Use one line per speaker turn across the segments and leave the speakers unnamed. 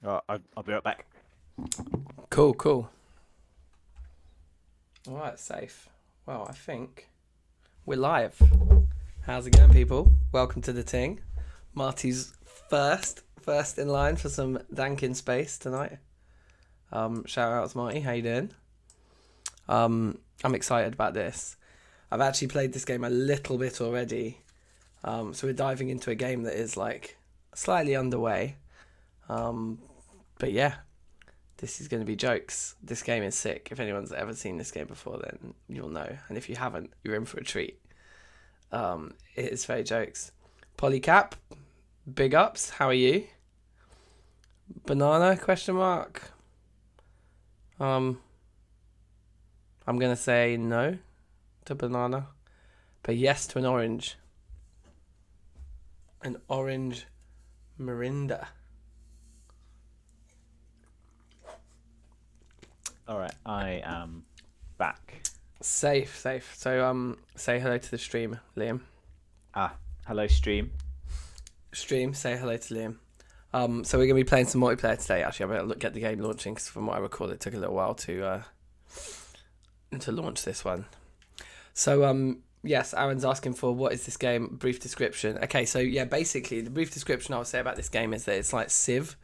I'll be right back.
Cool, cool. All right, safe. Well, I think we're live. How's it going, people? Welcome to the Ting. Marty's first in line for some Dank In Space tonight. Shout out to Marty. How you doing? I'm excited about this. I've actually played this game a little bit already. So we're diving into a game that is like slightly underway. But yeah, this is going to be jokes. This game is sick. If anyone's ever seen this game before, then you'll know. And if you haven't, you're in for a treat. It is very jokes. Polycap, big ups. How are you? Banana? Question mark. I'm gonna say no to banana, but yes to an orange. An orange Mirinda.
All right, I am back.
Safe. So say hello to the stream, Liam.
Hello, stream.
Stream, say hello to Liam. So we're gonna be playing some multiplayer today. Actually, I better look at the game launching because from what I recall, it took a little while to launch this one. So yes, Aaron's asking for what is this game? Brief description. Okay, so yeah, basically the brief description I would say about this game is that it's like Civ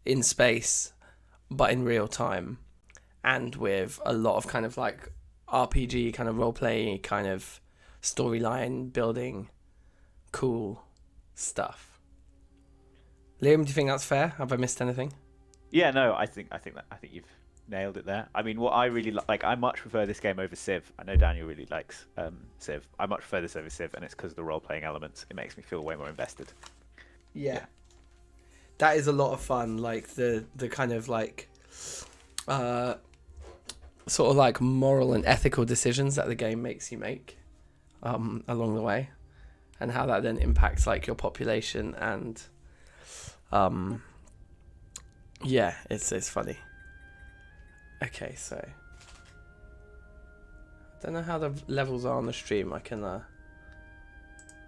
in space, but in real time, and with a lot of kind of like RPG kind of role play kind of storyline building, cool stuff. Liam, do you think that's fair? Have I missed anything?
Yeah, no, I think you've nailed it there. I mean, what I really like, I much prefer this game over Civ. I know Daniel really likes Civ. I much prefer this over Civ, and it's because of the role-playing elements. It makes me feel way more invested.
Yeah. That is a lot of fun. Like the kind of like sort of like moral and ethical decisions that the game makes you make along the way, and how that then impacts like your population and yeah, it's funny. Okay, so I don't know how the levels are on the stream. I can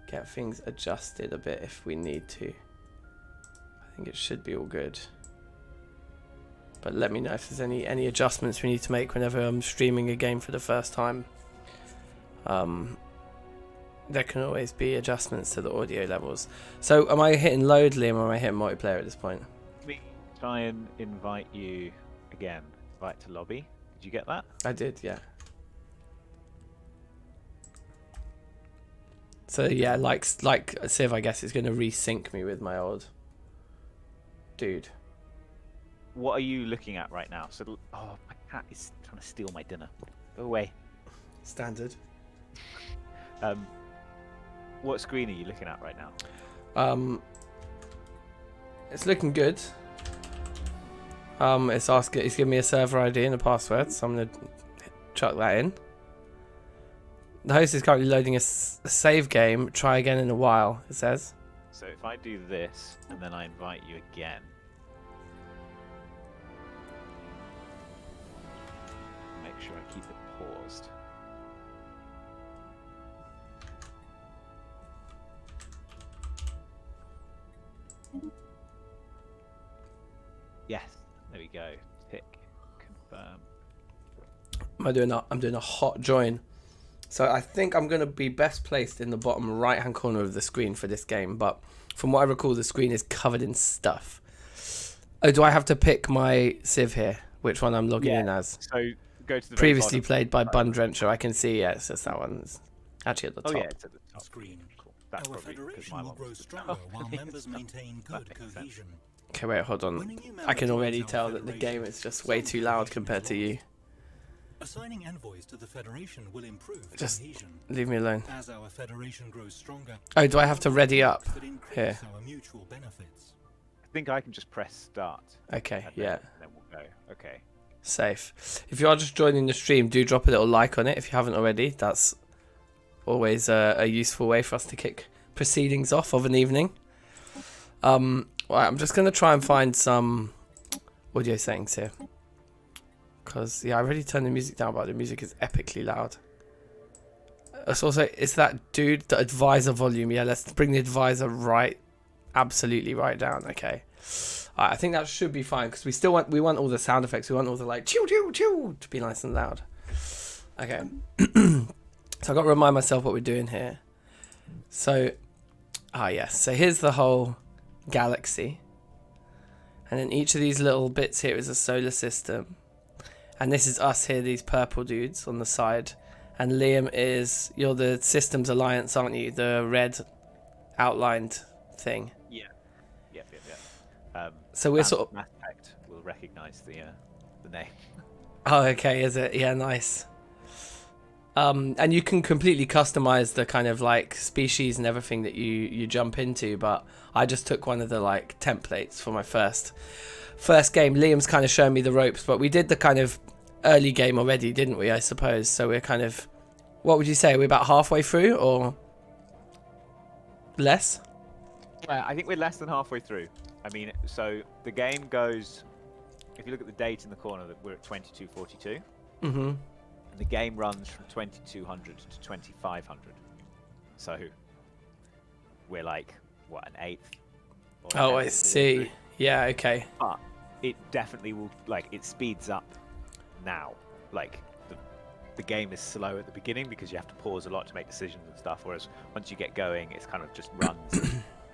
get things adjusted a bit if we need to. I think it should be all good. But let me know if there's any adjustments we need to make whenever I'm streaming a game for the first time. There can always be adjustments to the audio levels. So am I hitting load, Liam, or am I hitting multiplayer at this point?
Let me try and invite you again. Invite to lobby. Did you get that?
I did, yeah. So yeah, like Civ, I guess, is going to resync me with my old dude.
What are you looking at right now? So, oh, my cat is trying to steal my dinner. Go away.
Standard.
What screen are you looking at right now?
It's looking good. It's giving me a server ID and a password, so I'm gonna chuck that in. The host is currently loading a save game. Try again in a while, it says.
So if I do this and then I invite you again, make sure I keep it paused. Yes, there we go. Tick, confirm.
I'm doing a hot join. So I think I'm going to be best placed in the bottom right hand corner of the screen for this game, but from what I recall, the screen is covered in stuff. Oh, do I have to pick my Civ here? Which one I'm logging in as?
So go to the
previously played by Bun Drencher. I can see, yeah, it's just that one. It's actually at the top.
Oh yeah, it's at the top.
Screen.
Cool. That's
Our
probably because
federation
my
will
one
grow
was
stronger while members maintain good cohesion.
Okay, wait, hold on. I can already tell that the game is just way too loud compared to you.
Assigning envoys to the Federation will improve
Just
cohesion.
leave me alone.
As our Federation grows stronger,
Oh, do I have to ready up here?
our mutual benefits.
I think I can just press start.
Okay,
and
yeah.
Then we'll go. Okay.
Safe. If you are just joining the stream, do drop a little like on it if you haven't already. That's always a useful way for us to kick proceedings off of an evening. Right, I'm just going to try and find some audio settings here. Because, yeah, I already turned the music down, but the music is epically loud. It's that dude, the advisor volume. Yeah, let's bring the advisor right, absolutely right down. Okay. Alright, I think that should be fine because we want all the sound effects. We want all the like chew chew chew to be nice and loud. Okay. So I've got to remind myself what we're doing here. So, yes. So here's the whole galaxy. And then each of these little bits here is a solar system. And this is us here, these purple dudes on the side. And Liam you're the Systems Alliance, aren't you? The red outlined thing.
Yeah.
So we're sort of...
Mass Effect will recognise the name.
Oh, okay, is it? Yeah, nice. And you can completely customize the kind of like species and everything that you jump into, but I just took one of the like templates for my first game. Liam's kind of showing me the ropes, but we did the kind of early game already, didn't we, I suppose? So we're kind of, what would you say, we're about halfway through or less?
I think we're less than halfway through. I mean, so the game goes, if you look at the date in the corner, we're at 2242.
Mm-hmm.
And the game runs from 2200 to 2500. So we're like, what, an eighth?
Oh, I see. Yeah, okay.
But it definitely will, like, it speeds up now. Like, the game is slow at the beginning because you have to pause a lot to make decisions and stuff, whereas once you get going, it's kind of just runs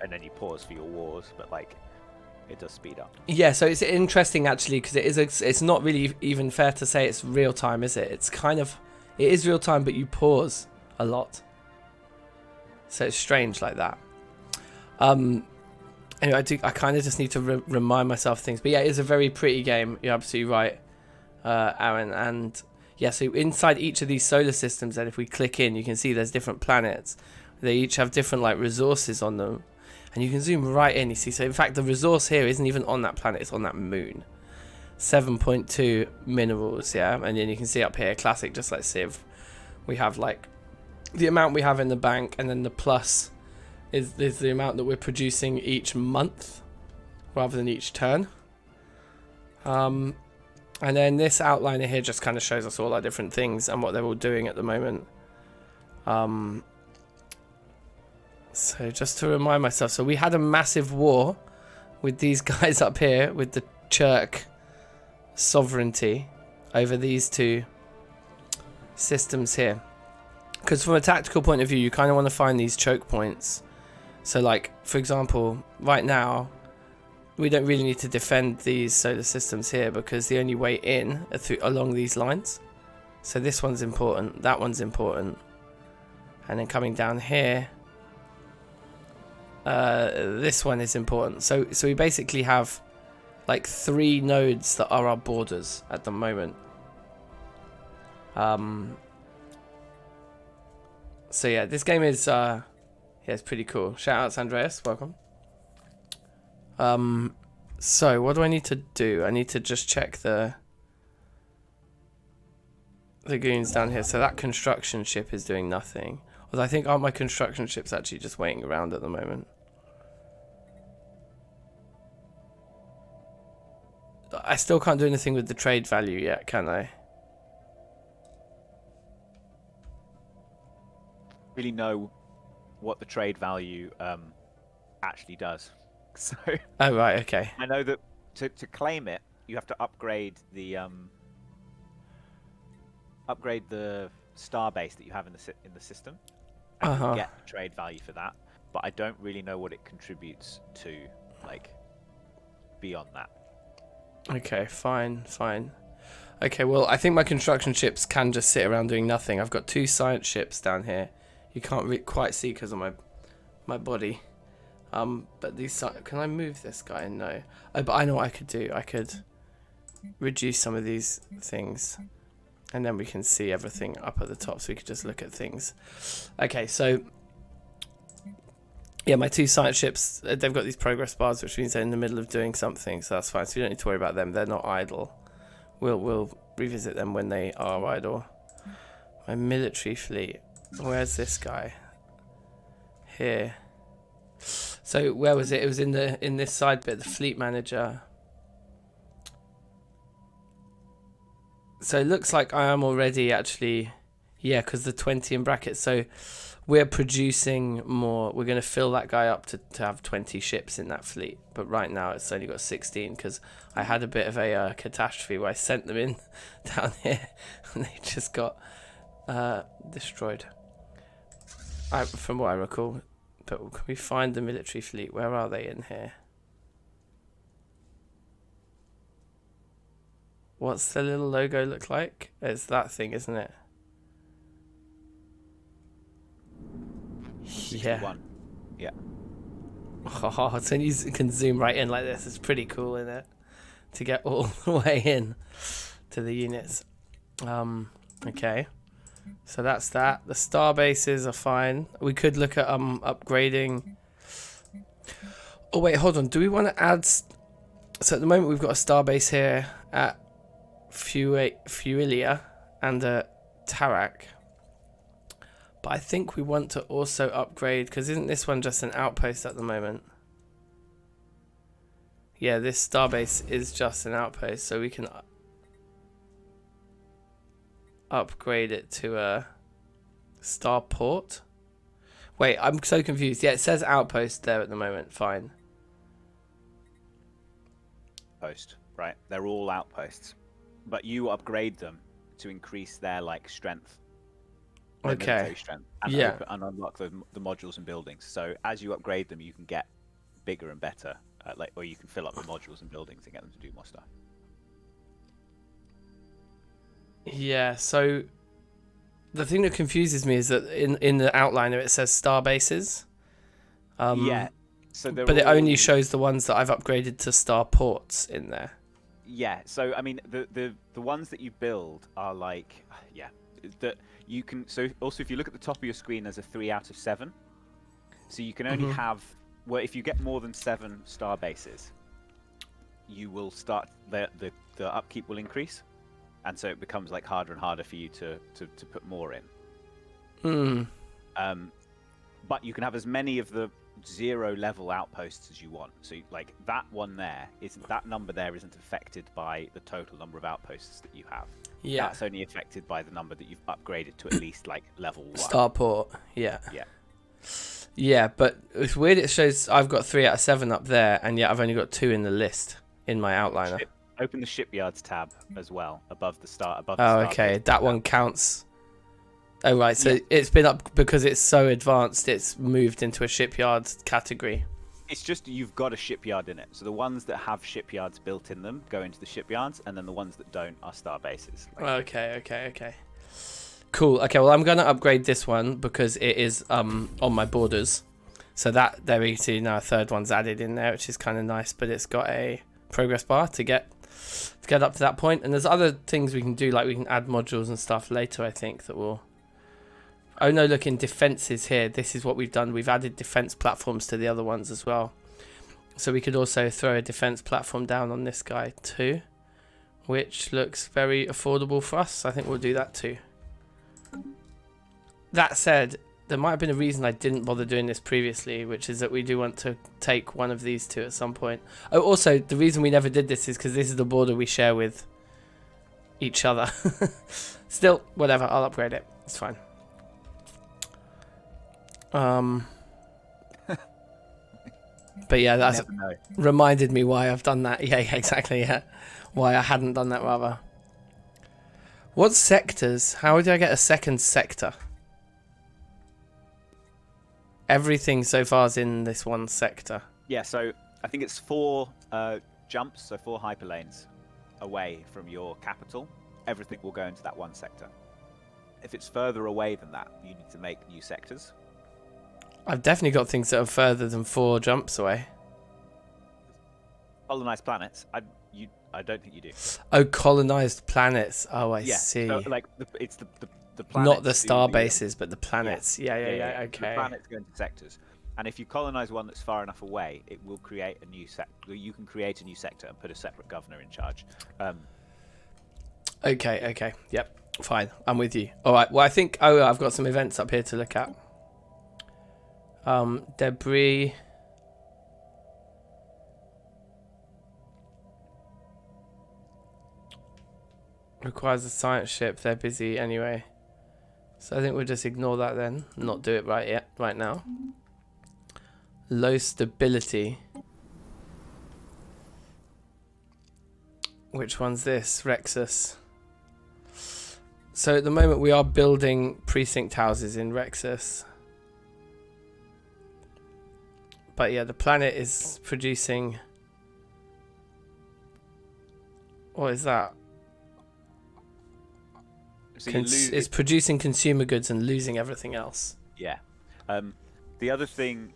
and then you pause for your wars, but like, it does speed up.
Yeah, so it's interesting actually because it's not really even fair to say it's real time, is it? It's kind of, it is real time, but you pause a lot. So it's strange like that. Anyway, I kind of just need to remind myself of things. But yeah, it is a very pretty game. You're absolutely right, Aaron. And yeah, so inside each of these solar systems, then if we click in, you can see there's different planets. They each have different like resources on them. And you can zoom right in, you see. So in fact, the resource here isn't even on that planet, it's on that moon. 7.2 minerals, yeah. And then you can see up here, classic, just like Civ. We have like the amount we have in the bank, and then the plus is the amount that we're producing each month rather than each turn. And then this outliner here just kind of shows us all our different things and what they're all doing at the moment. So just to remind myself, so we had a massive war with these guys up here with the Churk sovereignty over these two systems here. Because from a tactical point of view, you kind of want to find these choke points. So like, for example, right now, we don't really need to defend these solar systems here because the only way in are along these lines. So this one's important, that one's important. And then coming down here, this one is important. So we basically have like 3 nodes that are our borders at the moment. So yeah, this game is yeah, it's pretty cool. Shout out to Andreas, welcome. So what do I need to do? I need to just check the goons down here. So that construction ship is doing nothing. Although I think, aren't my construction ships actually just waiting around at the moment? I still can't do anything with the trade value yet, can I?
Really know what the trade value actually does. So
oh right, okay.
I know that to claim it, you have to upgrade the star base that you have in the system, and you get the trade value for that. But I don't really know what it contributes to, like, beyond that.
Okay, fine. Okay, well, I think my construction ships can just sit around doing nothing. I've got 2 science ships down here. You can't quite see because of my body. But these, can I move this guy? No. Oh, but I know what I could do. I could reduce some of these things, and then we can see everything up at the top, so we could just look at things. Okay, so yeah, my 2 science ships, they've got these progress bars, which means they're in the middle of doing something, so that's fine. So you don't need to worry about them. They're not idle. We'll revisit them when they are idle. My military fleet. Where's this guy? Here. So where was it? It was in this side bit, the fleet manager. So it looks like I am already actually Yeah, because the 20 in brackets. So we're producing more. We're going to fill that guy up to have 20 ships in that fleet. But right now it's only got 16 because I had a bit of a catastrophe where I sent them in down here and they just got destroyed. From what I recall. But can we find the military fleet? Where are they in here? What's the little logo look like? It's that thing, isn't it?
61. Yeah.
Oh, so you can zoom right in like this. It's pretty cool, isn't it? To get all the way in to the units. Okay. So that's that. The star bases are fine. We could look at upgrading. Oh wait, hold on. Do we want to add? So at the moment we've got a star base here at Fuilia and Tarak. But I think we want to also upgrade, because isn't this one just an outpost at the moment? Yeah, this starbase is just an outpost, so we can upgrade it to a starport. Wait, I'm so confused. Yeah, it says outpost there at the moment. Fine.
Post, right? They're all outposts, but you upgrade them to increase their strength.
Okay.
Strength, and
yeah.
And unlock the modules and buildings. So as you upgrade them, you can get bigger and better, or you can fill up the modules and buildings and get them to do more stuff.
Yeah. So the thing that confuses me is that in the outliner it says star bases.
Yeah. So
but it only shows the ones that I've upgraded to star ports in there.
Yeah. So I mean, the ones that you build are that you can. So also, if you look at the top of your screen, there's a 3 out of 7. So you can only have. Well, if you get more than 7 star bases, you will start the upkeep will increase, and so it becomes harder and harder for you to put more in. But you can have as many of the 0 level outposts as you want. So that one there isn't, that number there isn't affected by the total number of outposts that you have.
Yeah.
That's only affected by the number that you've upgraded to at least level 1.
Starport. Yeah.
Yeah.
Yeah, but it's weird. It shows I've got 3 out of 7 up there, and yet I've only got 2 in the list in my outliner.
Open the shipyards tab as well above the start.
Okay, that one counts. Oh right, so it's been up because it's so advanced. It's moved into a shipyard category.
It's just you've got a shipyard in it. So the ones that have shipyards built in them go into the shipyards, and then the ones that don't are star bases.
Okay. Cool. Okay, well I'm gonna upgrade this one because it is on my borders. So that there you see now a third one's added in there, which is kind of nice. But it's got a progress bar to get up to that point. And there's other things we can do, like we can add modules and stuff later. I think that will. Oh no, look, in defences here, this is what we've done. We've added defence platforms to the other ones as well. So we could also throw a defence platform down on this guy too, which looks very affordable for us. I think we'll do that too. That said, there might have been a reason I didn't bother doing this previously, which is that we do want to take one of these two at some point. Oh, also, the reason we never did this is because this is the border we share with each other. Still, whatever, I'll upgrade it. It's fine. But yeah, that's reminded me why I've done that. Yeah, exactly. Yeah, why I hadn't done that rather. What sectors? How did I get a second sector? Everything so far is in this one sector.
Yeah, so I think it's 4 jumps, so 4 hyperlanes away from your capital. Everything will go into that one sector. If it's further away than that, you need to make new sectors.
I've definitely got things that are further than 4 jumps away.
Colonized planets. I don't think you do.
Oh, colonized planets. Oh, I see.
So it's the planets.
Not the star bases, but the planets. Yeah. Okay.
The planets go into sectors, and if you colonize one that's far enough away, it will create a new sector. You can create a new sector and put a separate governor in charge.
Okay. Yep. Fine. I'm with you. All right. Well, I think. Oh, I've got some events up here to look at. Debris. Requires a science ship. They're busy anyway. So I think we'll just ignore that then. Not do it right now. Low stability. Which one's this? Rexus. So at the moment we are building precinct houses in Rexus. But yeah, the planet is producing... What is that?
So
It's producing consumer goods and losing everything else.
Yeah. The other thing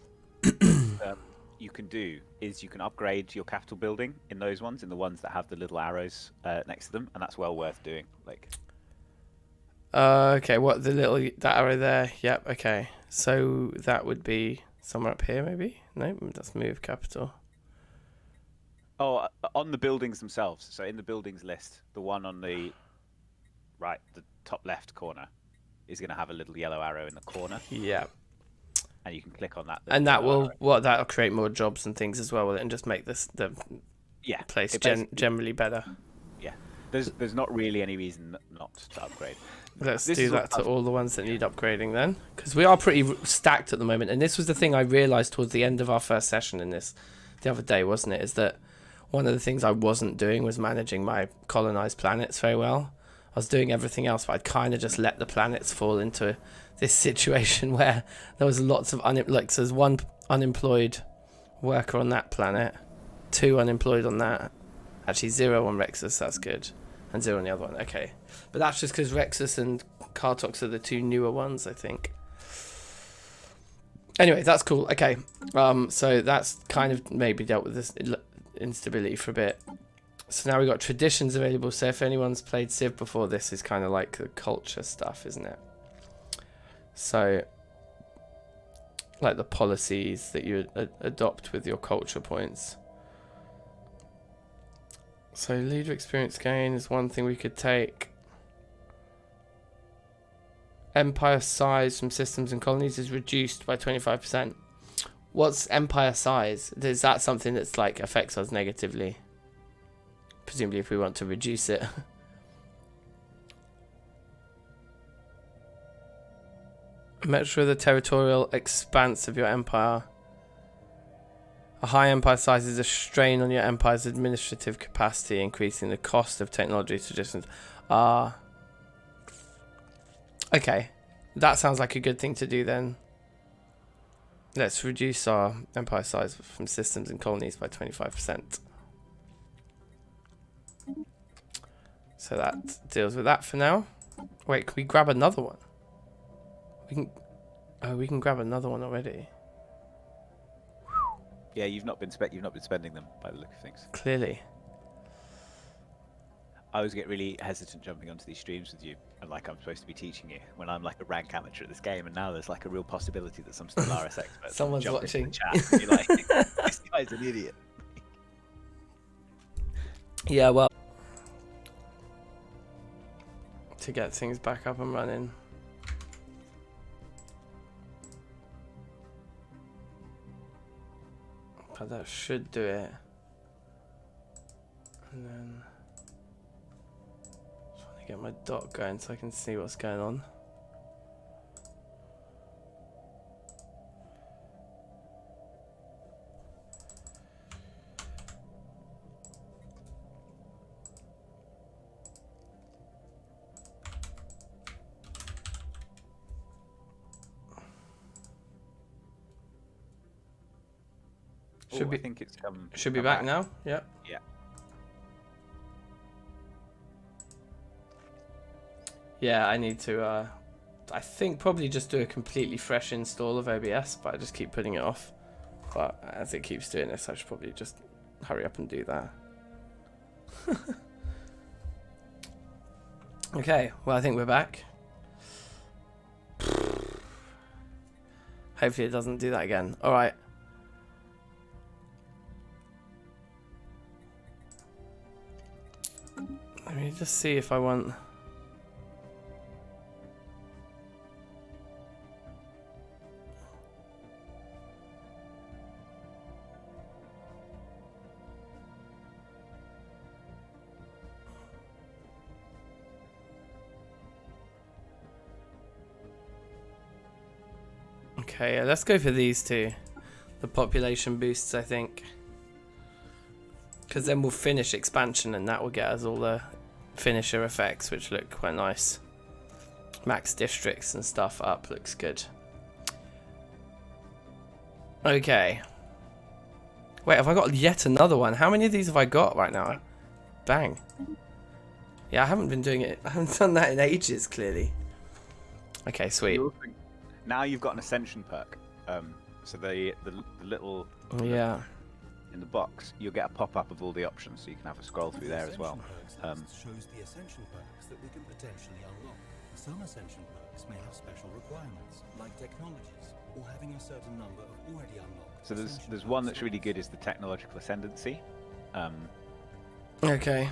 you can do is you can upgrade your capital building in those ones, in the ones that have the little arrows next to them, and that's well worth doing. Like.
Okay, what, that arrow there? Yep, okay. So that would be somewhere up here, maybe? No, that's move capital.
Oh, on the buildings themselves. So in the buildings list, the one on the right, the top left corner, is going to have a little yellow arrow in the corner.
Yeah.
And you can click on that.
And that will that'll create more jobs and things as well, will it? And just make the place generally better.
Yeah. There's not really any reason not to upgrade.
Let's do that to all the ones that need upgrading then, because we are pretty stacked at the moment. And this was the thing I realised towards the end of our first session in this the other day, wasn't it? Is that one of the things I wasn't doing was managing my colonised planets very well. I was doing everything else, but I'd kind of just let the planets fall into this situation where there was lots of so there's one unemployed worker on that planet, 2 unemployed on that, actually 0 on Rexus, that's good, and 0 on the other one. Okay, but that's just because Rexus and Kartox are the 2 newer ones, I think. Anyway, that's cool. Okay, so that's kind of maybe dealt with this instability for a bit. So now we've got traditions available. So if anyone's played Civ before, this is kind of like the culture stuff, isn't it? So, like the policies that you adopt with your culture points. So leader experience gain is one thing we could take. Empire size from systems and colonies is reduced by 25%. What's empire size? Is that something that's like affects us negatively? Presumably if we want to reduce it. Measure the territorial expanse of your empire. A high empire size is a strain on your empire's administrative capacity, increasing the cost of technology suggestions. Okay. That sounds like a good thing to do then. Let's reduce our empire size from systems and colonies by 25%. So that deals with that for now. Wait, can we grab another one? We can grab another one already.
Yeah, you've not been spending them by the look of things.
Clearly.
I always get really hesitant jumping onto these streams with you, and like I'm supposed to be teaching you when I'm like a rank amateur at this game, and now there's like a real possibility that some Stellaris expert
someone's
jump
watching
into the chat and be like, "This guy's an idiot."
Yeah, well, to get things back up and running. But that should do it. And then trying to get my dot going so I can see what's going on.
Should be. I think it's come.
Should be back now. Yeah.
Yeah.
Yeah, I need to. I think probably just do a completely fresh install of OBS, but I just keep putting it off. But as it keeps doing this, I should probably just hurry up and do that. Okay. Well, I think we're back. Hopefully, it doesn't do that again. All right. Let me just see if I want... Okay, yeah, let's go for these two. The population boosts, I think. Because then we'll finish expansion and that will get us all the finisher effects, which look quite nice. Max districts and stuff up, looks good. Okay. Wait, have I got yet another one? How many of these have I got right now? Bang. Yeah, I haven't been doing it. I haven't done that in ages, clearly. Okay, sweet.
Now you've got an ascension perk. So the little
Yeah.
in the box, you'll get a pop-up of all the options, so you can have a scroll through there as well.
Shows the ascension perks that we can potentially unlock. Some ascension perks may have special requirements, like technologies, or having a certain number of already unlocked.
So there's one that's really good, is the technological ascendancy.
Okay.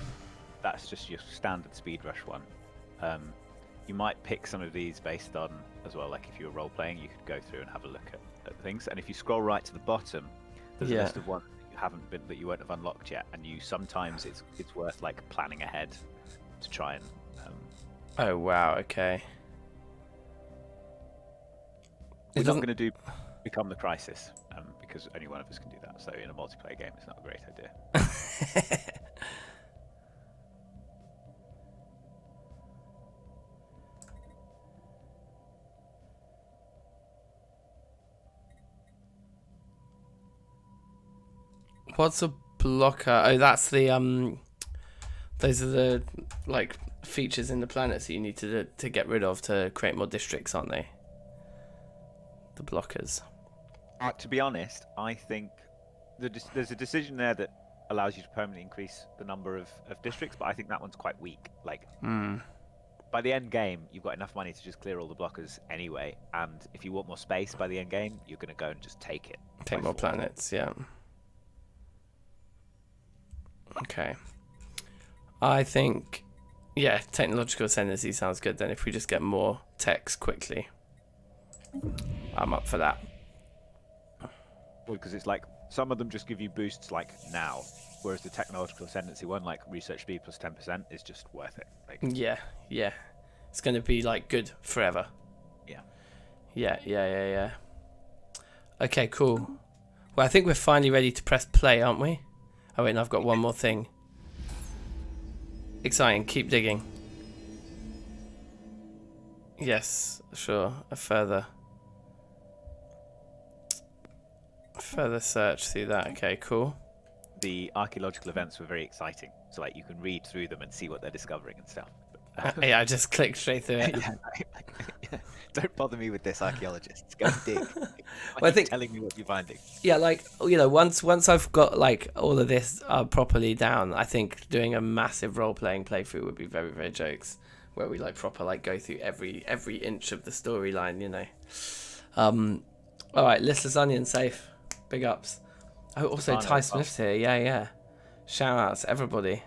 That's just your standard speed rush one. You might pick some of these based on as well, like if you were role playing, you could go through and have a look at things. And if you scroll right to the bottom, there's a list of ones that you won't have unlocked yet, and you sometimes it's worth like planning ahead to try and.
Oh wow. Okay.
We're not going to become the crisis because only one of us can do that. So in a multiplayer game, it's not a great idea.
What's a blocker? Oh, that's the those are the like features in the planets that you need to get rid of to create more districts, aren't they? The blockers.
To be honest, I think there's a decision there that allows you to permanently increase the number of districts, but I think that one's quite weak. Like by the end game, you've got enough money to just clear all the blockers anyway, and if you want more space by the end game, you're going to go and just take it.
Take more planets, yeah. Okay. I think, yeah, technological ascendancy sounds good then if we just get more techs quickly. I'm up for that.
Well, because it's like, some of them just give you boosts like now, whereas the technological ascendancy one, like research speed plus 10%, is just worth it. Like,
yeah. It's going to be like good forever. Yeah. Okay, cool. Well, I think we're finally ready to press play, aren't we? Oh wait, no, I've got one more thing. Exciting, keep digging. Yes, sure, a further search through that. Okay, cool.
The archaeological events were very exciting, so like you can read through them and see what they're discovering and stuff.
Yeah, I just clicked straight through it.
Don't bother me with this, archaeologists. Go and dig.
Well, I think
telling me what you're finding.
Yeah, like, you know, once I've got like all of this properly down, I think doing a massive role-playing playthrough would be very, very jokes, where we like proper like go through every inch of the storyline, you know. All right, Listless Onion safe, big ups. Oh, also Ty Smith's here. Yeah. Shout outs everybody.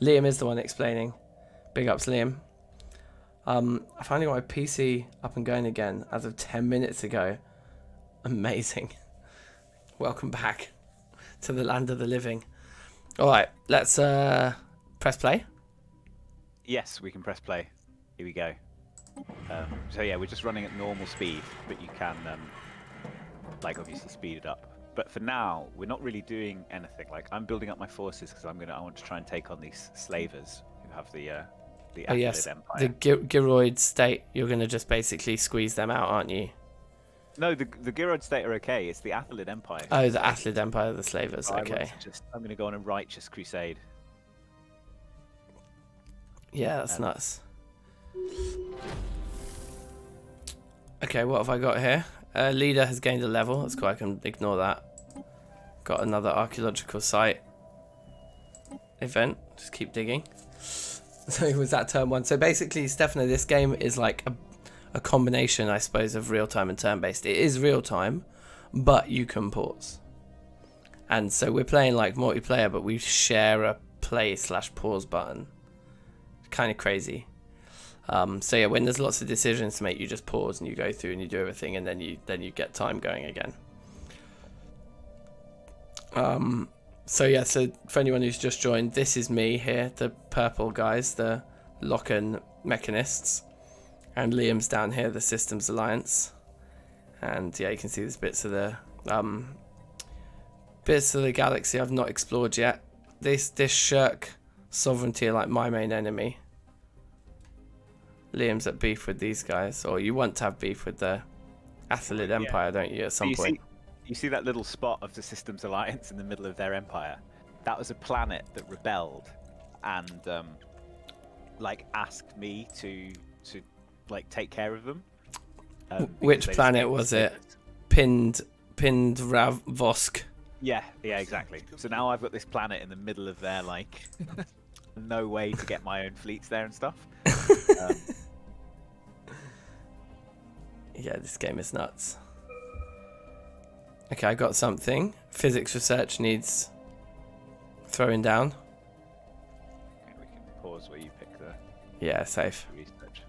Liam is the one explaining. Big ups, Liam. I finally got my PC up and going again as of 10 minutes ago. Amazing. Welcome back to the land of the living. All right, let's press play.
Yes, we can press play. Here we go. So yeah, we're just running at normal speed, but you can like obviously speed it up. But for now, we're not really doing anything. Like I'm building up my forces because I want to try and take on these slavers who have the Athlid Empire.
The Gyroid state. You're going to just basically squeeze them out, aren't you?
No, the Gyroid state are okay. It's the Athlid Empire.
Oh, the Athlid Empire, the slavers.
So
okay.
I'm going to go on a righteous crusade.
Yeah, that's nuts. Okay, what have I got here? Leader has gained a level. That's cool. I can ignore that. Got another archaeological site event. Just keep digging. So was that turn one? So basically, Stefano, this game is like a combination, I suppose, of real-time and turn-based. It is real-time, but you can pause. And so we're playing like multiplayer, but we share a play/pause button. Kind of crazy. So yeah, when there's lots of decisions to make, you just pause and you go through and you do everything, and then you get time going again. So yeah, so for anyone who's just joined, this is me here, the purple guys, the Locken Mechanists, and Liam's down here, the Systems Alliance, And yeah, you can see there's bits of the galaxy I've not explored yet. This shirk sovereignty are like my main enemy. Liam's at beef with these guys, or you want to have beef with the Athelid Empire, don't you, at some point?
You see that little spot of the Systems Alliance in the middle of their empire? That was a planet that rebelled and like asked me to like take care of them.
Which planet was it? Pinned Ravvosk.
Yeah, exactly. So now I've got this planet in the middle of their like no way to get my own fleets there and stuff.
Yeah, this game is nuts. Okay, I got something. Physics research needs throwing down.
Okay, we can pause where you pick the
safe.
research.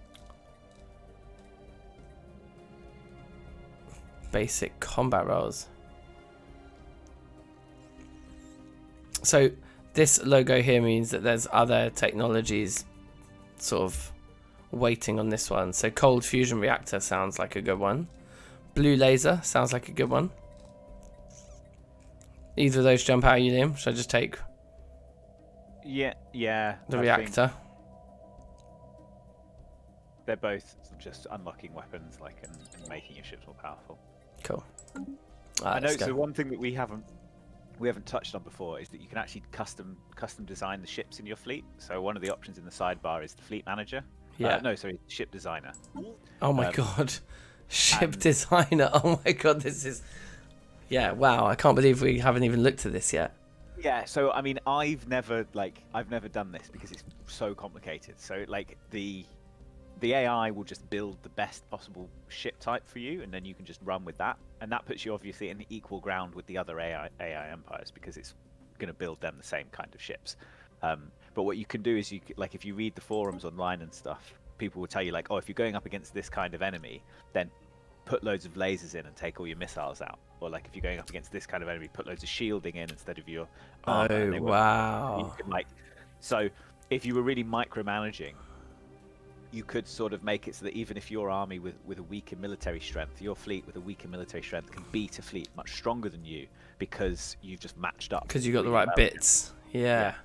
Basic combat rolls. So this logo here means that there's other technologies sort of waiting on this one. So cold fusion reactor sounds like a good one. Blue laser sounds like a good one. Either of those jump out at you, Liam? Should I just take
Yeah.
the
I
reactor?
think they're both just unlocking weapons, like and making your ships more powerful.
Cool.
I know.
let's go.
So one thing that we haven't touched on before is that you can actually custom design the ships in your fleet. So one of the options in the sidebar is the fleet manager.
Yeah.
Ship designer.
Oh my god. Ship designer. Oh my god, this is... Yeah, wow. I can't believe we haven't even looked at this yet.
Yeah, so I mean, I've never done this because it's so complicated. So like the AI will just build the best possible ship type for you, and then you can just run with that. And that puts you obviously in equal ground with the other AI empires because it's going to build them the same kind of ships. But what you can do is if you read the forums online and stuff, people will tell you like, oh, if you're going up against this kind of enemy, then put loads of lasers in and take all your missiles out. Or like if you're going up against this kind of enemy, put loads of shielding in instead of your armor.
Oh, wow.
You can, so if you were really micromanaging, you could sort of make it so that even if your army with a weaker military strength, your fleet with a weaker military strength can beat a fleet much stronger than you because you've just matched up.
Because you got the right bits. Yeah.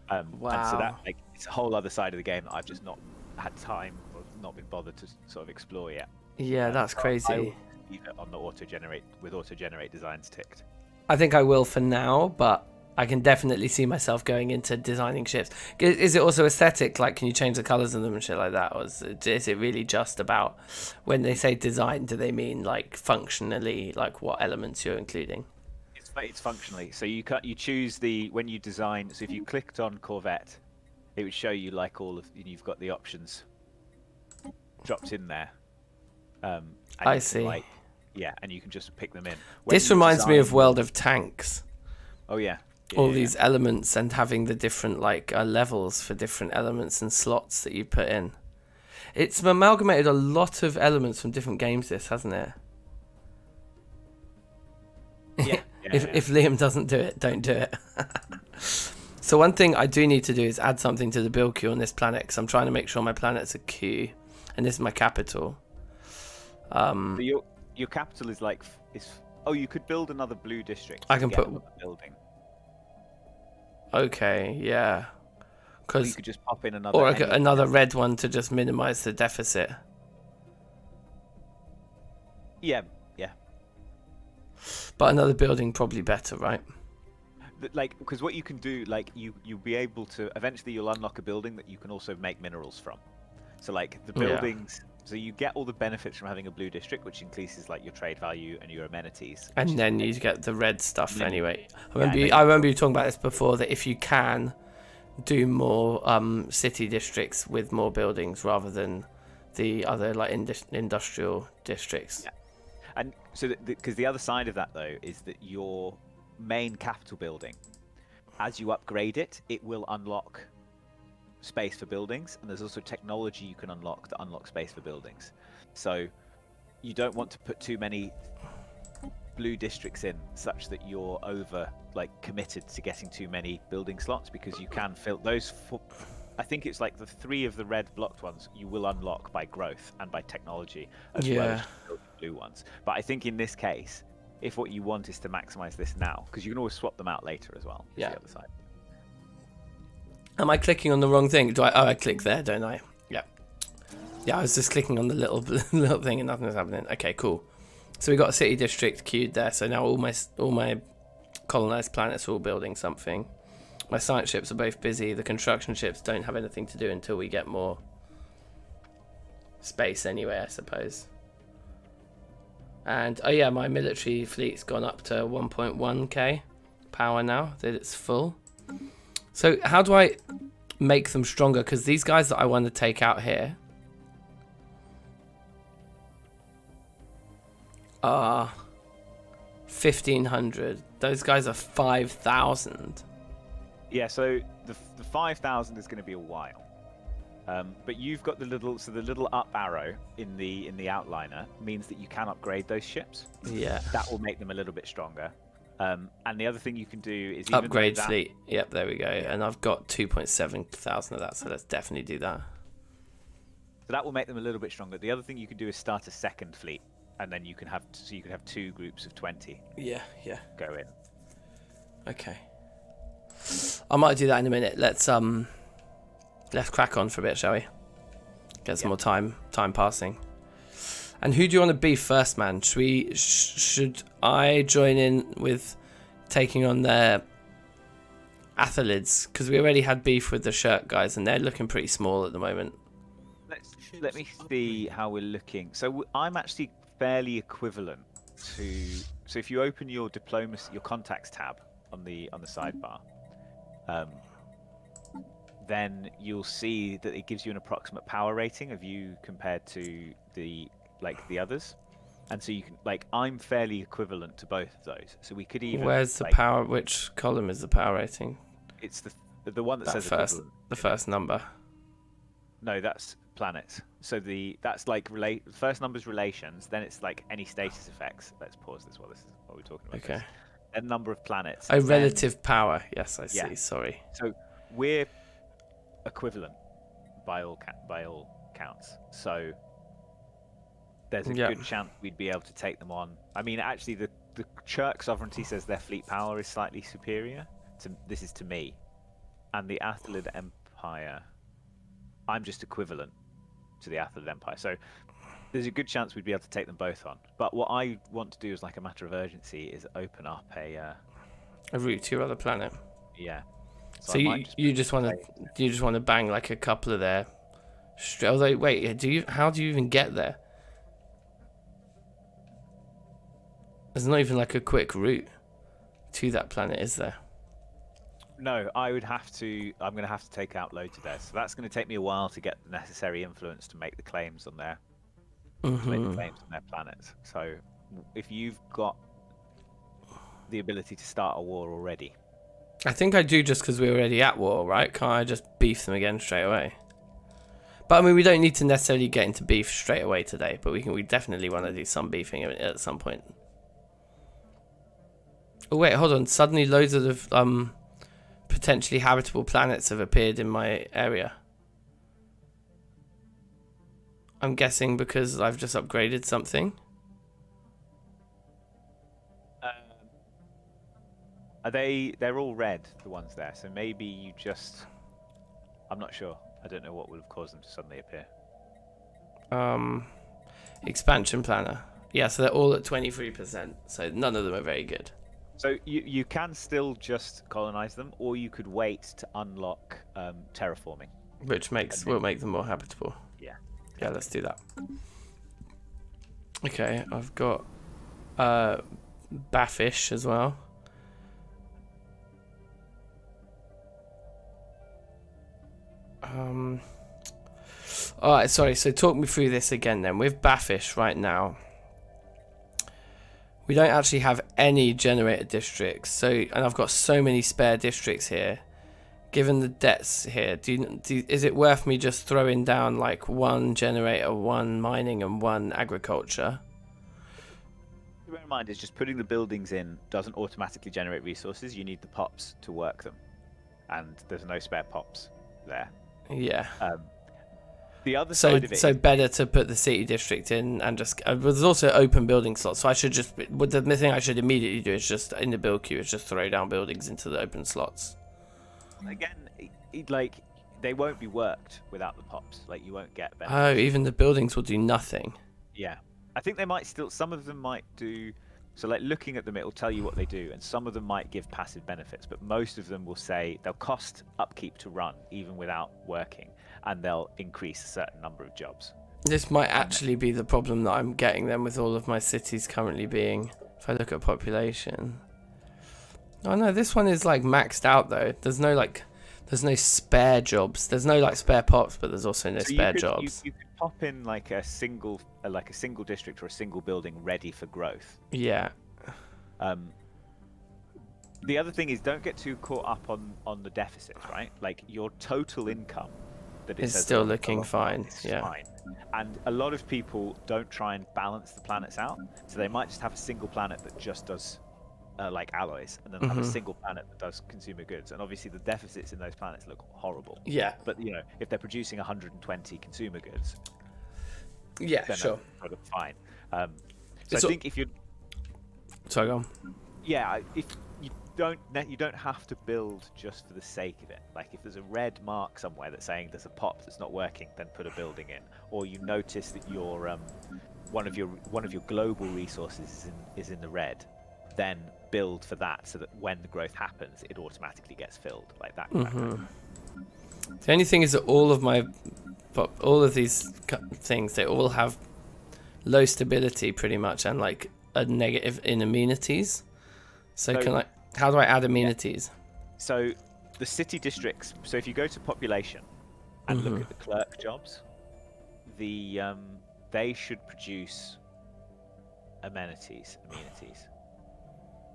Wow. And so that it's a whole other side of the game that I've just not had time or not been bothered to sort of explore yet.
Yeah, that's crazy.
I will leave it on the auto-generate designs ticked.
I think I will for now, but I can definitely see myself going into designing ships. Is it also aesthetic? Like, can you change the colors of them and shit like that? Or is it really just about, when they say design, do they mean like functionally, like what elements you're including?
It's functionally. So you choose when you design. So if you clicked on Corvette, it would show you like you've got the options dropped in there.
I see.
And you can just pick them in.
This reminds me of World of Tanks.
Oh yeah.
All these elements and having the different levels for different elements and slots that you put in. It's amalgamated a lot of elements from different games, this, hasn't it?
Yeah.
If Liam doesn't do it, don't do it. So one thing I do need to do is add something to the build queue on this planet, because I'm trying to make sure my planet's a queue, and this is my capital.
So your capital is you could build another blue district.
I can put
a building.
Okay, yeah.
Or you could just pop in another.
Or another red one to just minimize the deficit.
Yeah.
But another building probably better, right?
Because what you can do, you'll be able to eventually you'll unlock a building that you can also make minerals from. So the buildings. So you get all the benefits from having a blue district, which increases your trade value and your amenities.
And then you get the red stuff anyway. I remember you talking about this before, that if you can do more city districts with more buildings rather than the other industrial districts.
Yeah. And so because the other side of that though is that your main capital building, as you upgrade it, it will unlock space for buildings, and there's also technology you can unlock that unlock space for buildings. So you don't want to put too many blue districts in such that you're over committed to getting too many building slots, because you can fill those I think it's like the 3 of the red blocked ones you will unlock by growth and by technology, as well
Yeah.
as the blue ones. But I think in this case, if what you want is to maximize this now, because you can always swap them out later as well.
Yeah.
The other side.
Am I clicking on the wrong thing? Do I? Oh, I click there, don't I? Yeah. Yeah, I was just clicking on the little little thing and nothing's happening. Okay, cool. So we got a city district queued there. So now all my colonized planets are all building something. My science ships are both busy. The construction ships don't have anything to do until we get more space anyway, I suppose. And oh yeah, my military fleet's gone up to 1.1k power now that it's full. So how do I make them stronger? Because these guys that I want to take out here are 1,500. Those guys are 5,000.
Yeah, so the 5,000 is going to be a while. But you've got the little up arrow in the outliner means that you can upgrade those ships.
Yeah.
That will make them a little bit stronger. And the other thing you can do is
Upgrade fleet. Yep, there we go. And I've got 2.7 thousand of that, so let's definitely do that.
So that will make them a little bit stronger. The other thing you can do is start a second fleet, and then you can have 2 groups of 20.
Yeah.
Go in.
Okay. I might do that in a minute. Let's crack on for a bit, shall we? Get some more time passing. And who do you want to be first, man? Should I join in with taking on their athelids? Because we already had beef with the shirt guys, and they're looking pretty small at the moment.
Let me see how we're looking. So I'm actually fairly equivalent to. So if you open your diplomacy, your contacts tab on the sidebar, then you'll see that it gives you an approximate power rating of you compared to the others, and so you can I'm fairly equivalent to both of those. So we could even.
Where's the power? Which column is the power rating?
It's the one that says
first,
equivalent.
the first number.
No, that's planets. So that's first number's relations. Then it's like any status effects. Let's pause this while this is what we're talking about.
Okay.
A number of planets.
Oh, relative power. Yes, I see.
Yeah.
Sorry.
So we're equivalent by all counts. So there's a good chance we'd be able to take them on. I mean, actually, the Churk sovereignty says their fleet power is slightly superior. This is to me, and the Athelid Empire. I'm just equivalent to the Athelid Empire. So there's a good chance we'd be able to take them both on. But what I want to do as like a matter of urgency is open up a
route to your other planet.
Yeah.
So you just want to bang like a couple of their. Although wait, how do you even get there? There's not even like a quick route to that planet, is there?
No, I'm going to have to take out loads of theirs. So that's going to take me a while to get the necessary influence to make the claims on their planets. So if you've got the ability to start a war already.
I think I do, just because we're already at war, right? Can't I just beef them again straight away? But I mean, we don't need to necessarily get into beef straight away today, but we definitely want to do some beefing at some point. Oh wait, hold on. Suddenly loads of potentially habitable planets have appeared in my area. I'm guessing because I've just upgraded something.
They're all red, the ones there. So maybe you just. I'm not sure. I don't know what would have caused them to suddenly appear.
Expansion planner. Yeah, so they're all at 23%. So none of them are very good.
So you can still just colonize them, or you could wait to unlock terraforming,
which will make them more habitable.
Yeah.
Yeah, let's do that. Okay, I've got Baffish as well. Alright, sorry, so talk me through this again then. With Baffish right now, we don't actually have any generator districts, and I've got so many spare districts here. Given the debts here, is it worth me just throwing down like 1 generator, 1 mining, and 1 agriculture?
Bear in mind, is just putting the buildings in doesn't automatically generate resources. You need the pops to work them, and there's no spare pops there.
Yeah.
The other
So
side of it,
better to put the city district in and just. There's also open building slots, so I should just. What the thing I should immediately do is just in the build queue is just throw down buildings into the open slots.
again, like they won't be worked without the pops. Like you won't get benefits.
Oh, even the buildings will do nothing.
Yeah, I think they might still. Some of them might do. So like looking at them, it will tell you what they do, and some of them might give passive benefits, but most of them will say they'll cost upkeep to run even without working, and they'll increase a certain number of jobs.
This might actually be the problem that I'm getting then with all of my cities currently being. If I look at population. Oh no, this one is like maxed out though. There's no spare jobs. There's no like spare pops, but there's also no spare jobs.
You could pop in like a single district or a single building ready for growth.
Yeah.
The other thing is don't get too caught up on the deficits, right? Like your total income that
It's still looking fine. Yeah.
Fine. And a lot of people don't try and balance the planets out, so they might just have a single planet that just does like alloys, and then have a single planet that does consumer goods. And obviously the deficits in those planets look horrible.
Yeah.
But you know, if they're producing 120 consumer goods,
yeah,
then
sure,
that's fine. So I think if you're,
sorry, go on.
Yeah, if you don't have to build just for the sake of it. Like if there's a red mark somewhere that's saying there's a pop that's not working, then put a building in. Or you notice that your one of your global resources is in the red, then build for that so that when the growth happens, it automatically gets filled like that.
The only thing is that all of these things, they all have low stability pretty much, and like a negative in amenities. So how do I add amenities?
So the city districts. So if you go to population and look at the clerk jobs, they should produce amenities.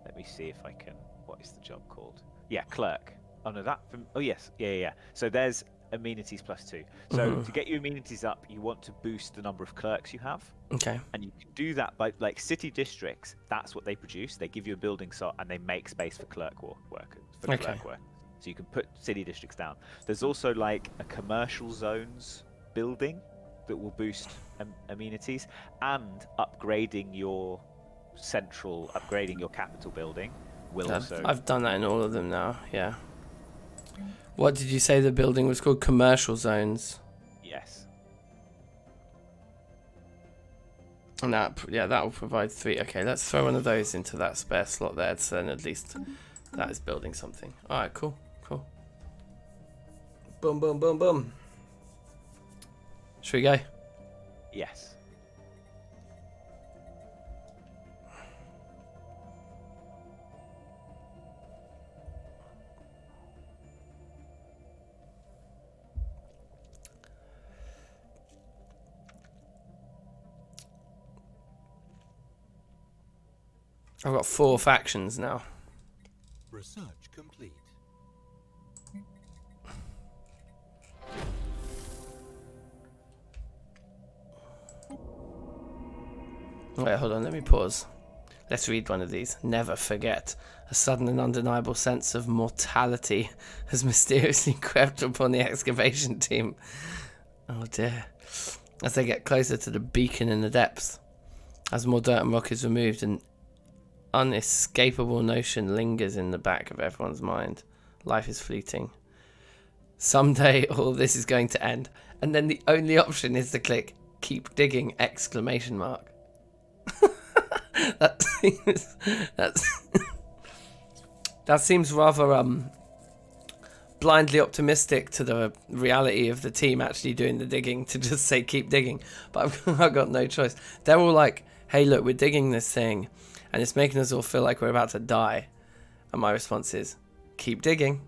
Let me see if I can. What is the job called? Yeah, clerk. Oh no, oh yes, yeah. So there's amenities +2. So to get your amenities up, you want to boost the number of clerks you have.
Okay.
And you can do that by like city districts. That's what they produce. They give you a building slot and they make space for clerk workers. So you can put city districts down. There's also like a commercial zones building that will boost amenities, and upgrading your capital building will also.
I've done that in all of them now. Yeah. What did you say the building was called? Commercial zones.
Yes.
And that will provide 3. Okay, let's throw one of those into that spare slot there, so then at least that is building something. All right, cool. Boom, boom, boom, boom. Should we go?
Yes.
I've got 4 factions now.
Research complete.
Wait, hold on, let me pause. Let's read one of these. Never forget. A sudden and undeniable sense of mortality has mysteriously crept upon the excavation team. Oh dear. As they get closer to the beacon in the depths. As more dirt and rock is removed, an unescapable notion lingers in the back of everyone's mind. Life is fleeting. Someday all this is going to end. And then the only option is to click keep digging ! That seems rather blindly optimistic to the reality of the team actually doing the digging, to just say keep digging. But I've got no choice. They're all like, hey look, we're digging this thing and it's making us all feel like we're about to die. And my response is keep digging.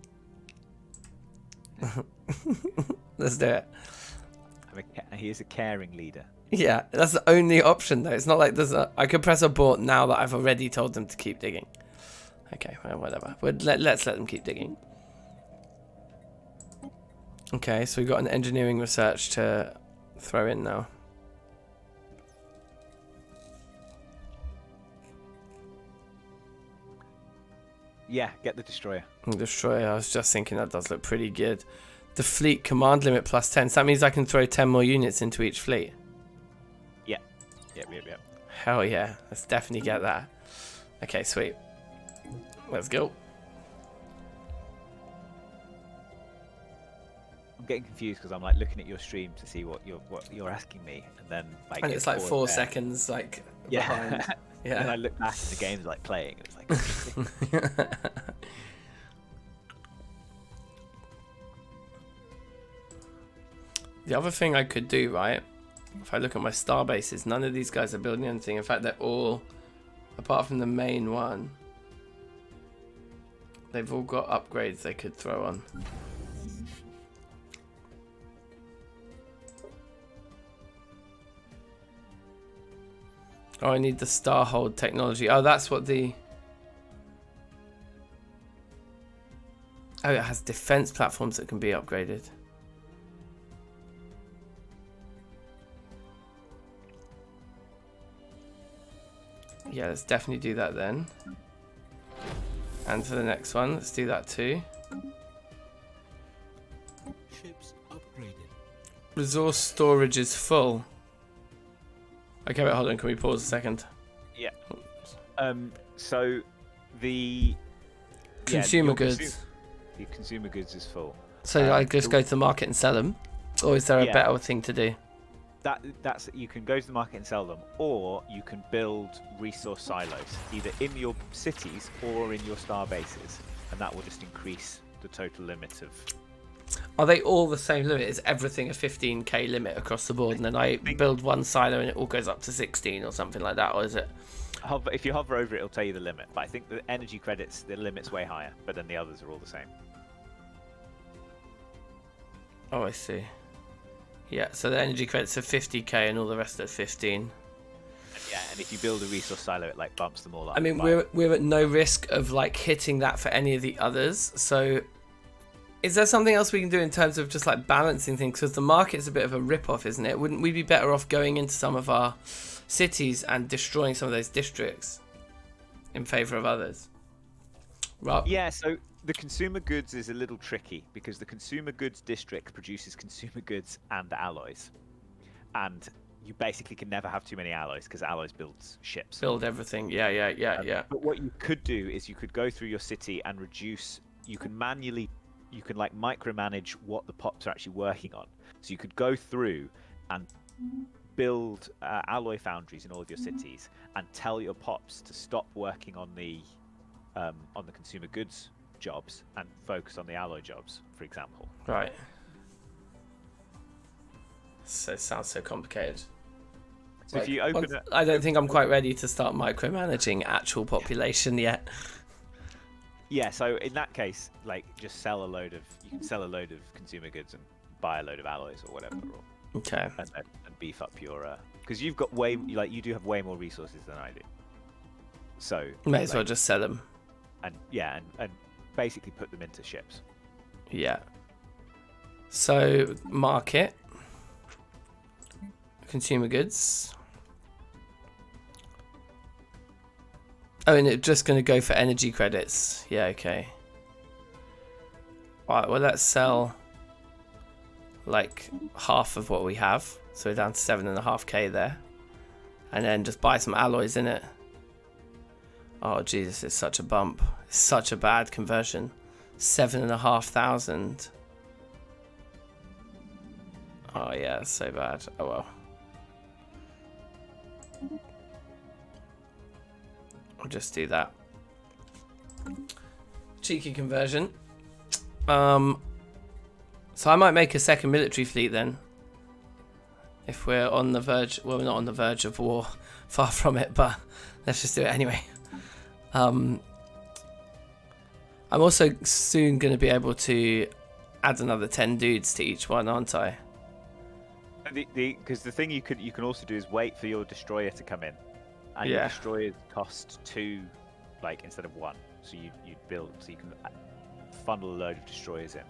Let's do it.
He is a caring leader.
Yeah, that's the only option though. It's not like I could press abort now that I've already told them to keep digging. Okay, well, whatever. Let's let them keep digging. Okay, so we've got an engineering research to throw in now.
Yeah, get the destroyer.
Destroyer, I was just thinking that does look pretty good. The fleet command limit plus 10. So that means I can throw 10 more units into each fleet.
Yeah. Yep.
Hell yeah. Let's definitely get that. Okay, sweet. Let's go.
I'm getting confused because I'm like looking at your stream to see what you're asking me, and then like
And it's like 4
there.
seconds like
Yeah.
behind. Yeah.
And I look back and the game's like playing. And it's like.
The other thing I could do, right, if I look at my star bases, none of these guys are building anything. In fact, they're all, apart from the main one, they've all got upgrades they could throw on. Oh, I need the Starhold technology. Oh, that's what the... Oh, it has defense platforms that can be upgraded. Yeah, let's definitely do that then. And for the next one, let's do that too.
Ships upgraded.
Resource storage is full. Okay, wait, hold on. Can we pause a second?
Yeah. So the
Consumer
your
goods.
Your consumer goods is full.
So I just go to the market and sell them? Or is there a better thing to do?
That's you can go to the market and sell them, or you can build resource silos either in your cities or in your star bases, and that will just increase the total limit of.
Are they all the same limit? Is everything a 15k limit across the board, and then I build one silo and it all goes up to 16 or something like that, or is it?
If you hover over it, it'll tell you the limit. But I think the energy credits, the limit's way higher, but then the others are all the same.
Oh, I see. Yeah, so the energy credits are 50k and all the rest are 15.
Yeah, and if you build a resource silo, it like bumps them all up.
I mean, we're at no risk of like hitting that for any of the others. So, is there something else we can do in terms of just like balancing things? Because the market's a bit of a rip-off, isn't it? Wouldn't we be better off going into some of our cities and destroying some of those districts in favour of others? Right.
Yeah, so the consumer goods is a little tricky because the consumer goods district produces consumer goods and alloys, and you basically can never have too many alloys because alloys builds ships.
Build everything. Yeah.
But what you could do is you could go through your city and reduce. You can like micromanage what the pops are actually working on. So you could go through and build alloy foundries in all of your cities and tell your pops to stop working on the consumer goods jobs and focus on the alloy jobs, for example.
Right. So it sounds so complicated.
So if you open it,
I don't think I'm quite ready to start micromanaging actual population yet.
Yeah, so in that case, like just sell a load of consumer goods and buy a load of alloys or whatever.
Okay.
And beef up your because you do have way more resources than I do. So
may as well just sell them.
And basically put them into ships.
Yeah. So market, consumer goods. Oh, and it's just going to go for energy credits. Yeah, okay. Alright, well let's sell like half of what we have. So we're down to 7.5k there. And then just buy some alloys in it. Oh Jesus, it's such a bump. It's such a bad conversion. 7,500. Oh yeah, it's so bad. Oh well. I'll just do that. Cheeky conversion. So I might make a second military fleet then. If we're on the verge, well, we're not on the verge of war, far from it, but let's just do it anyway. I'm also soon going to be able to add another 10 dudes to each one, aren't I?
Because the thing you can also do is wait for your destroyer to come in, and your destroyers cost 2, like instead of 1. So you build, so you can funnel a load of destroyers in.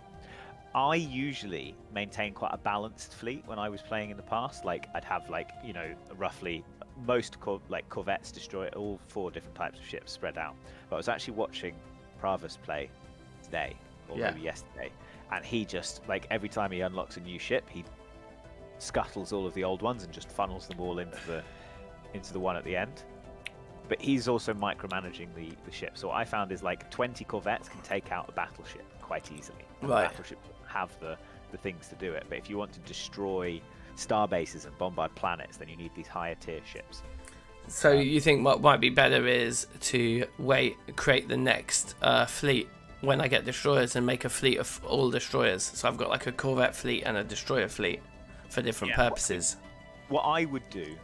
I usually maintain quite a balanced fleet when I was playing in the past. Like I'd have roughly most corvettes, destroy all 4 different types of ships spread out. But I was actually watching Pravus play today, or maybe yesterday, and he just like every time he unlocks a new ship, he scuttles all of the old ones and just funnels them all into the one at the end. But he's also micromanaging the ship. So what I found is like 20 corvettes can take out a battleship quite easily. And
Right.
Battleships have the things to do it. But if you want to destroy star bases and bombard planets, then you need these higher tier ships.
So you think what might be better is to create the next fleet when I get destroyers and make a fleet of all destroyers. So I've got like a corvette fleet and a destroyer fleet for different purposes.
What I would do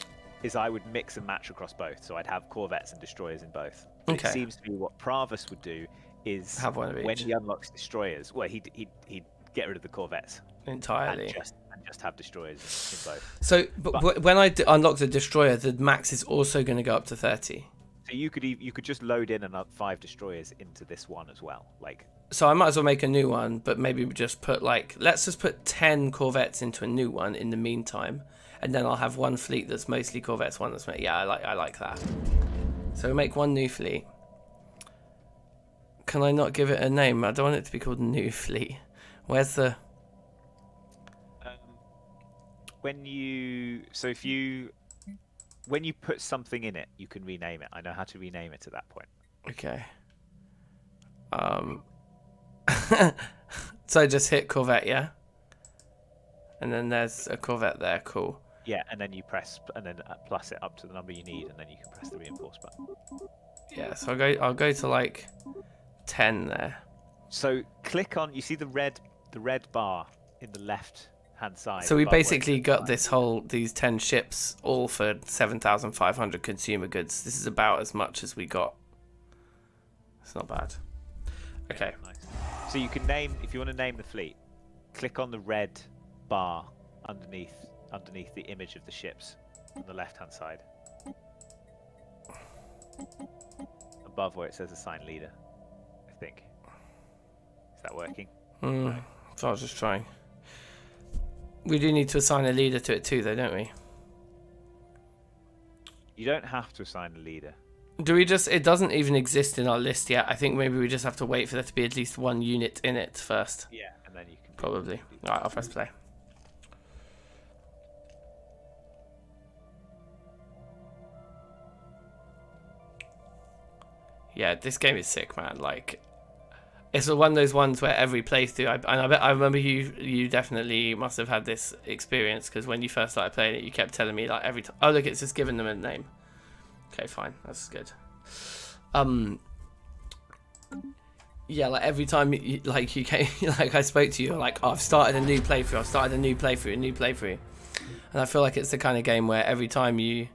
is I would mix and match across both. So I'd have corvettes and destroyers in both. But
Okay.
It seems to be what Pravus would do is
Have one of
when
each.
he unlocks destroyers, well, he'd get rid of the corvettes
Entirely.
and just have destroyers in both.
So, but when I unlock the destroyer, the max is also going to go up to 30.
So you could just load in another 5 destroyers into this one as well. Like,
So I might as well make a new one, but maybe just put let's just put 10 corvettes into a new one in the meantime, and then I'll have one fleet that's mostly corvettes, one that's I like that. So we make one new fleet. Can I not give it a name? I don't want it to be called New Fleet. Where's the?
when you put something in it, you can rename it. I know how to rename it at that point.
Okay. So just hit Corvette, yeah? And then there's a Corvette there, cool.
Yeah, and then you press and then plus it up to the number you need, and then you can press the reinforce button.
Yeah, so I'll go to like 10 there.
So click on, you see the red bar in the left hand side.
So we
above where it
basically
says
got
design.
these 10 ships all for 7,500 consumer goods. This is about as much as we got. It's not bad. Okay.
Nice. So you can name, if you want to name the fleet, click on the red bar underneath the image of the ships on the left hand side. Above where it says assign leader, I think. Is that working?
So I was just trying. We do need to assign a leader to it too, though, don't we?
You don't have to assign a leader.
Do we just... It doesn't even exist in our list yet. I think maybe we just have to wait for there to be at least one unit in it first.
Yeah, and then you can...
Probably. Alright, I'll press play. Yeah, this game is sick, man. Like, it's one of those ones where every playthrough, I remember you definitely must have had this experience, because when you first started playing it, you kept telling me like every time, oh look, it's just giving them a name. Okay, fine, that's good. Yeah, like every time you came, like I spoke to you, like, oh, I've started a new playthrough, and I feel like it's the kind of game where every time you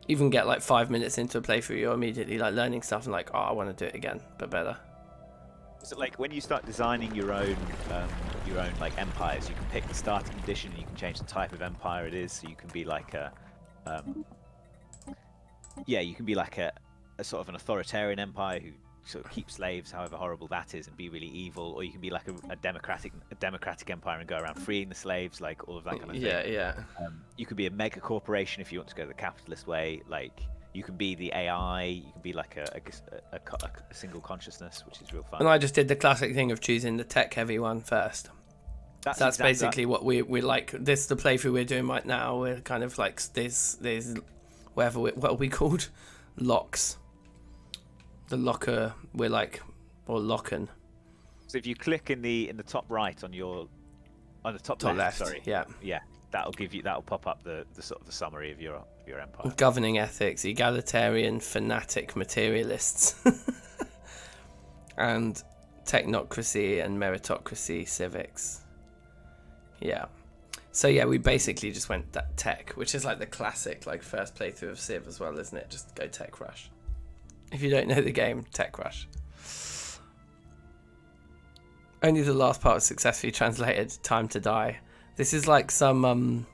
even get like 5 minutes into a playthrough, you're immediately like learning stuff and like, oh, I want to do it again, but better.
So like when you start designing your own like empires, you can pick the starting condition, you can change the type of empire it is, so you can be like a you can be like a sort of an authoritarian empire who sort of keeps slaves, however horrible that is, and be really evil, or you can be like a democratic empire and go around freeing the slaves, like all of that kind of thing.
Yeah.
You could be a mega corporation if you want to go the capitalist way. Like you can be the AI, you can be like a single consciousness, which is real fun.
And I just did the classic thing of choosing the tech heavy one first. That's
exactly
basically what we're like. This the playthrough we're doing right now. We're kind of like there's what are we called? Locks. The locker, we're like, or locking.
So if you click in the top right on the top left, sorry,
yeah,
that'll pop up the sort of the summary of your empire.
Governing ethics, egalitarian, fanatic materialists, and technocracy and meritocracy, civics. Yeah. So yeah, we basically just went that tech, which is like the classic like first playthrough of Civ as well, isn't it? Just go tech rush. If you don't know the game, tech rush. Only the last part was successfully translated. Time to die. This is like some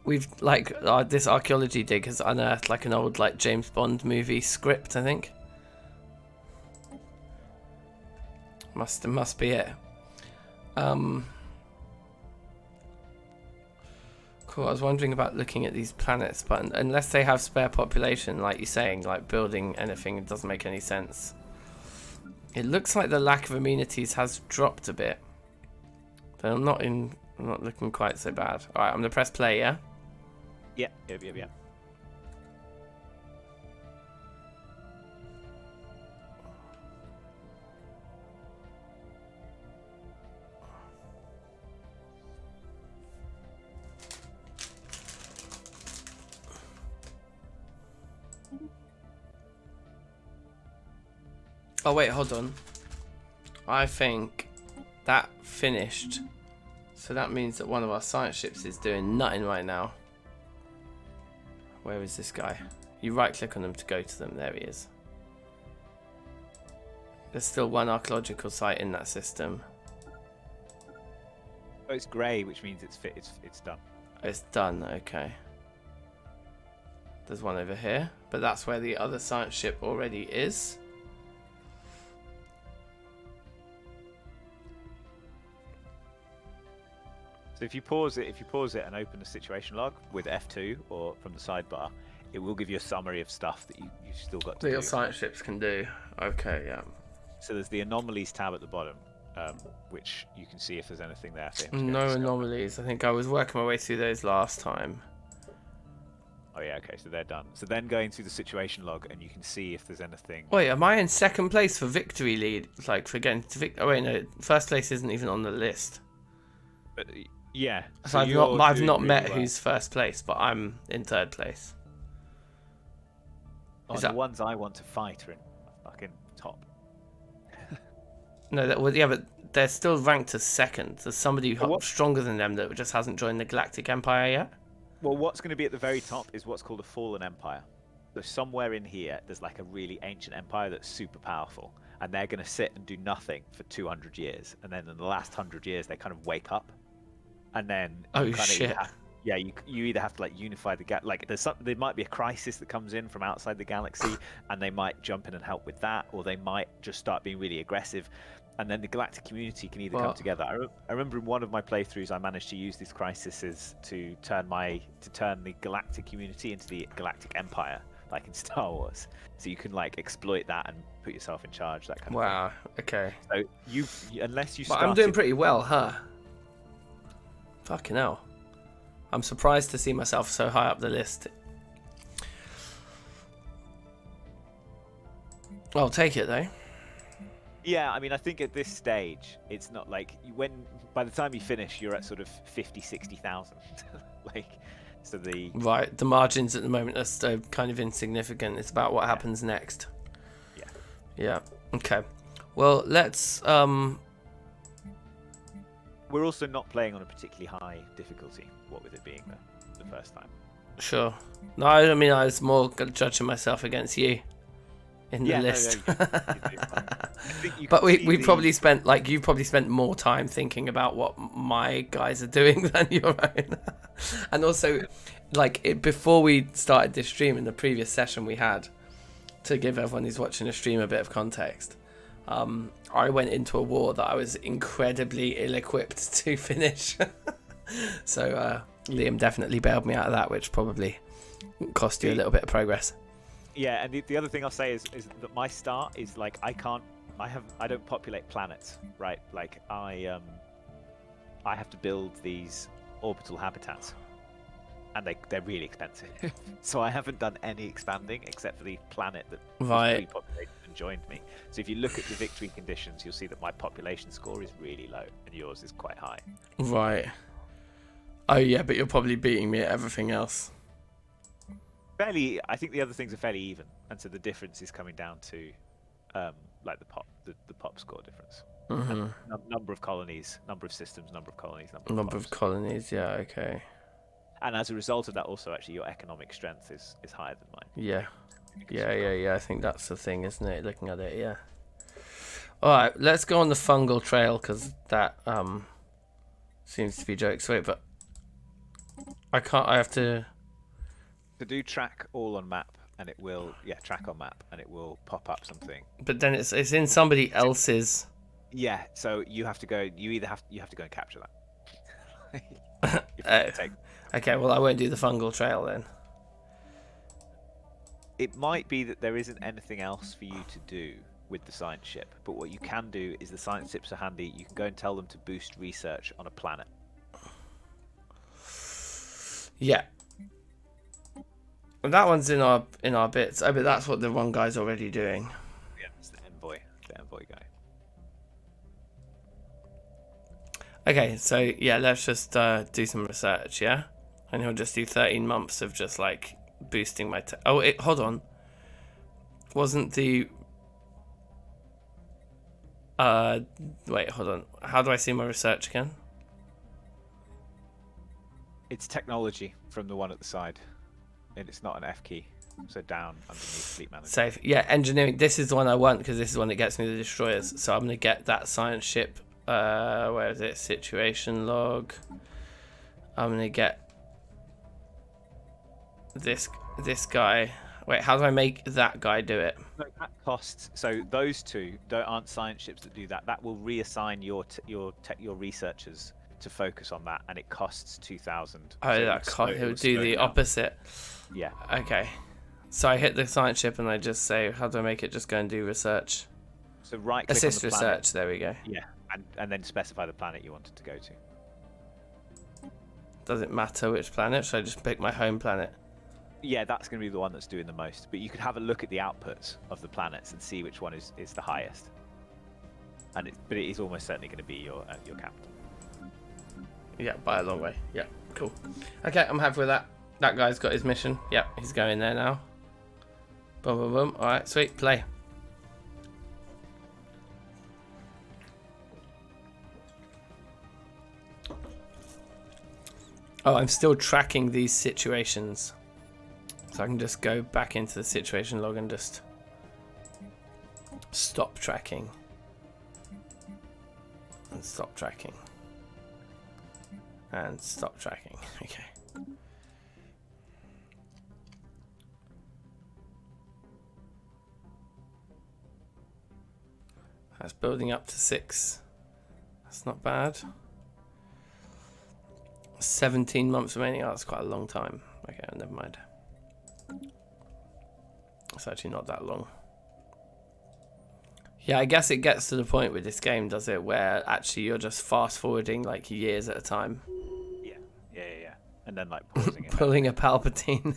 we've like this archaeology dig has unearthed like an old like James Bond movie script, I think. Must be it. Cool. I was wondering about looking at these planets, but unless they have spare population, like you're saying, like building anything, it doesn't make any sense. It looks like the lack of amenities has dropped a bit. I'm not looking quite so bad. All right, I'm gonna press play. Yeah.
Yeah.
Oh wait, hold on. I think that finished. So that means that one of our science ships is doing nothing right now. Where is this guy? You right click on them to go to them. There he is. There's still one archaeological site in that system.
Oh, it's grey, which means it's fit. It's done.
It's done, okay. There's one over here, but that's where the other science ship already is.
So if you pause it and open the situation log with F2 or from the sidebar, it will give you a summary of stuff that you've still got to
That
do.
your science ships can do. Okay, yeah.
So there's the anomalies tab at the bottom, which you can see if there's anything there.
No anomalies. I think I was working my way through those last time.
Oh yeah, okay, so they're done. So then going through the situation log and you can see if there's anything.
Wait, am I in second place for victory lead? Like for getting to oh wait, no, first place isn't even on the list.
But, yeah.
So I've not met really who's first place, but I'm in third place.
Oh, the ones I want to fight are in fucking top.
No, yeah, but they're still ranked as second. There's somebody stronger than them that just hasn't joined the Galactic Empire yet.
Well, what's going to be at the very top is what's called a fallen empire. So somewhere in here, there's like a really ancient empire that's super powerful, and they're going to sit and do nothing for 200 years, and then in the last 100 years, they kind of wake up, and then
shit.
You either have to like unify the like there might be a crisis that comes in from outside the galaxy, and they might jump in and help with that, or they might just start being really aggressive. And then the galactic community can either come together. I remember in one of my playthroughs, I managed to use these crises to turn the galactic community into the galactic empire, like in Star Wars. So you can like exploit that and put yourself in charge. That kind of thing.
Wow. Okay.
So unless you.
But I'm doing pretty well, huh? Fucking hell. I'm surprised to see myself so high up the list. I'll take it though.
Yeah, I mean, I think at this stage, it's not like by the time you finish, you're at sort of 50, 60,000.
Right, the margins at the moment are so kind of insignificant. It's about what happens next.
Yeah.
Yeah. Okay. Well, let's.
We're also not playing on a particularly high difficulty. What with it being the first time.
Sure. No, I mean I was more judging myself against you. In the list. But we probably spent, like, you probably spent more time thinking about what my guys are doing than your own. And also, like, before we started this stream, in the previous session we had, to give everyone who's watching the stream a bit of context, I went into a war that I was incredibly ill-equipped to finish. So Liam definitely bailed me out of that, which probably cost you a little bit of progress.
Yeah, and the other thing I'll say is that my start is like I don't populate planets, right? Like I have to build these orbital habitats, and they're really expensive. So I haven't done any expanding except for the planet that was repopulated and joined me. So if you look at the victory conditions, you'll see that my population score is really low, and yours is quite high.
Right. Oh yeah, but you're probably beating me at everything else.
I think the other things are fairly even, and so the difference is coming down to like the pop score difference.
Mm-hmm.
Number of colonies, number of systems, number of colonies,
number of colonies. Yeah, okay.
And as a result of that, also actually your economic strength is higher than mine.
Yeah. I think that's the thing, isn't it? Looking at it, yeah. All right, let's go on the fungal trail because that seems to be jokes. Wait, but I can't. I have to.
To do track all on map, and it will track on map, and it will pop up something.
But then it's in somebody else's.
Yeah, so you have to go. You have to go and capture that.
Okay, well I won't do the fungal trail then.
It might be that there isn't anything else for you to do with the science ship. But what you can do is the science ships are handy. You can go and tell them to boost research on a planet.
Yeah. And that one's in our bits. Oh, but that's what the one guy's already doing.
Yeah, it's the envoy guy.
Okay, so yeah, let's just do some research, yeah? And he'll just do 13 months of just like boosting my hold on. Wasn't the wait, hold on. How do I see my research again?
It's technology from the one at the side. And it's not an F key. So down underneath fleet manager.
Safe. Yeah, engineering. This is the one I want because this is the one that gets me the destroyers. So I'm going to get that science ship. Where is it? Situation log. I'm going to get this guy. Wait, how do I make that guy do it?
No, that costs. So those two aren't science ships that do that. That will reassign your researchers to focus on that, and it costs 2,000.
Oh, so he'll do the opposite.
Yeah.
Okay. So I hit the science ship and I just say, how do I make it just go and do research?
So right click
Assist
on the planet.
research, there we go.
Yeah, and then specify the planet you wanted to go to.
Does it matter which planet? Should I just pick my home planet?
Yeah, that's going to be the one that's doing the most. But you could have a look at the outputs of the planets and see which one is the highest. But it is almost certainly going to be your capital.
Yeah, by a long way. Yeah, cool. Okay, I'm happy with that. That guy's got his mission. Yep, he's going there now. Boom, boom, boom. All right, sweet. Play. Oh, I'm still tracking these situations. So I can just go back into the situation log and just stop tracking. And stop tracking. And stop tracking. Okay. That's building up to 6. That's not bad. 17 months remaining. Oh, that's quite a long time. Okay, never mind. It's actually not that long. Yeah, I guess it gets to the point with this game, does it, where actually you're just fast forwarding like years at a time.
Yeah. And then like pausing it.
Pulling a Palpatine.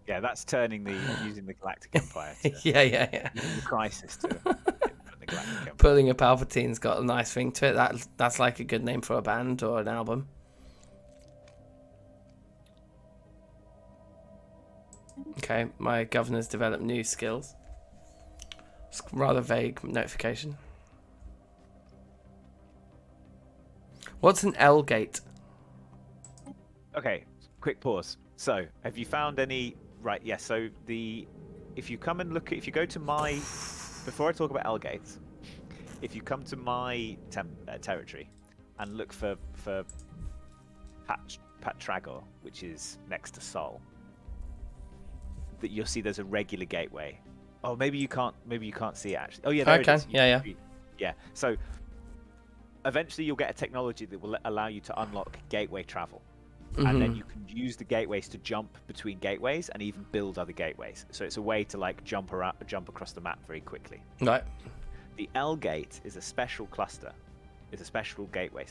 Yeah, that's using the Galactic Empire.
Yeah.
The Crisis to the Galactic Empire.
Pulling a Palpatine's got a nice ring to it. That's like a good name for a band or an album. Okay, my governor's developed new skills. It's rather vague notification. What's an L gate?
Okay, quick pause. So, have you found any? Right, yeah. So if you come and look, if you go to my, before I talk about L gates, if you come to my territory and look for Patragor, which is next to Sol, that you'll see there's a regular gateway. Oh, maybe you can't see it actually. Oh yeah, there it is. Yeah. So eventually you'll get a technology that will allow you to unlock gateway travel. And then you can use the gateways to jump between gateways and even build other gateways. So it's a way to like jump across the map very quickly.
Right.
The L gate is a special gateway,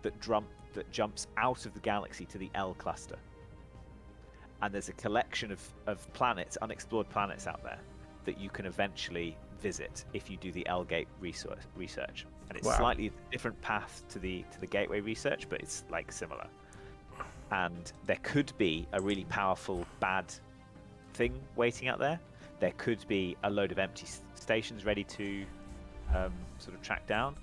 that jumps out of the galaxy to the L cluster. And there's a collection of planets, unexplored planets out there that you can eventually visit if you do the L gate research. And it's slightly different path to the gateway research, but it's like similar. And there could be a really powerful bad thing waiting out there. There could be a load of empty stations ready to sort of track down,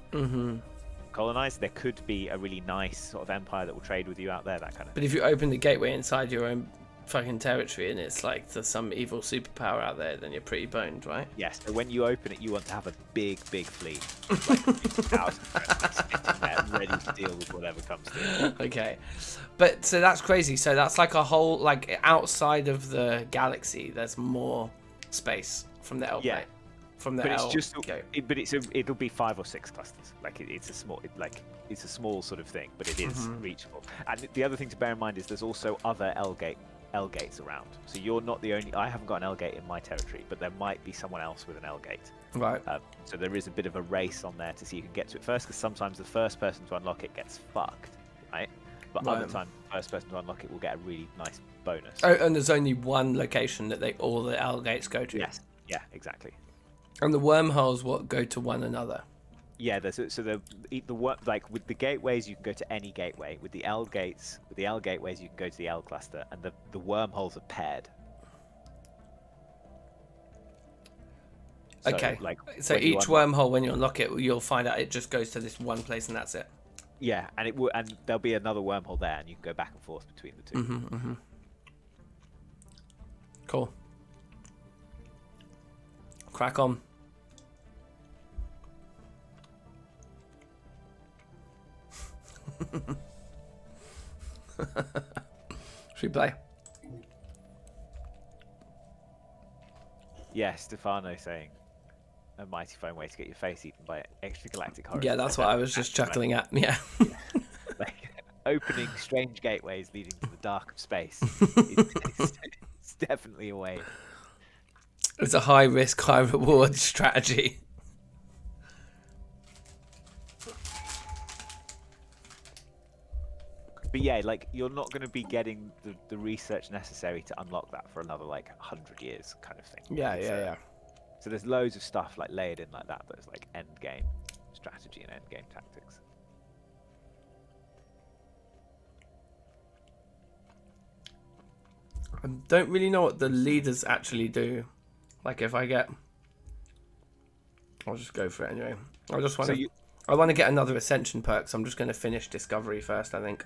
colonize. There could be a really nice sort of empire that will trade with you out there, that kind of.
But if you open the gateway inside your own fucking territory and it's like there's some evil superpower out there, then you're pretty boned, right?
Yes. So when you open it, you want to have a big fleet, like 50,000 ready to deal with whatever comes through.
Okay, but so that's crazy. So that's like a whole, like outside of the galaxy, there's more space from the L.
Yeah.
From the
but
L.
It's just, it'll be 5 or 6 clusters. Like it's a small sort of thing, but it is reachable. And the other thing to bear in mind is there's also other L gates around. So you're not the only. I haven't got an L gate in my territory, but there might be someone else with an L gate.
Right.
So there is a bit of a race on there to see who can get to it first, because sometimes the first person to unlock it gets fucked, right? But
Right.
other times, the first person to unlock it will get a really nice bonus.
Oh, and there's only one location that all the L gates go to.
Yes. Yeah, exactly.
And the wormholes go to one another.
Yeah, like with the gateways, you can go to any gateway. With the L gateways, you can go to the L cluster, and the wormholes are paired. So,
Okay.
Like,
So
when you
each wormhole, when you unlock it, you'll find out it just goes to this one place and that's it.
Yeah, and there'll be another wormhole there, and you can go back and forth between the two.
Cool. Crack on. Should we play?
Yeah, Stefano saying a mighty fine way to get your face eaten by extragalactic horror.
Yeah, that's what I was just chuckling at. Yeah.
Like, opening strange gateways leading to the dark of space. It's definitely a way.
It's a high risk, high reward strategy.
But yeah, like, you're not going to be getting the research necessary to unlock that for another, like, 100 years kind of thing.
Yeah.
So there's loads of stuff, like, layered in like that, but it's like end game strategy and end game tactics.
I don't really know what the leaders actually do. Like, if I get... I'll just go for it anyway. I just want to... I want to get another Ascension perk, so I'm just going to finish Discovery first, I think.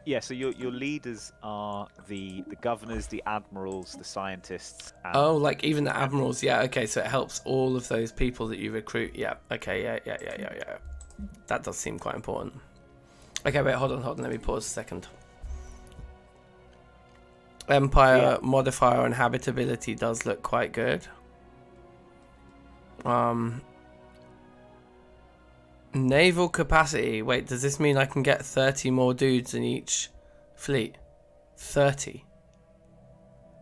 Yeah, so your leaders are the governors, the admirals, the scientists. And
Oh, like even the admirals. Yeah, okay, so it helps all of those people that you recruit. Yeah, okay, yeah. That does seem quite important. Okay, wait, hold on. Let me pause a second. Empire modifier on habitability does look quite good. Naval capacity. Wait, does this mean I can get 30 more dudes in each fleet? 30.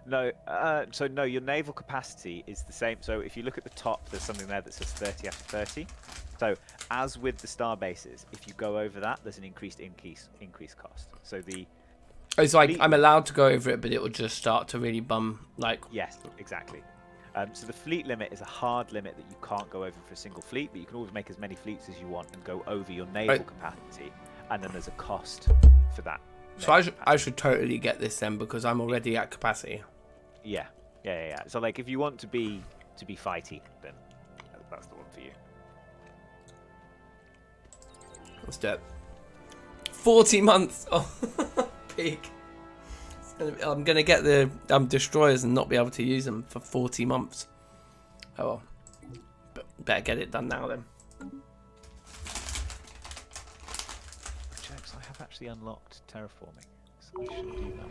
No, so no, your naval capacity is the same. So if you look at the top, there's something there that says 30 after 30. So as with the star bases, if you go over that, there's an increased cost. So
it's like I'm allowed to go over it, but it will just start to really bum. Like,
yes, exactly. So the fleet limit is a hard limit that you can't go over for a single fleet, but you can always make as many fleets as you want and go over your naval capacity, and then there's a cost for that.
So I should totally get this then, because I'm already at capacity.
Yeah. So like, if you want to be fighty, then that's the one for you.
Let's do it. 40 months. Oh, peak. I'm gonna get the destroyers and not be able to use them for 40 months. Oh well. But better get it done now then.
Checks, I have actually unlocked terraforming, so I should do that.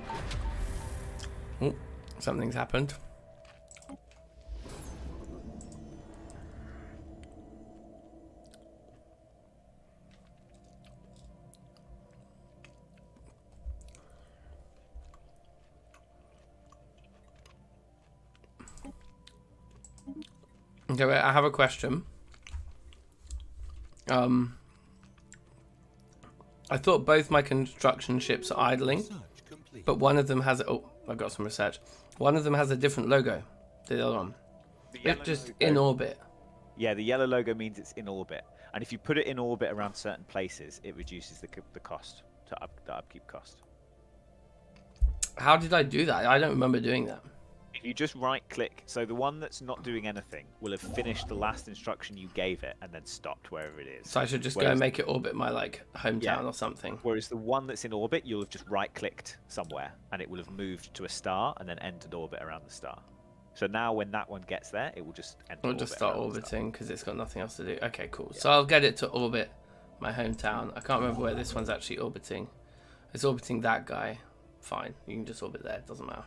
Oh, something's happened. Okay, wait, I have a question. I thought both my construction ships are idling, but one of them has... Oh, I've got some research. One of them has a different logo. The other one. It's just in orbit.
Yeah, the yellow logo means it's in orbit. And if you put it in orbit around certain places, it reduces the cost, the upkeep cost.
How did I do that? I don't remember doing that.
If you just right-click, so the one that's not doing anything will have finished the last instruction you gave it and then stopped wherever it is.
So I should just go and make it orbit my hometown or something.
Whereas the one that's in orbit, you'll have just right-clicked somewhere and it will have moved to a star and then entered orbit around the star. So now when that one gets there, it will just enter
It'll
orbit.
Just start orbiting because it's got nothing else to do. Okay, cool. Yeah. So I'll get it to orbit my hometown. I can't remember where this one's actually orbiting. It's orbiting that guy. Fine, you can just orbit there. It doesn't matter.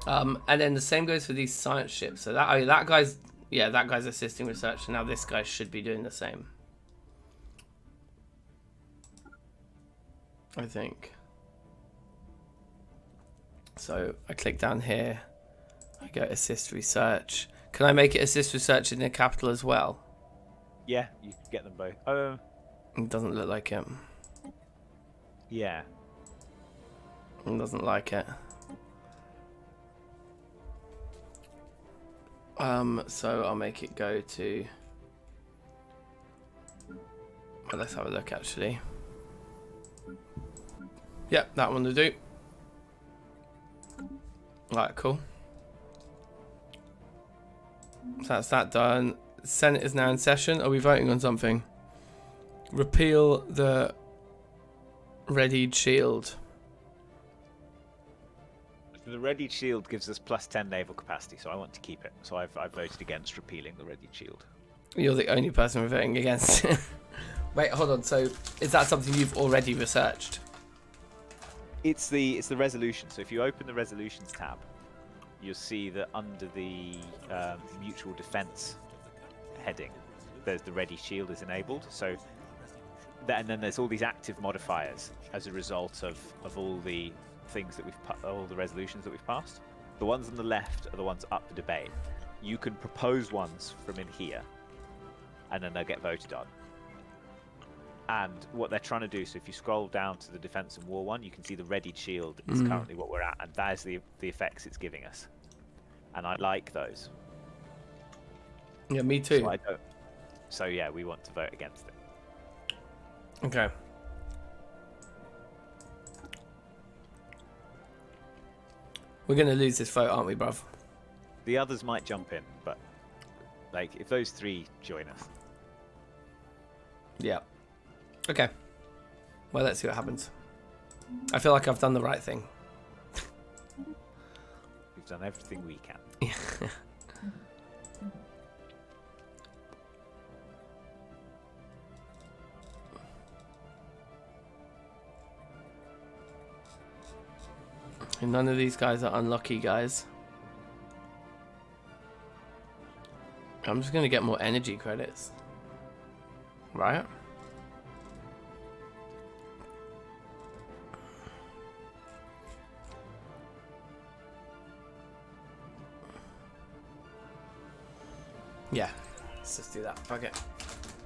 And then the same goes for these science ships. So that guy's assisting research. And now this guy should be doing the same. I think. So I click down here. I go assist research. Can I make it assist research in the capital as well?
Yeah, you can get them both.
It doesn't look like it.
Yeah.
It doesn't like it. So I'll make it go to... Well, let's have a look actually. Yep, that one to do. Right, cool. So that's that done. Senate is now in session. Are we voting on something? Repeal the readied shield.
The readied shield gives us +10 naval capacity, so I want to keep it. So I've voted against repealing the readied shield.
You're the only person we're voting against. Wait, hold on. So is that something you've already researched?
It's the resolution. So if you open the resolutions tab, you'll see that under the mutual defense heading, there's the ready shield is enabled. So and then there's all these active modifiers as a result of all the things that all the resolutions that we've passed. The ones on the left are the ones up for debate. You can propose ones from in here, and then they'll get voted on. And what they're trying to do, so if you scroll down to the defense and war one, you can see the readied shield is currently what we're at, and that is the effects it's giving us. And I like those.
Yeah, me too.
So yeah, we want to vote against it.
Okay. We're going to lose this vote, aren't we, bruv?
The others might jump in, but like if those three join us.
Yeah. Okay. Well, let's see what happens. I feel like I've done the right thing.
We've done everything we can.
Yeah. None of these guys are unlucky, guys. I'm just going to get more energy credits. Right? Yeah. Let's just do that. Fuck it.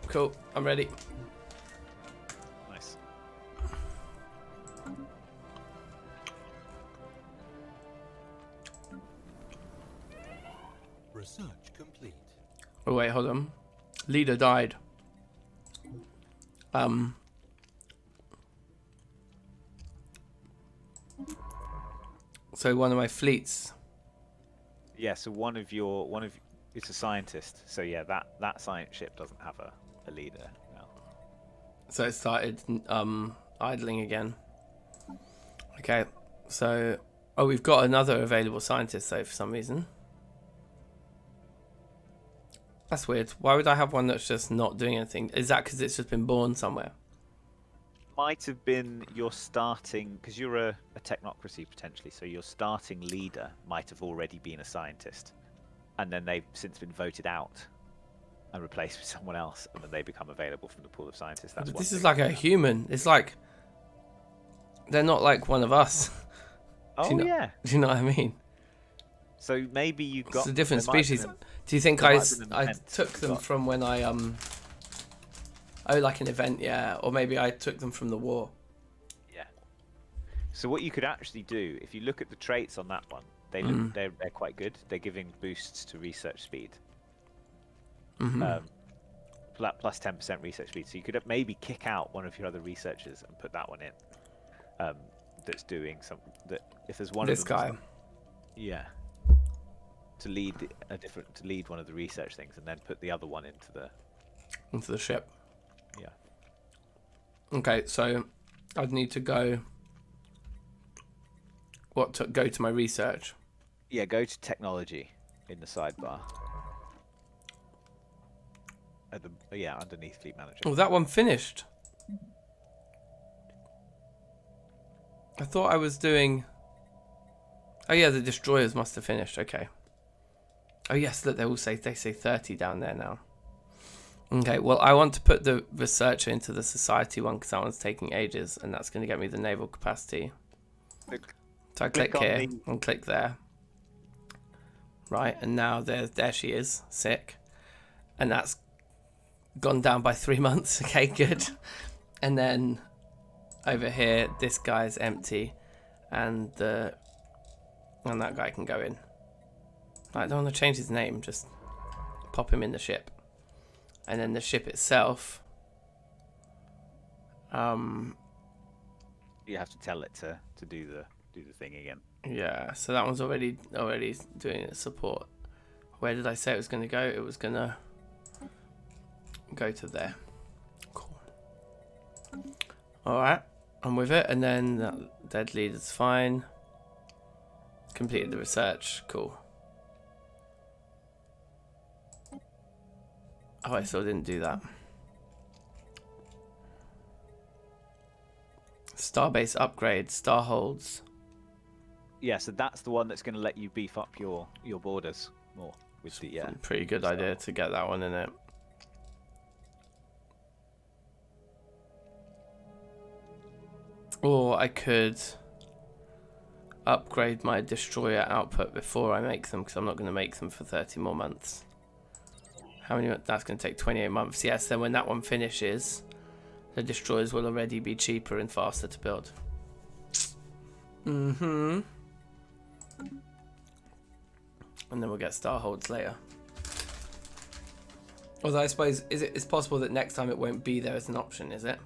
Cool. I'm ready.
Nice.
Research complete.
Oh wait, hold on. Leader died. So one of my fleets.
Yeah, so it's a scientist. So yeah, that science ship doesn't have a leader now.
So it started idling again. Okay, so we've got another available scientist though for some reason. That's weird. Why would I have one that's just not doing anything? Is that because it's just been born somewhere?
Might have been your starting, because you're a technocracy potentially, so your starting leader might have already been a scientist, and then they've since been voted out and replaced with someone else, and then they become available from the pool of scientists. That's
But
one
this is
thing.
like a human. It's like they're not like one of us.
Oh
do you know,
yeah.
Do you know what I mean?
So maybe you got.
It's a different
there might have
species.
been
Do you think
there
I
might have been an event
took them
got-
from when I Oh, like an event, yeah, or maybe I took them from the war.
Yeah. So what you could actually do, if you look at the traits on that one, they're quite good. They're giving boosts to research speed. Plus 10% research speed. So you could maybe kick out one of your other researchers and put that one in. That's doing something that if there's one
This
of them,
guy.
yeah, to lead one of the research things, and then put the other one
Into the ship.
yeah.
Okay, so I'd need to go. Go to my research.
Yeah, go to technology in the sidebar. Underneath fleet manager.
Oh, that one finished. I thought I was doing. Oh yeah, the destroyers must have finished. Okay. Oh yes, look, they say 30 down there now. Okay, well I want to put the researcher into the society one because that one's taking ages, and that's going to get me the naval capacity. So I click
on
here
the-
and click there. right? And now there she is, sick. And that's gone down by 3 months. Okay, good. And then over here, this guy's empty, and that guy can go in. I don't want to change his name, just pop him in the ship. And then the ship itself,
You have to tell it to do the thing again.
yeah, so that one's already doing its support. Where did I say it was going to go? It was going to go to there. Cool. Alright, I'm with it. And then that dead leader's fine. Completed the research. Cool. Oh, I still didn't do that. Starbase upgrade, star holds.
Yeah, so that's the one that's going to let you beef up your borders more with the
Pretty good idea to get that one in it. Or I could upgrade my destroyer output before I make them, because I'm not going to make them for 30 more months. How many? That's going to take 28 months. Yes, then when that one finishes, the destroyers will already be cheaper and faster to build. Mm-hmm. And then we'll get star holds later. Although I suppose it's possible that next time it won't be there as an option, is it?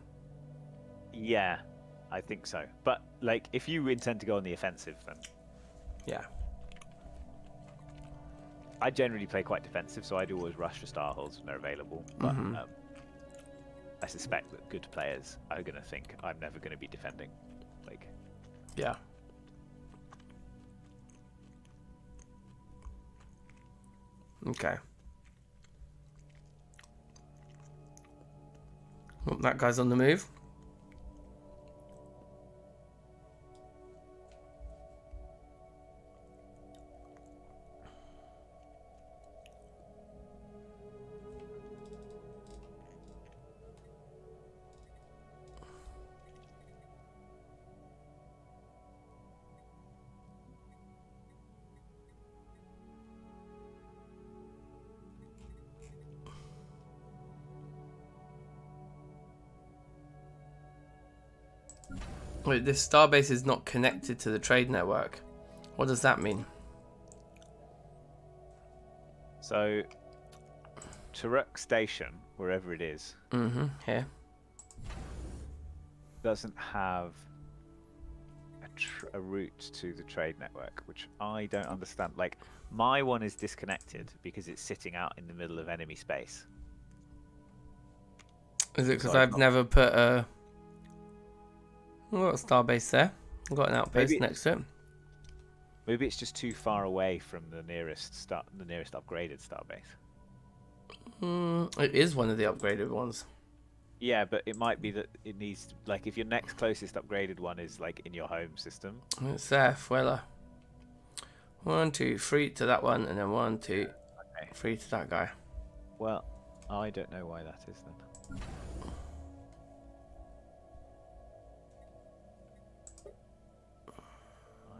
Yeah, I think so. But like, if you intend to go on the offensive, then
Yeah.
I generally play quite defensive, so I'd always rush for star holds when they're available. But I suspect that good players are going to think I'm never going to be defending. Like,
Yeah. Okay. Well, that guy's on the move. Wait, this starbase is not connected to the trade network. What does that mean?
so Turok Station, wherever it is,
Here.
doesn't have a route to the trade network, which I don't understand. Like, my one is disconnected because it's sitting out in the middle of enemy space.
Is it because
So
I've never put a... I've got a starbase there. I've got an outpost
Maybe-
next to it.
Maybe it's just too far away from the nearest upgraded starbase.
It is one of the upgraded ones.
Yeah, but it might be that it needs to, like, if your next closest upgraded one is like in your home system.
It's there, Fuela. 1, 2, 3 to that one, and then 1, 2, 3 to that guy.
Well, I don't know why that is then.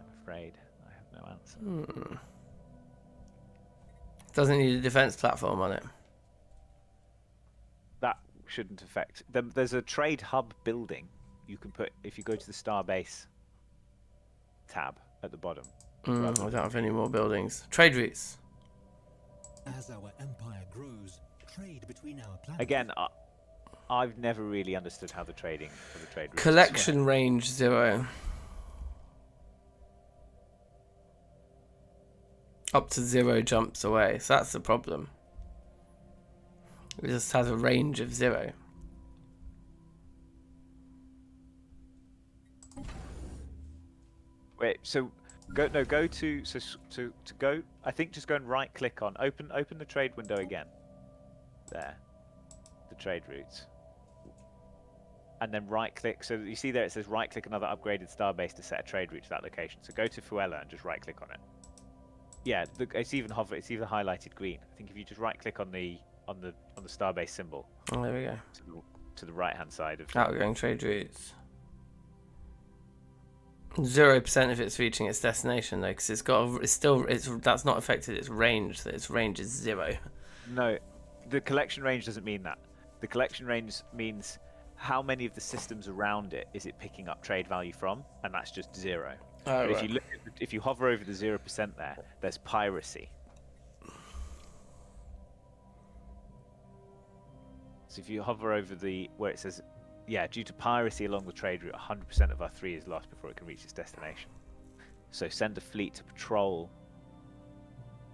I'm afraid I have no answer.
Doesn't need a defense platform on it.
That shouldn't affect. There's a trade hub building you can put if you go to the Starbase tab at the bottom.
I don't have any more buildings. Trade routes.
As our empire grows, trade between our planets.
Again, I've never really understood how the trading of the trade routes
Collection range 0. Up to 0 jumps away, so that's the problem. It just has a range of 0.
Wait, so go to go. I think just go and right click on open the trade window again. There, the trade routes, and then right click. So you see there it says right click another upgraded starbase to set a trade route to that location. So go to Fuela and just right click on it. Yeah, it's even highlighted green. I think if you just right click on the starbase symbol.
Oh, there we go.
To the right hand side of
Outgoing trade routes. 0% if it's reaching its destination though, because that's not affected its range. That its range is 0.
No, the collection range doesn't mean that. The collection range means how many of the systems around it is it picking up trade value from, and that's just 0. But if you look if you hover over the 0% there's piracy. So if you hover over where it says, due to piracy along the trade route, 100% of R3 is lost before it can reach its destination. So send a fleet to patrol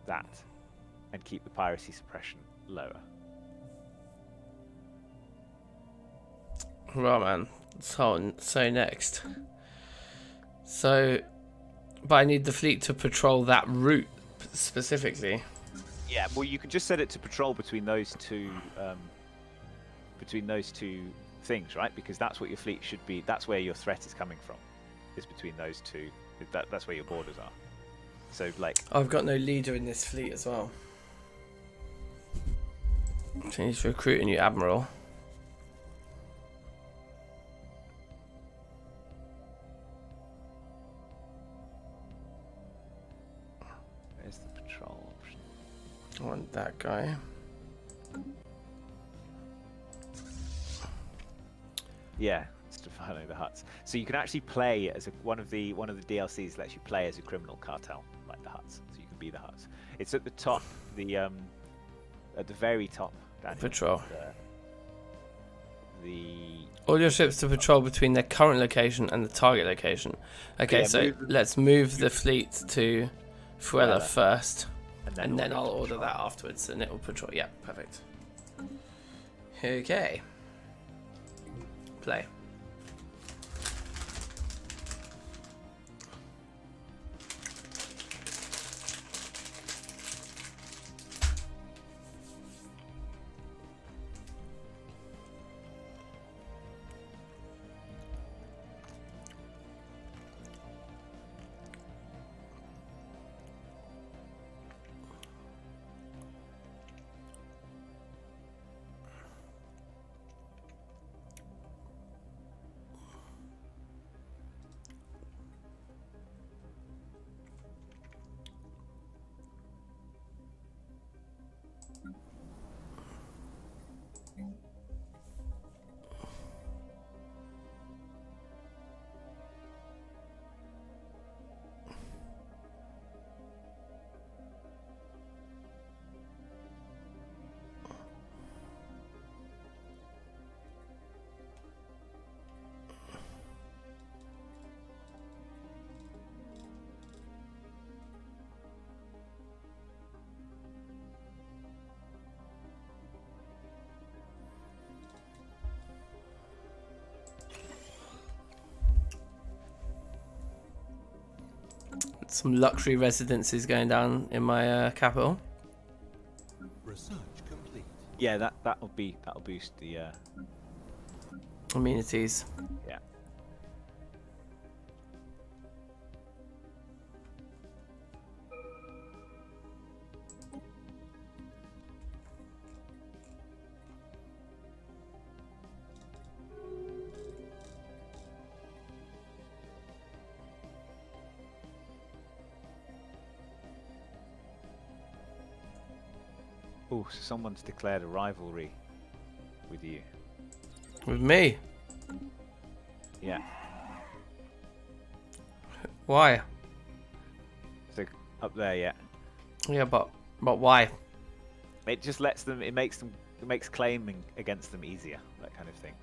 that and keep the piracy suppression lower.
Right, man. So next. So, but I need the fleet to patrol that route specifically.
Yeah, well, you can just set it to patrol between those two things, right? Because that's what your fleet should be. That's where your threat is coming from, is between those two. That's where your borders are. So, like,
I've got no leader in this fleet as well. So I need to recruit a new admiral.
where's the patrol option?
I want that guy.
Yeah, it's to follow the huts. So you can actually play as one of the DLCs lets you play as a criminal cartel, like the huts. So you can be the huts. It's at the top, at the very top. Daniel,
Patrol.
The
All your ships to patrol between their current location and the target location. Okay,
Yeah,
so let's move the fleet to Fuela first, and then I'll order that afterwards, and it will patrol. Yeah, perfect. Okay. Play. Some luxury residences going down in my capital.
Research complete.
Yeah, that'll boost the
Amenities.
yeah. Oh, so someone's declared a rivalry with you.
With me?
Yeah.
Why?
So up there, yeah.
Yeah, but why?
It just lets them. It makes claiming against them easier. That kind of thing.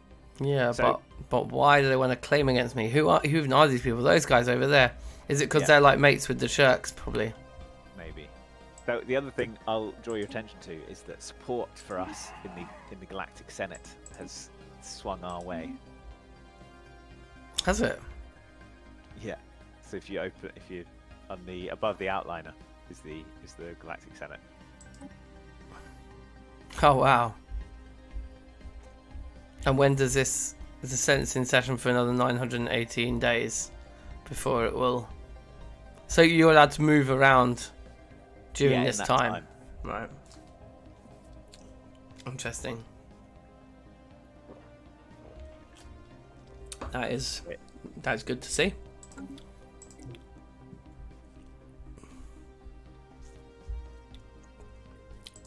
Yeah,
So-
but why do they want to claim against me? Who even are these people? Those guys over there. Is it because
Yeah.
they're like mates with the Shirks? Probably.
Maybe. So the other thing I'll draw your attention to is that support for us in the Galactic Senate has swung our way.
Has it?
Yeah. So if you on the above the outliner is the Galactic Senate.
Oh wow. And when does this? Is the Senate's in session for another 918 days before it will. So you're allowed to move around during
in
this
that
time. Right. Interesting. That's good to see.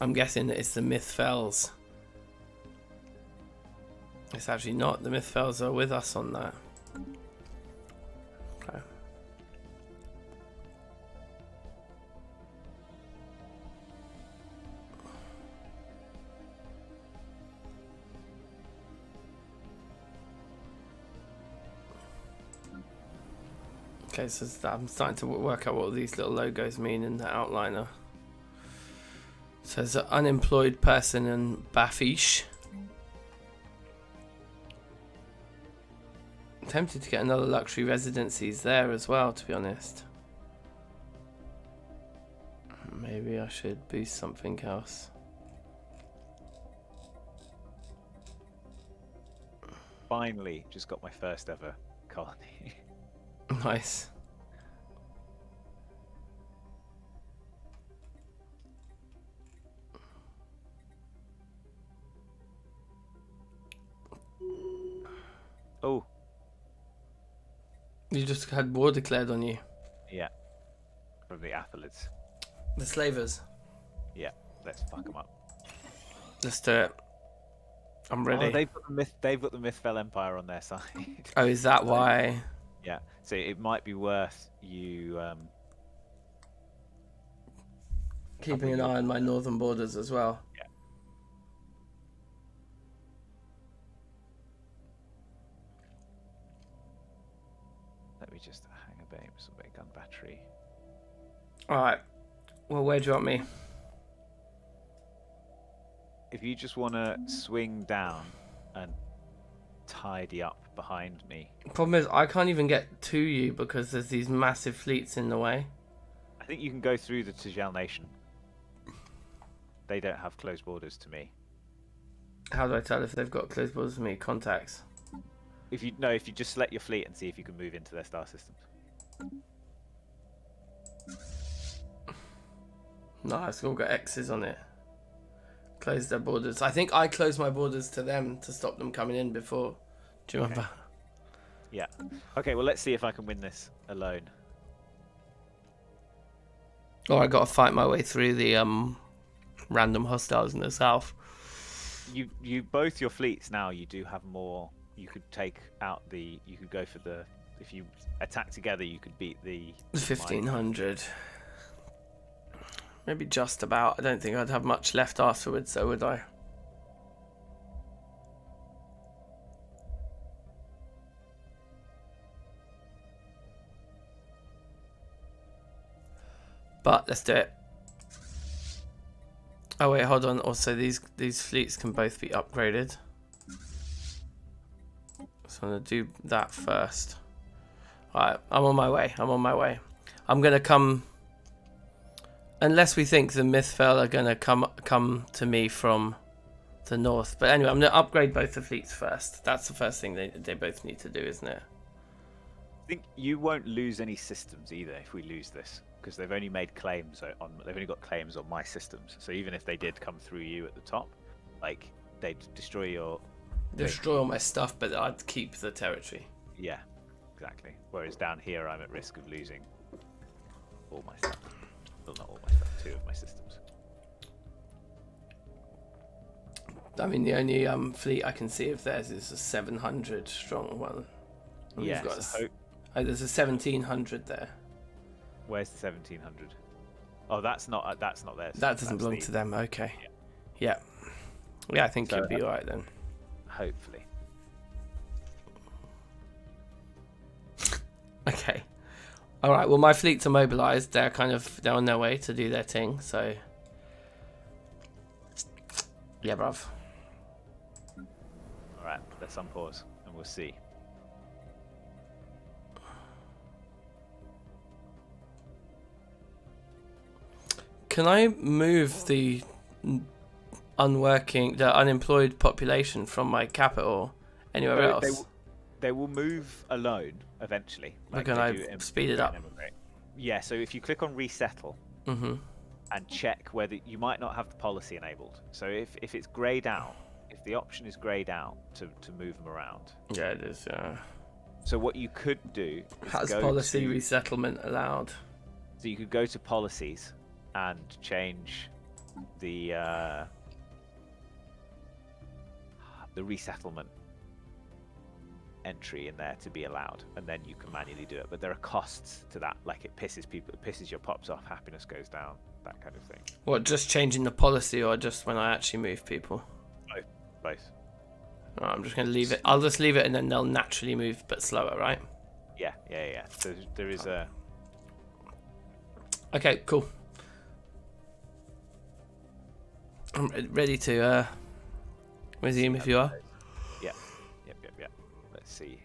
I'm guessing that it's the Mythfells. It's actually not. The Mythfells are with us on that. Okay. Okay, so I'm starting to work out what all these little logos mean in the outliner. So there's an unemployed person in Bafish. I'm tempted to get another luxury residencies there as well, to be honest. Maybe I should boost something else.
Finally, just got my first ever colony.
Nice.
Oh.
You just had war declared on you.
Yeah. From the athletes.
The slavers.
Yeah. Let's fuck them up.
Let's do it. I'm ready.
Oh, they've got the Mythfell Empire on their side.
Oh, is that why?
Yeah. So it might be worth you
Keeping an eye on my northern borders as well.
Yeah. Let me just hang a beam, so a gun battery.
Alright. Well, where do you want me?
If you just want to swing down and tidy up behind me.
Problem is, I can't even get to you because there's these massive fleets in the way.
I think you can go through the Tijal Nation. They don't have closed borders to me.
How do I tell if they've got close borders with me? Contacts.
If you just select your fleet and see if you can move into their star systems.
No, it's all got X's on it. Close their borders. I think I closed my borders to them to stop them coming in before. Do you remember?
Yeah. Okay, well, let's see if I can win this alone.
Or I got to fight my way through the random hostiles in the south.
You both your fleets now, you do have more. You could take out the. You could go for the. If you attack together, you could beat the
1500. Maybe just about. I don't think I'd have much left afterwards, though, would I? But let's do it. Oh wait, hold on. Also, these fleets can both be upgraded. So I'm gonna do that first. Alright, I'm on my way. I'm gonna come. Unless we think the Mythfell are gonna come to me from the north. But anyway, I'm gonna upgrade both the fleets first. That's the first thing they both need to do, isn't it?
I think you won't lose any systems either if we lose this, because they've only made claims on. They've only got claims on my systems. So even if they did come through you at the top, like they'd destroy your.
Destroy all my stuff, but I'd keep the territory.
Yeah, exactly. Whereas down here, I'm at risk of losing all my stuff. Well, not all my stuff. 2 of my systems.
I mean, the only fleet I can see of theirs is a 700 strong one. And
Yeah.
we've got
So
there's a 1700 there.
where's the 1700? Oh, that's not theirs.
That doesn't
That's
belong to them. Okay. Yeah. Yeah, I think
So,
you'd be alright then.
Hopefully.
Okay. Alright, well my fleets are mobilised. They're on their way to do their thing, so yeah, bruv.
Alright, let's unpause and we'll see.
Can I move the unemployed population from my capital anywhere else?
They will move alone eventually.
Like can I speed it up?
Yeah, so if you click on resettle and check whether you might not have the policy enabled. So if it's greyed out, if the option is greyed out to move them around.
Yeah, it is, yeah.
So what you could do is
Has policy resettlement allowed?
So you could go to policies and change the resettlement entry in there to be allowed, and then you can manually do it. But there are costs to that. Like it pisses people, it pisses your pops off, happiness goes down, that kind of thing.
What, just changing the policy, or just when I actually move people?
Both.
Right, I'm just going to leave it. I'll just leave it, and then they'll naturally move, but slower, right?
Yeah. So there is a.
Okay, cool. I'm ready to resume if you are.
Yep. Let's see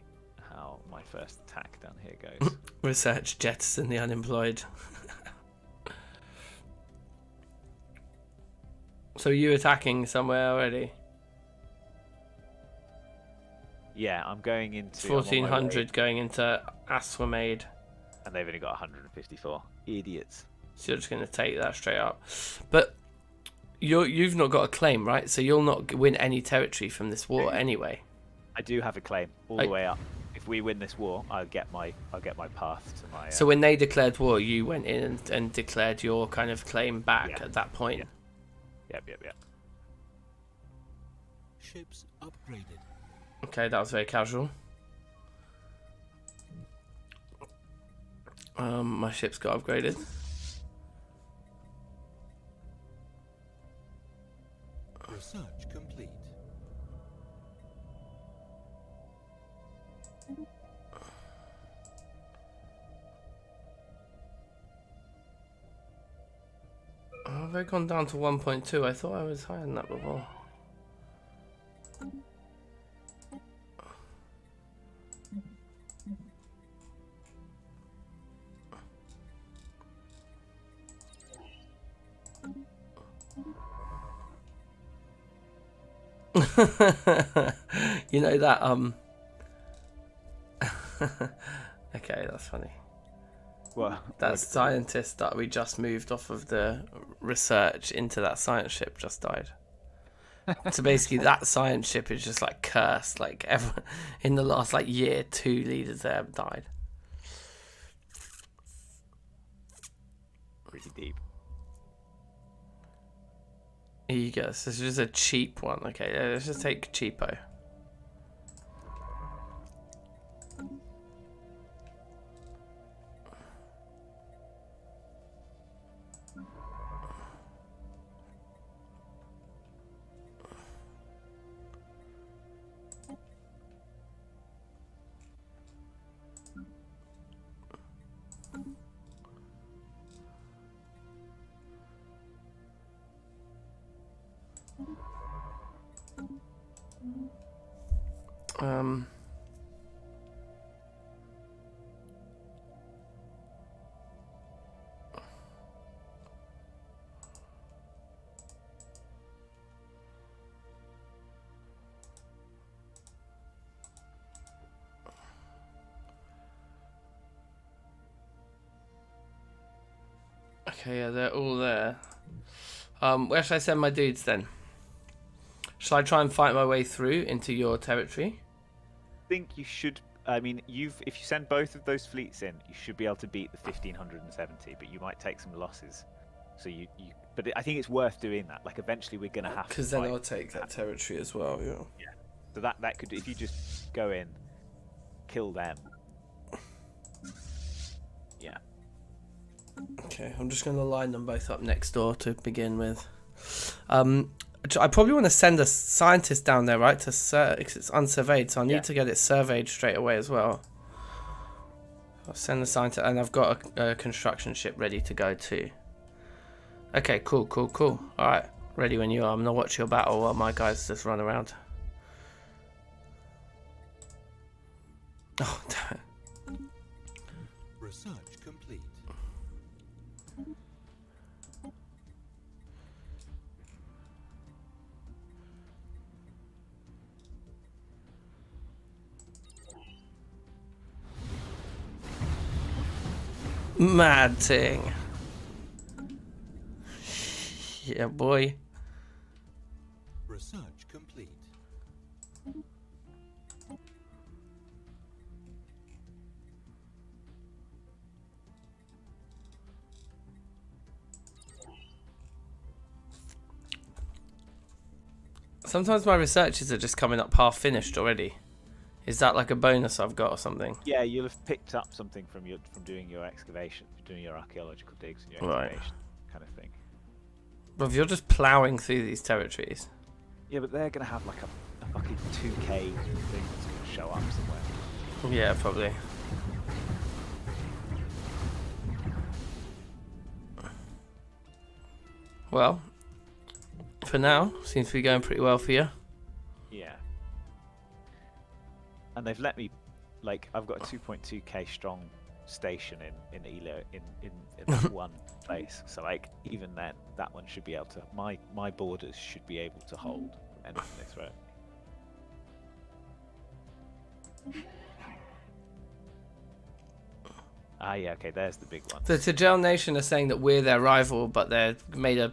how my first attack down here goes.
Research jettison the unemployed. So you attacking somewhere already?
Yeah, I'm going into
1400 going into Aswamade.
And they've only got 154. Idiots.
So you're just going to take that straight up. But you've not got a claim, right? So you'll not win any territory from this war anyway.
I do have a claim all the way up. If we win this war, I'll get my path to my.
So when they declared war, you went in and declared your kind of claim back at that point.
Yep.
Ships upgraded.
Okay, that was very casual. My ship's got upgraded.
Research complete.
Have I gone down to 1.2? I thought I was higher than that before. You know that okay, that's funny. That scientist that we just moved off of the research into that science ship just died. So basically that science ship is just like cursed. Like in the last like year, 2 leaders there have died.
Pretty deep.
Here you go. This is just a cheap one. Okay, let's just take cheapo. Okay, yeah, they're all there. Where should I send my dudes then? Should I try and fight my way through into your territory?
I think you should. I mean, if you send both of those fleets in, you should be able to beat the 1570. But you might take some losses. So but I think it's worth doing that. Like eventually, we're gonna have to.
Because then I'll take that territory as well. Yeah.
Yeah. So that could, if you just go in, kill them. Yeah.
Okay, I'm just going to line them both up next door to begin with. I probably want to send a scientist down there, right, because it's unsurveyed, so I need to get it surveyed straight away as well. I'll send the scientist, and I've got a construction ship ready to go too. Okay, cool. Alright, ready when you are. I'm going to watch your battle while my guys just run around. Oh, damn it.
Research complete.
Mad thing. Yeah, boy.
Research complete.
Sometimes my researches are just coming up half finished already. Is that like a bonus I've got or something?
Yeah, you'll have picked up something from doing your excavation, doing your archaeological digs and your excavation kind of thing.
Well, if you're just ploughing through these territories.
Yeah, but they're gonna have like a fucking 2K thing that's gonna show up somewhere.
Yeah, probably. Well, for now, seems to be going pretty well for you.
Yeah. And they've let me, like, I've got a 2.2k strong station in Elo in that one place. So like, even then, that one should be able to. My borders should be able to hold anything they throw at me. Ah, yeah, okay, there's the big one.
The Tajel Nation are saying that we're their rival, but they've made a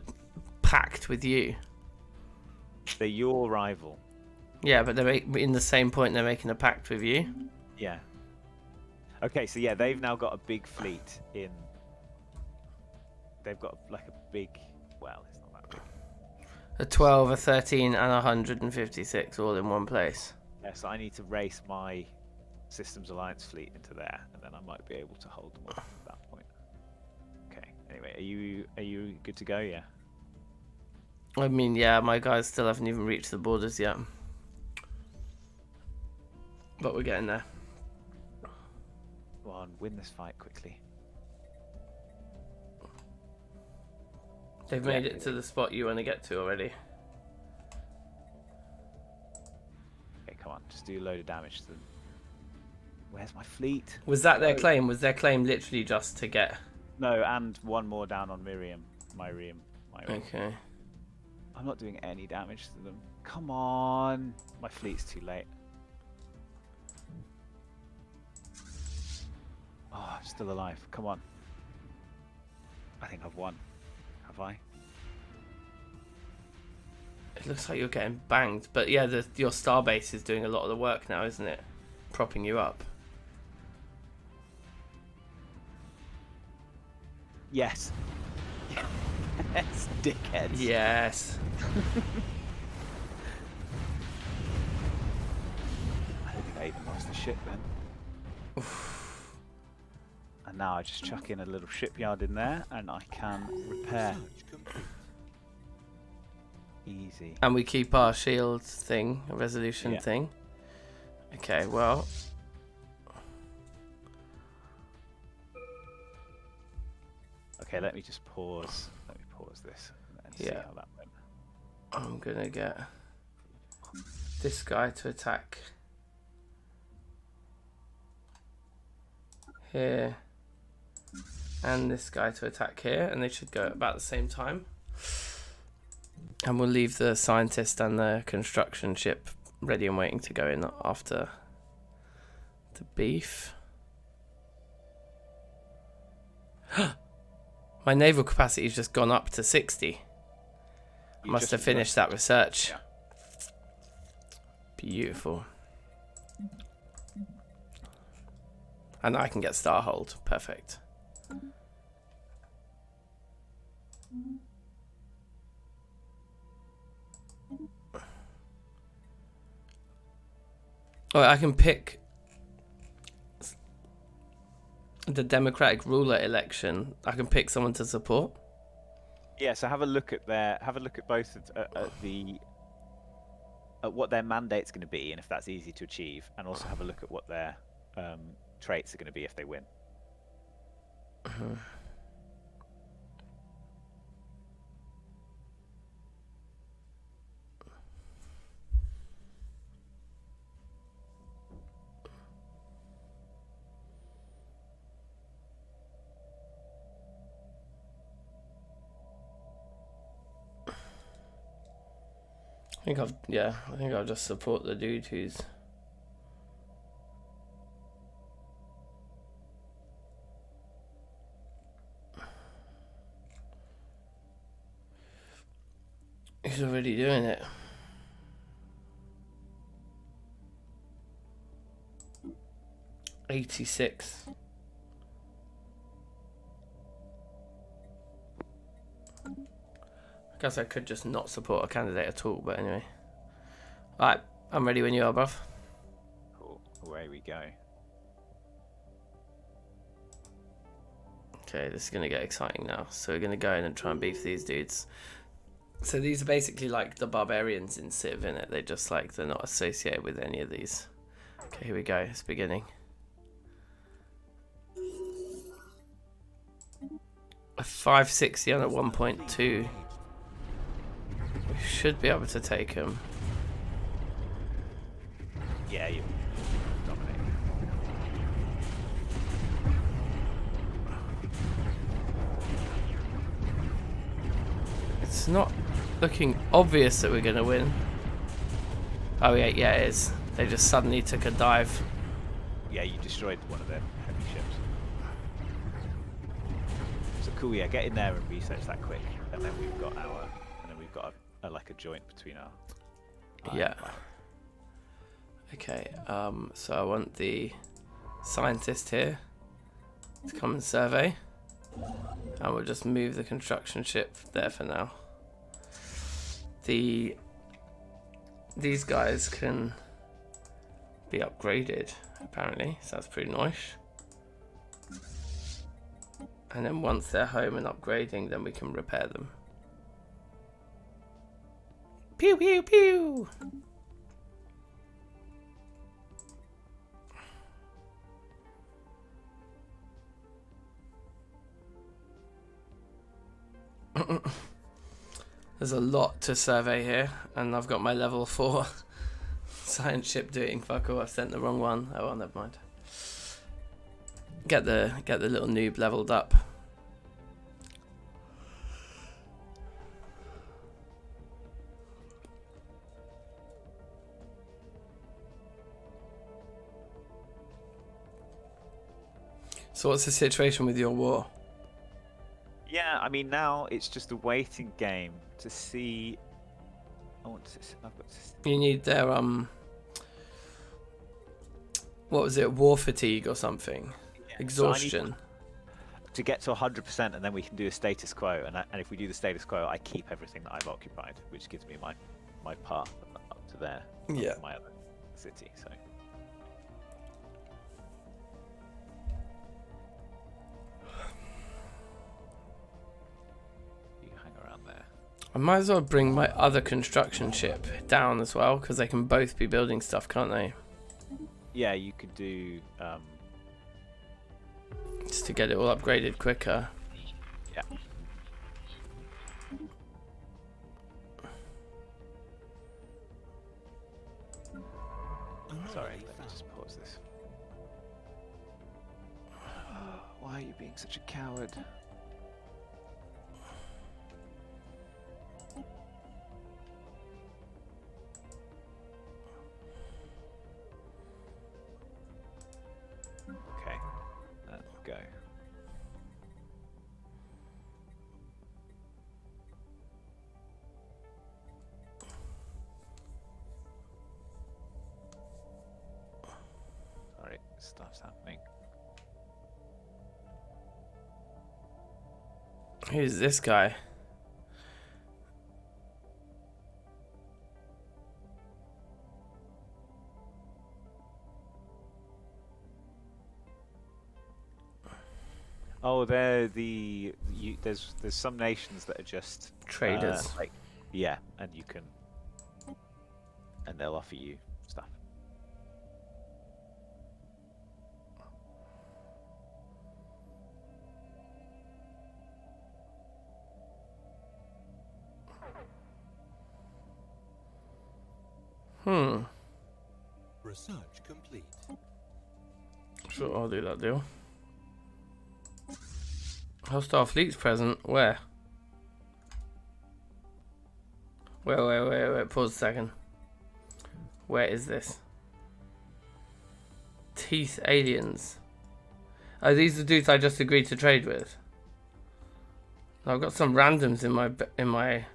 pact with you.
They're your rival.
Yeah, but they're in the same point. They're making a pact with you.
Yeah. Okay, so yeah, they've now got a big fleet in. They've got like a big. Well, it's not that big.
A 12, a 13, and 156 all in one place.
Yeah, so I need to race my Systems Alliance fleet into there, and then I might be able to hold them off at that point. Okay. Anyway, are you good to go? Yeah.
I mean, yeah, my guys still haven't even reached the borders yet. But we're getting there.
Go on, win this fight quickly.
They've made it to the spot you want to get to already.
Okay, come on, just do a load of damage to them. Where's my fleet?
Was that their claim? Was their claim literally just to get...
No, and one more down on Miriam.
Okay.
I'm not doing any damage to them. Come on. My fleet's too late. Oh, I'm still alive. Come on. I think I've won. Have I?
It looks like you're getting banged. But yeah, your starbase is doing a lot of the work now, isn't it? Propping you up.
Yes. Yes, dickheads.
Yes.
I don't think I even lost the ship then. And now I just chuck in a little shipyard in there and I can repair. Easy.
And we keep our shield thing, a resolution thing. Okay, well...
Okay, let me just pause. Let me pause this and see how that went.
I'm gonna get this guy to attack here, and this guy to attack here, and they should go at about the same time. And we'll leave the scientist and the construction ship ready and waiting to go in after the beef. My naval capacity has just gone up to 60. I must have finished that research.
Yeah.
Beautiful. And I can get Starhold. Perfect. Oh, I can pick the democratic ruler election. I can pick someone to support.
Yeah, so have a look at both at what their mandate's going to be and if that's easy to achieve, and also have a look at what their traits are going to be if they win.
I think I'll just support the dude who's already doing it. $86. I guess I could just not support a candidate at all, but anyway. Right, I'm ready when you are, bruv.
Cool. Away we go.
Okay, this is going to get exciting now. So we're going to go in and try and beef these dudes. So these are basically like the barbarians in Civ, innit? They just like, they're not associated with any of these. Okay, here we go. It's beginning. A 560 on at 1.2. We should be able to take him.
Yeah, you dominate.
It's not looking obvious that we're going to win. Oh yeah, yeah it is. They just suddenly took a dive.
Yeah, you destroyed one of their heavy ships. So cool, yeah, get in there and research that quick, and then we've got like a joint between our.
Yeah. Okay. So I want the scientist here to come and survey, and we'll just move the construction ship there for now. These guys can be upgraded apparently, so that's pretty nice. And then once they're home and upgrading, then we can repair them. Pew pew pew! There's a lot to survey here, and I've got my level 4 science ship doing fuck all. I've sent the wrong one. Oh well, never mind. Get the little noob leveled up. So what's the situation with your war?
Yeah, I mean now it's just a waiting game to see.
You need their what was it? War fatigue or something? Yeah, exhaustion.
So to get to 100%, and then we can do a status quo. And if we do the status quo, I keep everything that I've occupied, which gives me my path up to there.
Yeah.
To my other city. So.
I might as well bring my other construction ship down as well, because they can both be building stuff, can't they?
Yeah, you could do...
just to get it all upgraded quicker.
Yeah. Sorry, let me just pause this. Why are you being such a coward? Go. Sorry, stuff's happening.
Who's this guy?
Oh, they're there's some nations that are just
traders.
Yeah, and they'll offer you stuff.
Research complete.
Sure, I'll do that deal. Hostile fleets present. Where? Wait. Pause a second. Where is this? Teeth aliens. Oh, these are the dudes I just agreed to trade with. I've got some randoms in my.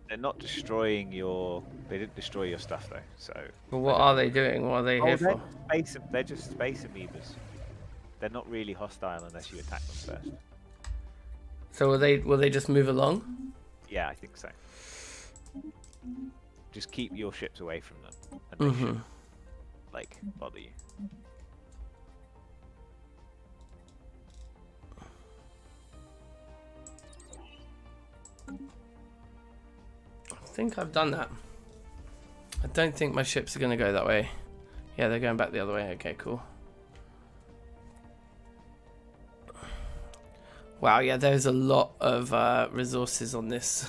They're not destroying your. They didn't destroy your stuff though. So.
But what are they doing? What are they here for?
They're just space amoebas. They're not really hostile unless you attack them first.
So will they just move along?
Yeah, I think so. just keep your ships away from them, and they shouldn't like bother you.
I think I've done that. I don't think my ships are going to go that way. Yeah, they're going back the other way. Okay, cool. Wow, yeah, there's a lot of resources on this.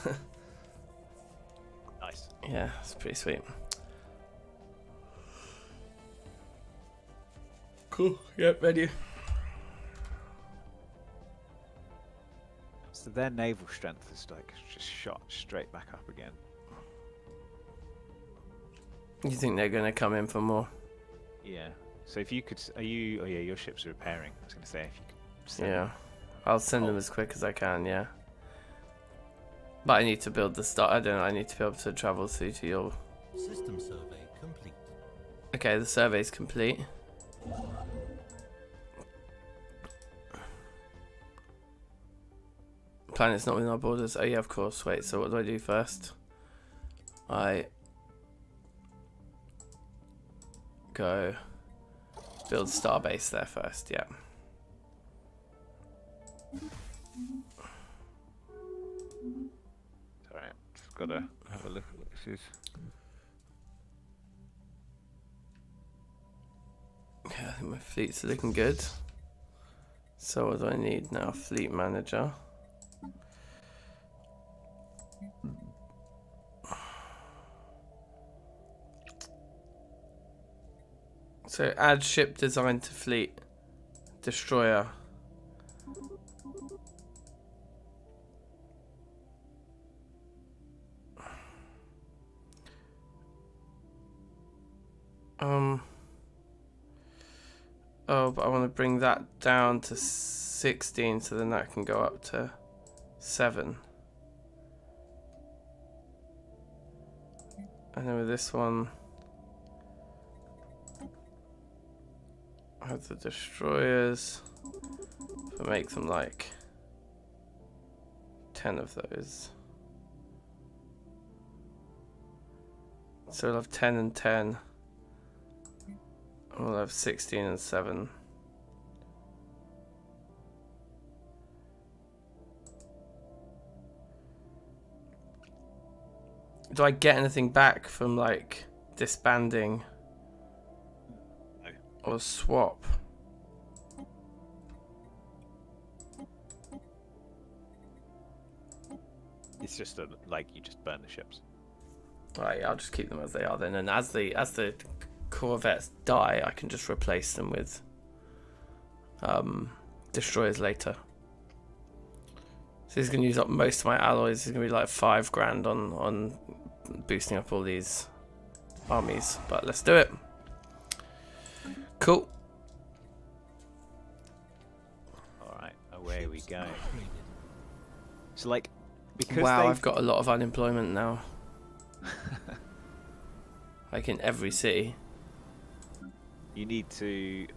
Nice.
Yeah, it's pretty sweet. Cool. Yep, ready.
So their naval strength is like just shot straight back up again.
You think they're going to come in for more?
Yeah. So if you could, are you? Oh yeah, your ships are repairing. I was going to say if you could. Send
Yeah. I'll send them as quick as I can, yeah. But I need to build the start. I don't know, I need to be able to travel through to your...
System survey complete.
Okay, the survey's complete. Planet's not within our borders. Oh yeah, of course. Wait, so what do I do first? I go build starbase there first, yeah.
Sorry, just gotta have a look at what this is.
Okay, I think my fleets are looking good. So what do I need now? Fleet manager. So add ship design to fleet. Destroyer. Oh, but I want to bring that down to 16 so then that can go up to 7. And then with this one, I have the destroyers. If I make them like 10 of those. So we'll have 10 and 10. We'll have 16 and 7. Do I get anything back from like disbanding?
No.
Or swap?
It's just like you just burn the ships.
Right, I'll just keep them as they are then, and as the corvettes die, I can just replace them with destroyers later. So he's going to use up most of my alloys. It's going to be like 5 grand on boosting up all these armies, but let's do it. Cool.
All right, away we go. So like, because
Wow, I've got a lot of unemployment now. Like in every city.
you need to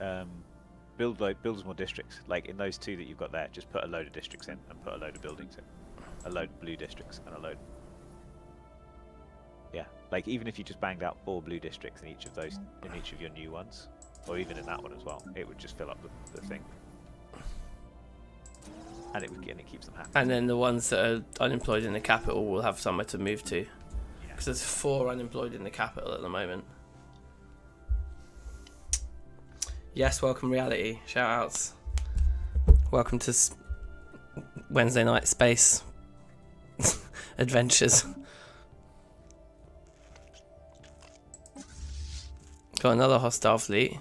build some more districts. Like in those 2 that you've got there, just put a load of districts in and put a load of buildings in. A load of blue districts and a load. Yeah, like even if you just banged out 4 blue districts in each of those, in each of your new ones, or even in that one as well, it would just fill up the thing. And it keeps them happy.
And then the ones that are unemployed in the capital will have somewhere to move to.
Yeah.
Because there's 4 unemployed in the capital at the moment. Yes, welcome reality. Shout outs. Welcome to Wednesday night space adventures. Got another hostile fleet.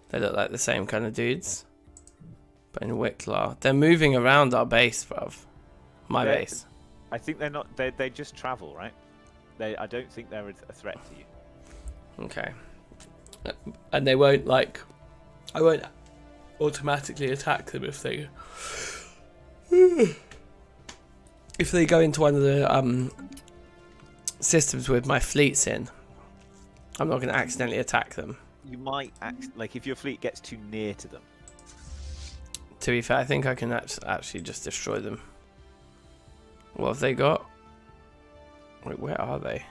They look like the same kind of dudes. But in Wicklar. They're moving around our base, bruv. My base.
I think they're not. They just travel, right? I don't think they're a threat to you.
Okay. And they won't like. I won't automatically attack them if they. If they go into one of the systems with my fleets in, I'm not going to accidentally attack them.
You might like if your fleet gets too near to them.
To be fair, I think I can actually just destroy them. What have they got? Wait, where are they?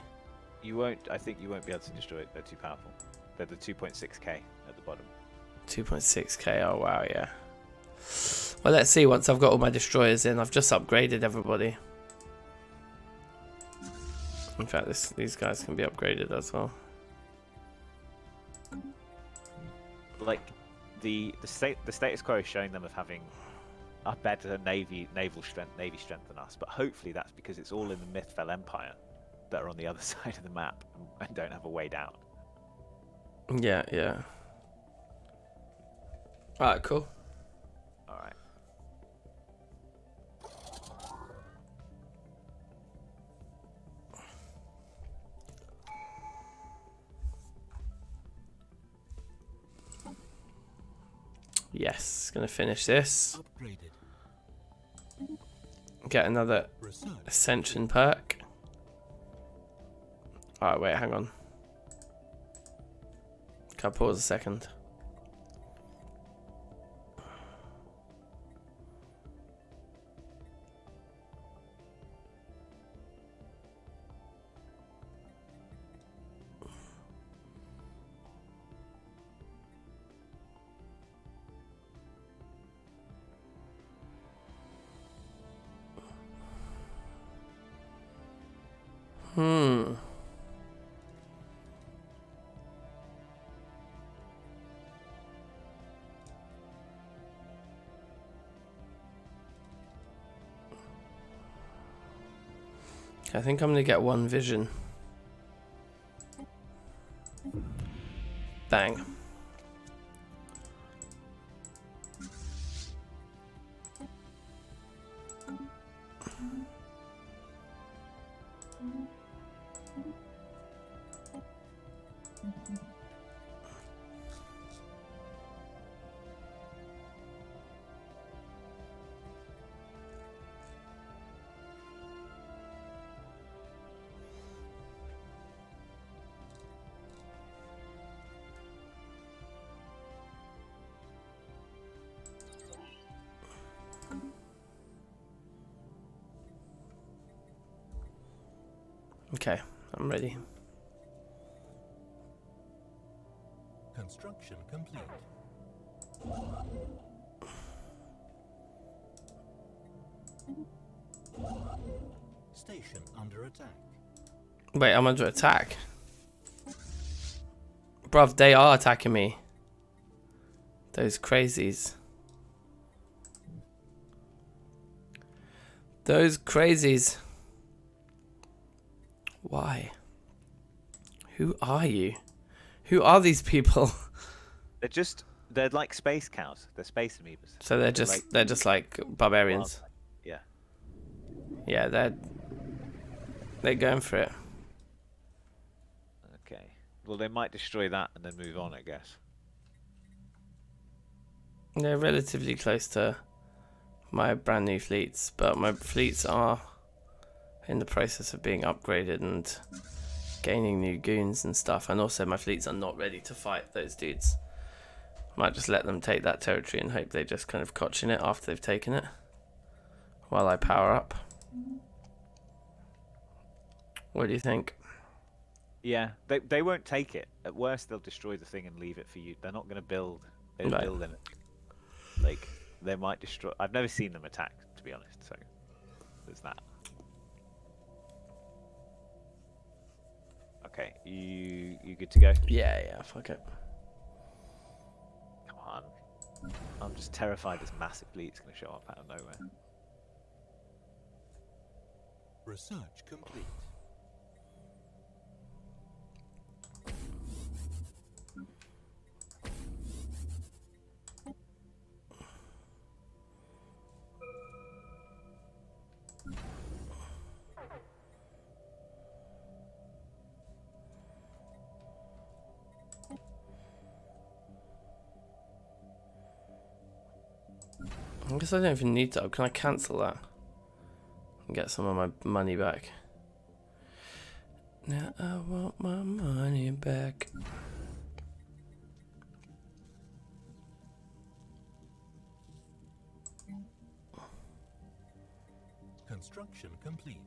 You won't. I think you won't be able to destroy it. They're too powerful. They're the 2.6k at the bottom.
2.6k. Oh wow, yeah. Well, let's see. Once I've got all my destroyers in, I've just upgraded everybody. In fact, these guys can be upgraded as well.
Like the status quo is showing them of having a better naval strength than us, but hopefully that's because it's all in the Mythfell Empire that are on the other side of the map and don't have a way down.
Yeah, yeah. Alright, cool.
Alright.
Yes, gonna finish this.
Upgraded.
Get another
Research.
Ascension perk. Alright, wait, hang on. Can I pause a second? I think I'm gonna get one vision. Bang. Okay, I'm ready.
Construction complete. Station under attack.
Wait, I'm under attack. Bruv, they are attacking me. Those crazies. Those crazies. Why? Who are you? Who are these people?
They're like space cows. They're space amoebas.
So they're just like barbarians.
Yeah.
Yeah, they're going for it.
Okay. Well, they might destroy that and then move on, I guess.
They're relatively close to my brand new fleets, but my fleets are in the process of being upgraded and gaining new goons and stuff, and also my fleets are not ready to fight those dudes. Might just let them take that territory and hope they just kind of cotchin it after they've taken it while I power up. What do you think?
Yeah, they won't take it. At worst, they'll destroy the thing and leave it for you. They're not going to build. They don't
Right.
build anything. Like, they might destroy. I've never seen them attack, to be honest. So there's that. Okay, you good to go?
Yeah, fuck it.
Come on. I'm just terrified this massive fleet's going to show up out of nowhere.
Research complete.
I guess I don't even need to. Can I cancel that and get some of my money back? Now I want my money back.
Construction complete.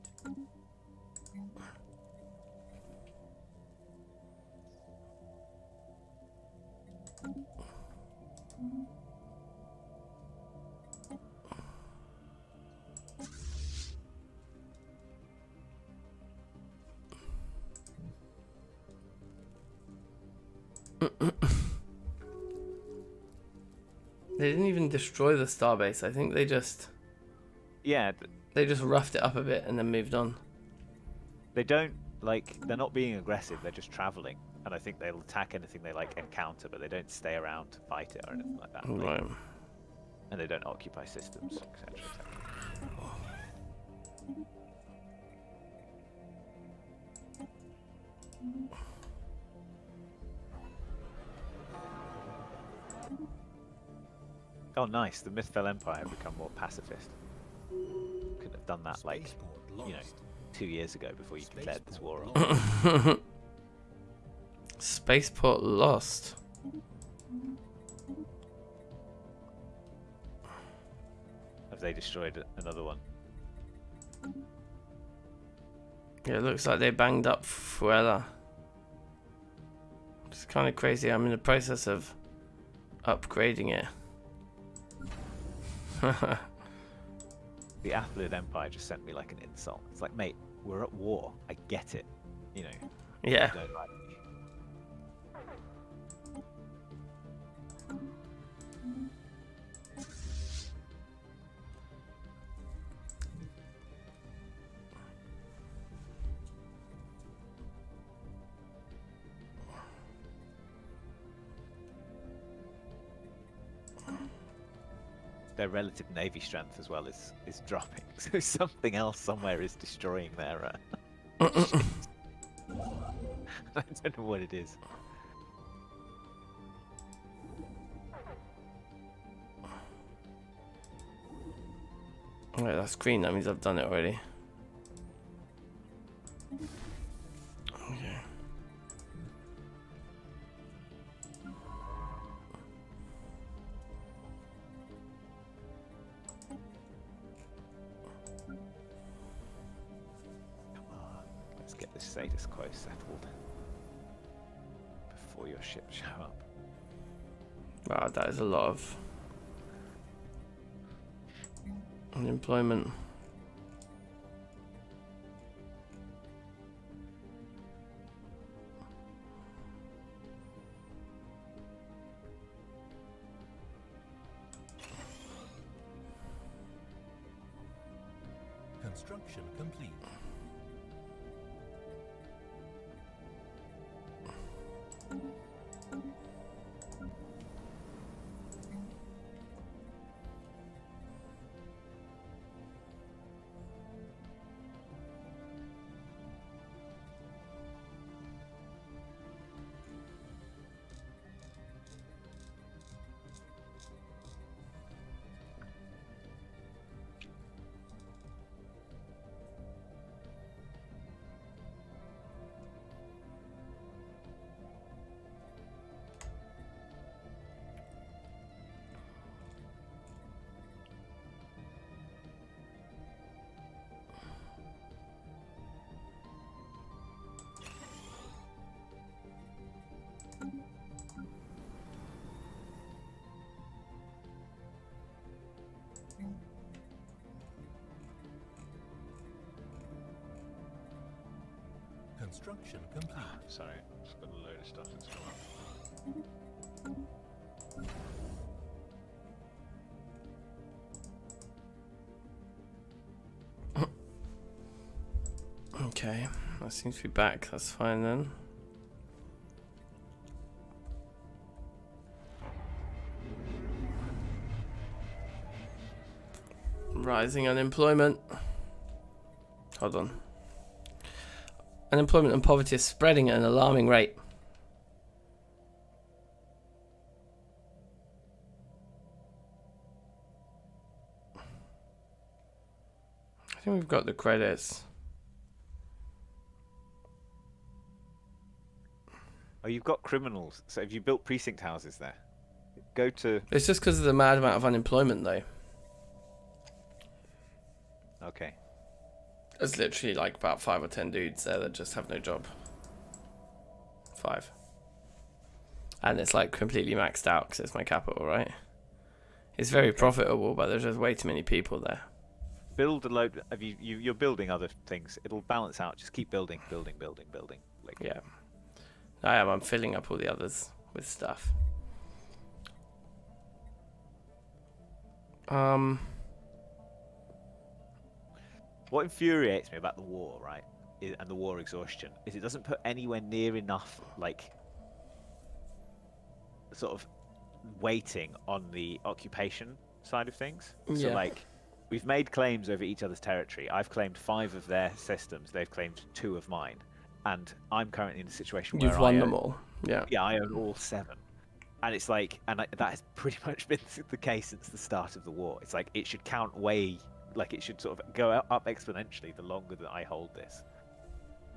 They didn't even destroy the starbase. I think they just
Yeah,
roughed it up a bit and then moved on.
they don't they're not being aggressive. They're just traveling, and I think they'll attack anything they encounter, but they don't stay around to fight it or anything like that.
Right.
And they don't occupy systems, etc. Oh, nice. The Mythfell Empire have become more pacifist. Could have done that,
Spaceport
you know,
lost.
2 years ago before you declared this war on.
Spaceport lost.
Have they destroyed another one?
Yeah, it looks like they banged up Fuela. It's kind of crazy. I'm in the process of upgrading it.
The Athlid Empire just sent me like an insult. It's like, mate, we're at war. I get it. You know.
Yeah.
You don't like me. Their relative navy strength as well is dropping, so something else somewhere is destroying their. I don't know what it is.
Right, that's green. That means I've done it already. Okay.
Let's get this status quo settled before your ships show up.
Wow, that is a lot of unemployment.
Construction complete. Construction complete.
Sorry, just got a load of stuff that's come up.
Okay, that seems to be back. That's fine then. Rising unemployment. Hold on. Unemployment and poverty is spreading at an alarming rate. I think we've got the credits.
Oh, you've got criminals. So have you built precinct houses there? Go to.
It's just because of the mad amount of unemployment, though.
Okay.
There's literally like about 5 or 10 dudes there that just have no job. 5. and it's like completely maxed out because it's my capital, right? It's very profitable, but there's just way too many people there.
Build a load. You're building other things. It'll balance out. Just keep building. Like,
Yeah, I am. I'm filling up all the others with stuff.
What infuriates me about the war, right, and the war exhaustion, is it doesn't put anywhere near enough, like, sort of weighting on the occupation side of things. So,
Yeah.
like, we've made claims over each other's territory. I've claimed 5 of their systems. They've claimed 2 of mine. And I'm currently in a situation where
You've won them all. Yeah.
Yeah, I own all 7. And it's like, that has pretty much been the case since the start of the war. It's like, it should count way, like, it should sort of go up exponentially. The longer that I hold this,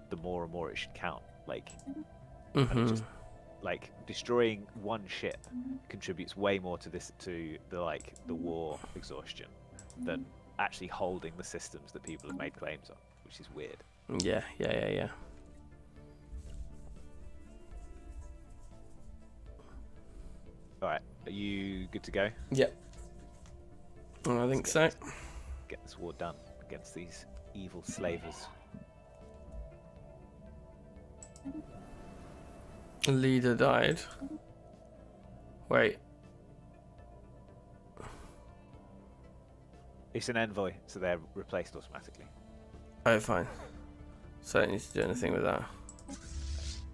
the more and more it should count. Like, and it just, like, destroying one ship contributes way more to the war exhaustion than actually holding the systems that people have made claims on, which is weird.
Yeah.
All right, are you good to go?
Yep. I think so.
Get this war done against these evil slavers.
The leader died. Wait.
It's an envoy, so they're replaced automatically.
Oh, fine. So I don't need to do anything with that.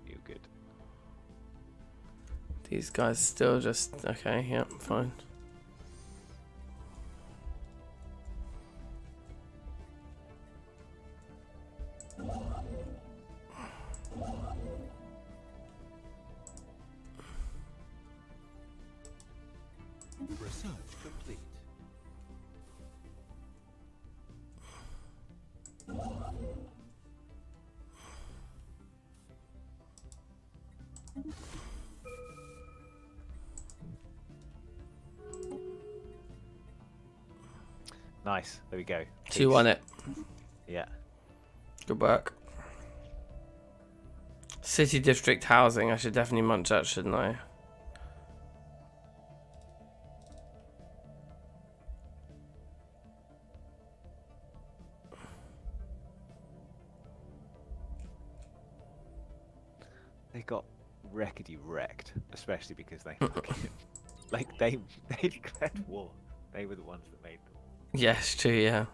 You're good.
These guys still just... Okay, yeah, fine.
Research complete.
Nice. There we go.
2-1 it.
Yeah.
Good work. City district housing. I should definitely munch that, shouldn't I?
They got wreckety wrecked, especially because they fucking, like, they declared war. They were the ones that made them.
Yes, true, yeah.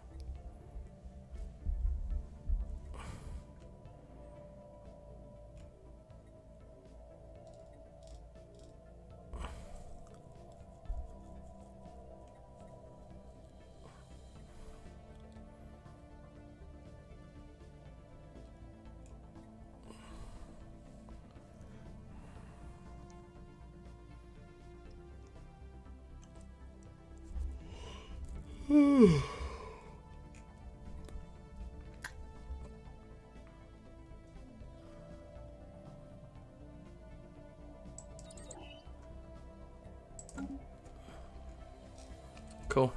Cool.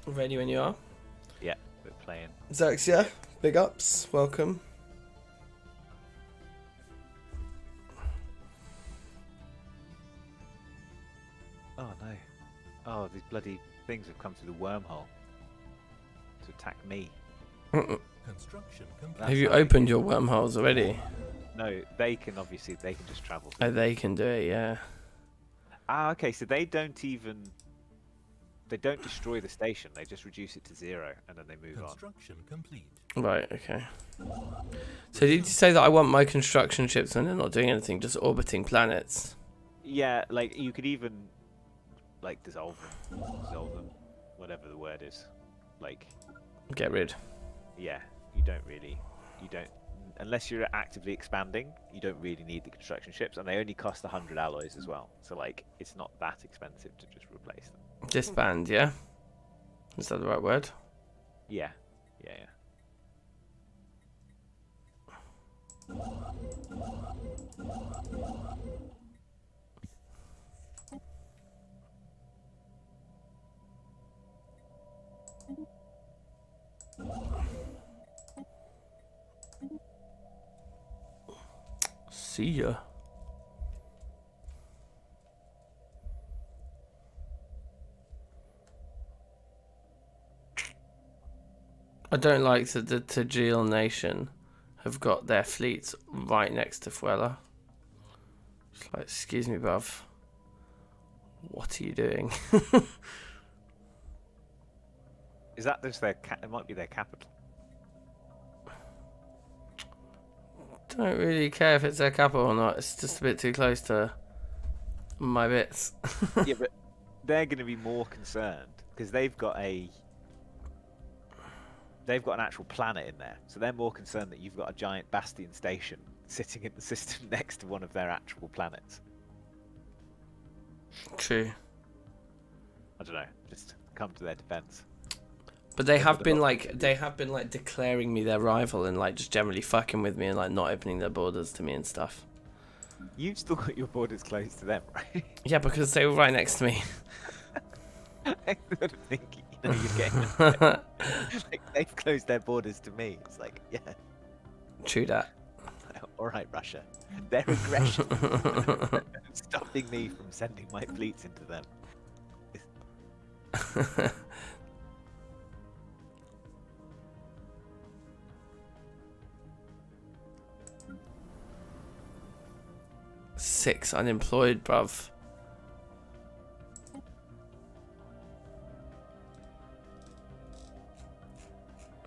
Ready when you are.
Yeah, we're playing.
Xerxia, big ups, welcome.
Oh no. Oh, these bloody things have come through the wormhole to attack me.
Construction complete.
That's
Have you
how they
opened
get-
your wormholes already?
No, they can just travel.
Oh, they can do it, yeah.
Ah, okay, so they don't destroy the station, they just reduce it to 0 and then they move on.
Construction complete.
Right, okay. So did you say that I want my construction ships when they're not doing anything, just orbiting planets?
Yeah, like, you could even, like, dissolve them, whatever the word is. Like,
Get rid.
yeah, unless you're actively expanding, you don't really need the construction ships, and they only cost 100 alloys as well. So, like, it's not that expensive to just replace them.
Disband, yeah? Is that the right word?
Yeah.
See ya. I don't like that the Tajil nation have got their fleets right next to Fuela. It's like, excuse me, bruv. What are you doing?
Is that just their? It might be their capital.
Don't really care if it's their capital or not. It's just a bit too close to my bits.
Yeah, but they're going to be more concerned because they've got an actual planet in there, so they're more concerned that you've got a giant bastion station sitting in the system next to one of their actual planets.
True.
I don't know. Just come to their defense.
But they have been declaring me their rival and like just generally fucking with me and like not opening their borders to me and stuff.
You've still got your borders closed to them, right?
Yeah, because they were right next to me.
I sort of think, you're getting like, they've closed their borders to me. It's like, yeah.
True that.
All right, Russia. Their aggression stopping me from sending my fleets into them.
6 unemployed, bruv.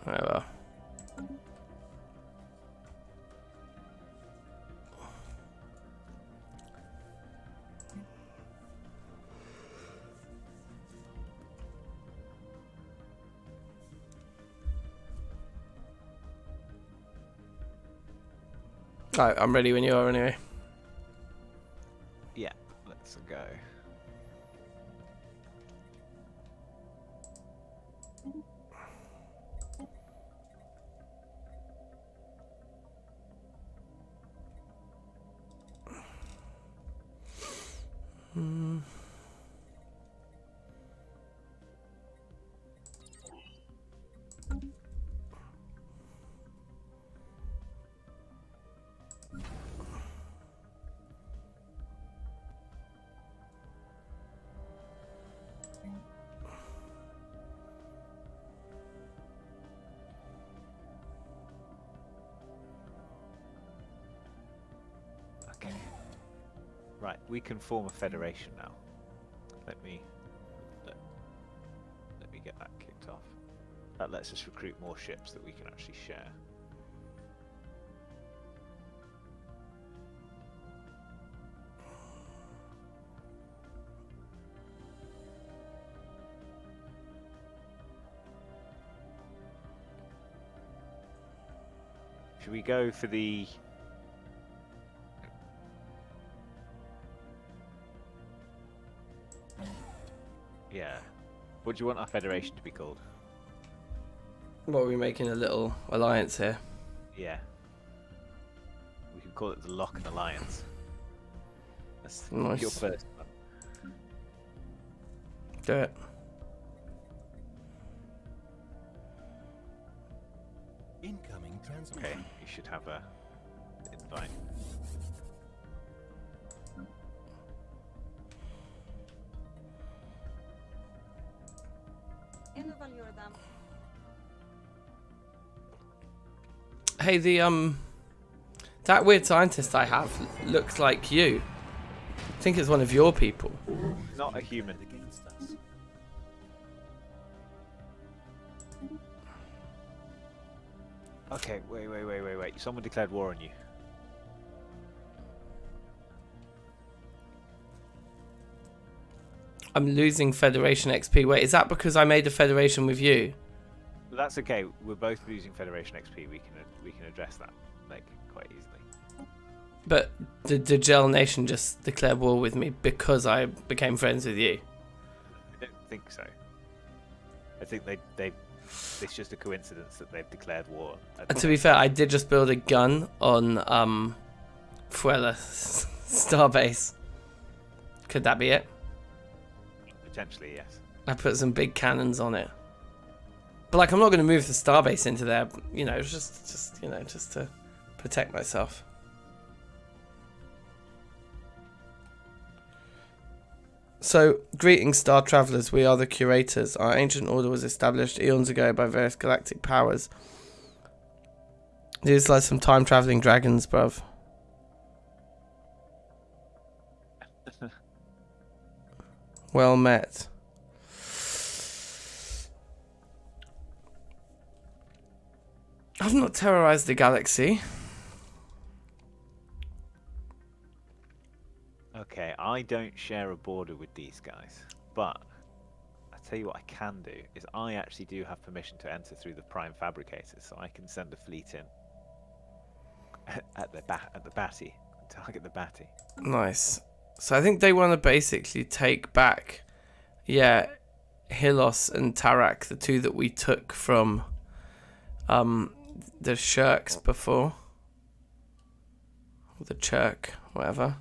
Oh well. Alright, I'm ready when you are anyway.
Yeah, let's go. Okay. Right, we can form a federation now. Let me get that kicked off. That lets us recruit more ships that we can actually share. Should we go for the... Yeah. What do you want our federation to be called?
What, are we making a little alliance here?
Yeah. We can call it the Lock and Alliance. That's
Nice.
your first one.
Do it.
Incoming transmission.
Okay, you should have a invite.
Hey, that weird scientist I have looks like you. I think it's one of your people.
Not a human.
Against us.
Okay, wait. Someone declared war on you.
I'm losing Federation XP. Wait, is that because I made a Federation with you?
But that's okay. We're both losing Federation XP. We can address that like quite easily.
But the Gel Nation just declared war with me because I became friends with you.
I don't think so. I think they it's just a coincidence that they've declared war.
To be fair, I did just build a gun on Fuela Starbase. Could that be it?
Potentially, yes.
I put some big cannons on it. But like, I'm not going to move the starbase into there, you know, just to protect myself. So, greetings, star travelers. We are the curators. Our ancient order was established eons ago by various galactic powers. These are like some time traveling dragons, bruv. Well met. I've not terrorized the galaxy.
Okay, I don't share a border with these guys, but I tell you what I can do is I actually do have permission to enter through the prime fabricators, so I can send a fleet in at the batty, target the batty.
Nice. So I think they want to basically take back, yeah, Hylos and Tarak, the two that we took from the Shirks before. Or the Chirk, whatever.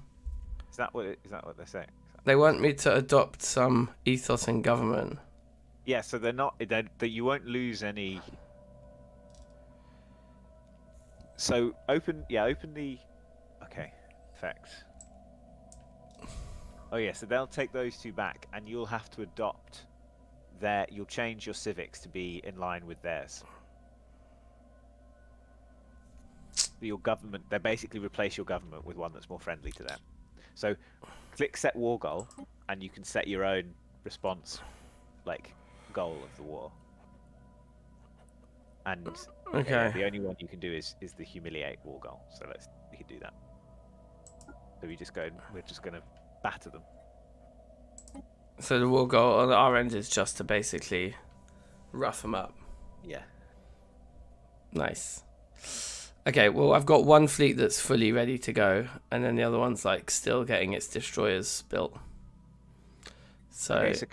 Is that what they're saying?
They want me to adopt some ethos in government.
Yeah, so they're not that you won't lose any. So open the okay, effects. Oh yeah, so they'll take those two back, and you'll have to adopt you'll change your civics to be in line with theirs. Your government, they basically replace your government with one that's more friendly to them. So click set war goal, and you can set your own response, like, goal of the war. And
Okay.
the only one you can do is the humiliate war goal. So we can do that. So we're just gonna batter them.
So the war goal on our end is just to basically rough them up.
Yeah.
Nice. Okay, well, I've got one fleet that's fully ready to go, and then the other one's like still getting its destroyers built. So,
Okay, so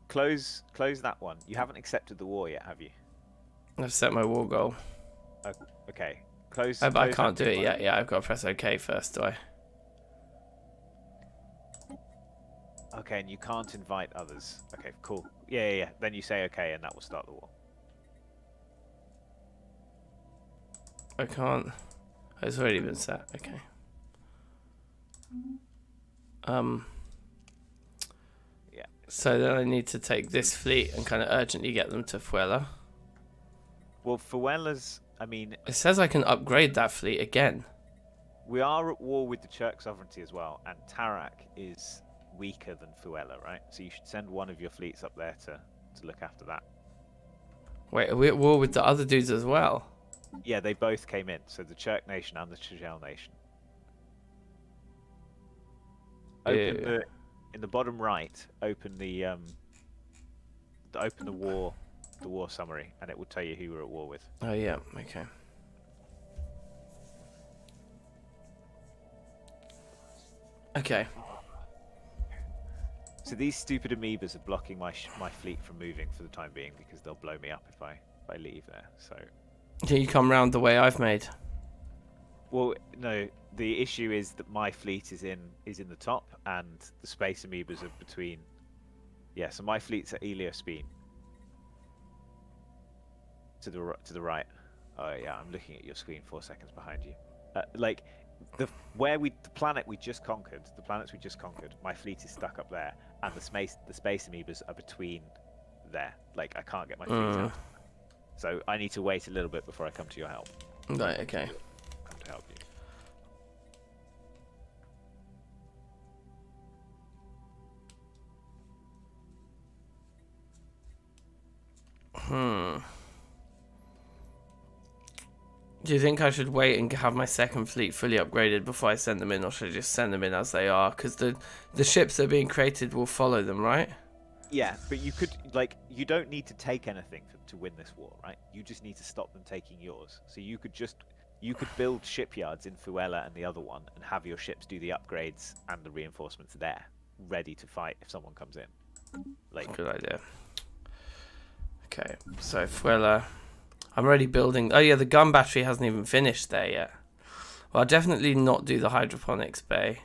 close that one. You haven't accepted the war yet, have you?
I've set my war goal.
Okay, close.
I
close
can't
that
do it
one.
yet. Yeah, I've got to press OK first, do I?
Okay, and you can't invite others. Okay, cool. Yeah. Then you say okay, and that will start the war.
I can't. It's already been set. Okay.
Yeah.
So then I need to take this fleet and kind of urgently get them to Fuela.
Well, Fuela's. I mean,
It says I can upgrade that fleet again.
we are at war with the Chirk sovereignty as well, and Tarak is weaker than Fuela, right? So you should send one of your fleets up there to look after that.
Wait, are we at war with the other dudes as well?
Yeah, they both came in. So the Chirk nation and the Chajel nation.
Ew.
In the bottom right. Open the war summary, and it will tell you who we're at war with.
Oh yeah, okay. Okay.
So these stupid amoebas are blocking my fleet from moving for the time being because they'll blow me up if I leave there. So.
Can you come round the way I've made?
Well, no. The issue is that my fleet is in the top, and the space amoebas are between. Yeah, so my fleet's at Eliospine. To the right. Oh yeah, I'm looking at your screen 4 seconds behind you. Like the planets we just conquered. My fleet is stuck up there, and the space amoebas are between there. Like I can't get my fleet out. So I need to wait a little bit before I come to your help.
Right, okay.
Come to help you.
Do you think I should wait and have my second fleet fully upgraded before I send them in, or should I just send them in as they are? Because the ships that are being created will follow them, right?
Yeah, but you don't need to take anything to win this war, right? You just need to stop them taking yours. So you could build shipyards in Fuela and the other one, and have your ships do the upgrades and the reinforcements there, ready to fight if someone comes in. Like,
good idea. Okay, so Fuela, I'm already building. Oh yeah, the gun battery hasn't even finished there yet. Well, I'll definitely not do the hydroponics bay,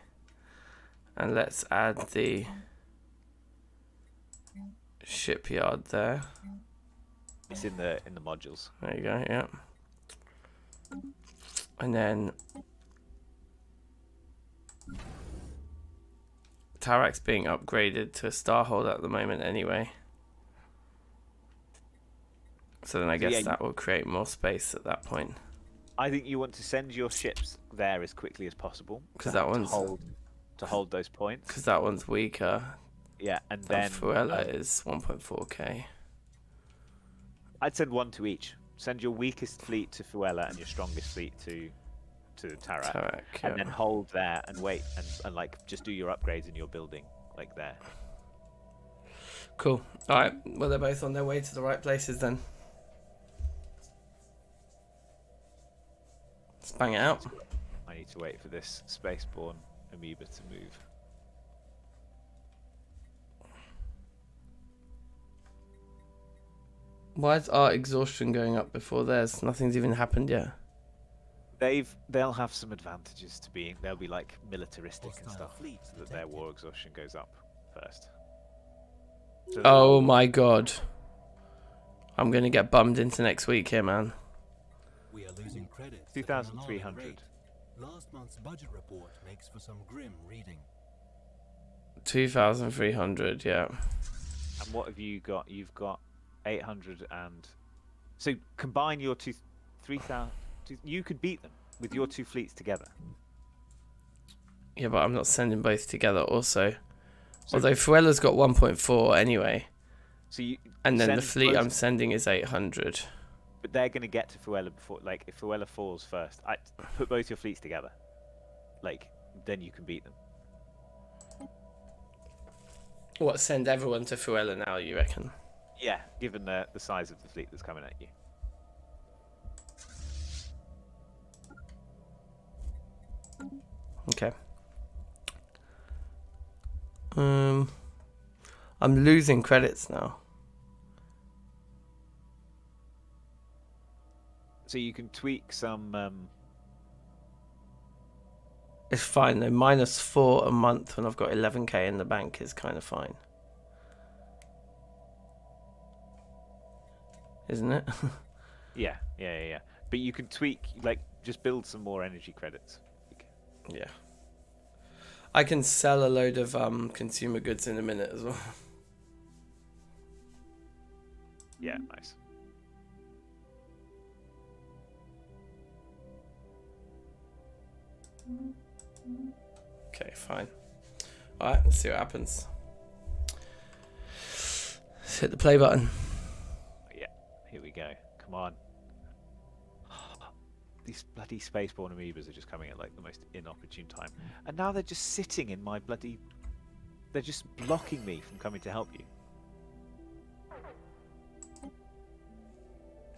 and let's add the shipyard there.
it's in the modules.
There you go. Yeah, and then Tarak's being upgraded to a Starhold at the moment anyway. So then I guess that will create more space at that point.
I think you want to send your ships there as quickly as possible.
Because that one's...
To hold those points.
Because that one's weaker.
Yeah, and then...
Fuela is 1.4k.
I'd send one to each. Send your weakest fleet to Fuela and your strongest fleet to Tarak, and then hold there and wait and like just do your upgrades in your building like there.
Cool. All right. Well, they're both on their way to the right places then. Let's bang it out.
I need to wait for this spaceborne amoeba to move.
Why is our exhaustion going up before theirs? Nothing's even happened yet.
They'll have some advantages to being. They'll be like militaristic and stuff, so that their war exhaustion goes up first. So
oh my god! I'm gonna get bummed into next week here, man.
We are losing credits.
2,300.
Last month's budget report makes for some grim reading.
2,300, yeah.
And what have you got? You've got 800 and so combine your 3,000. You could beat them with your two fleets together.
Yeah, but I'm not sending both together also. Although Fuela's got 1.4 anyway.
So you
and then the fleet I'm sending is 800.
But they're going to get to Fuela before, like, if Fuela falls first, I put both your fleets together. Like, then you can beat them.
What, send everyone to Fuela now, you reckon?
Yeah, given the size of the fleet that's coming at you.
Okay. I'm losing credits now.
So you can tweak some.
It's fine though. -4 a month when I've got 11k in the bank is kind of fine, isn't it?
Yeah. But you can tweak, like, just build some more energy credits.
Yeah. I can sell a load of consumer goods in a minute as well.
Yeah, nice.
Okay, fine. Alright, let's see what happens. Let's hit the play button.
Yeah, here we go. Come on. These bloody spaceborne amoebas are just coming at like the most inopportune time. And now they're just sitting in my bloody... They're just blocking me from coming to help you.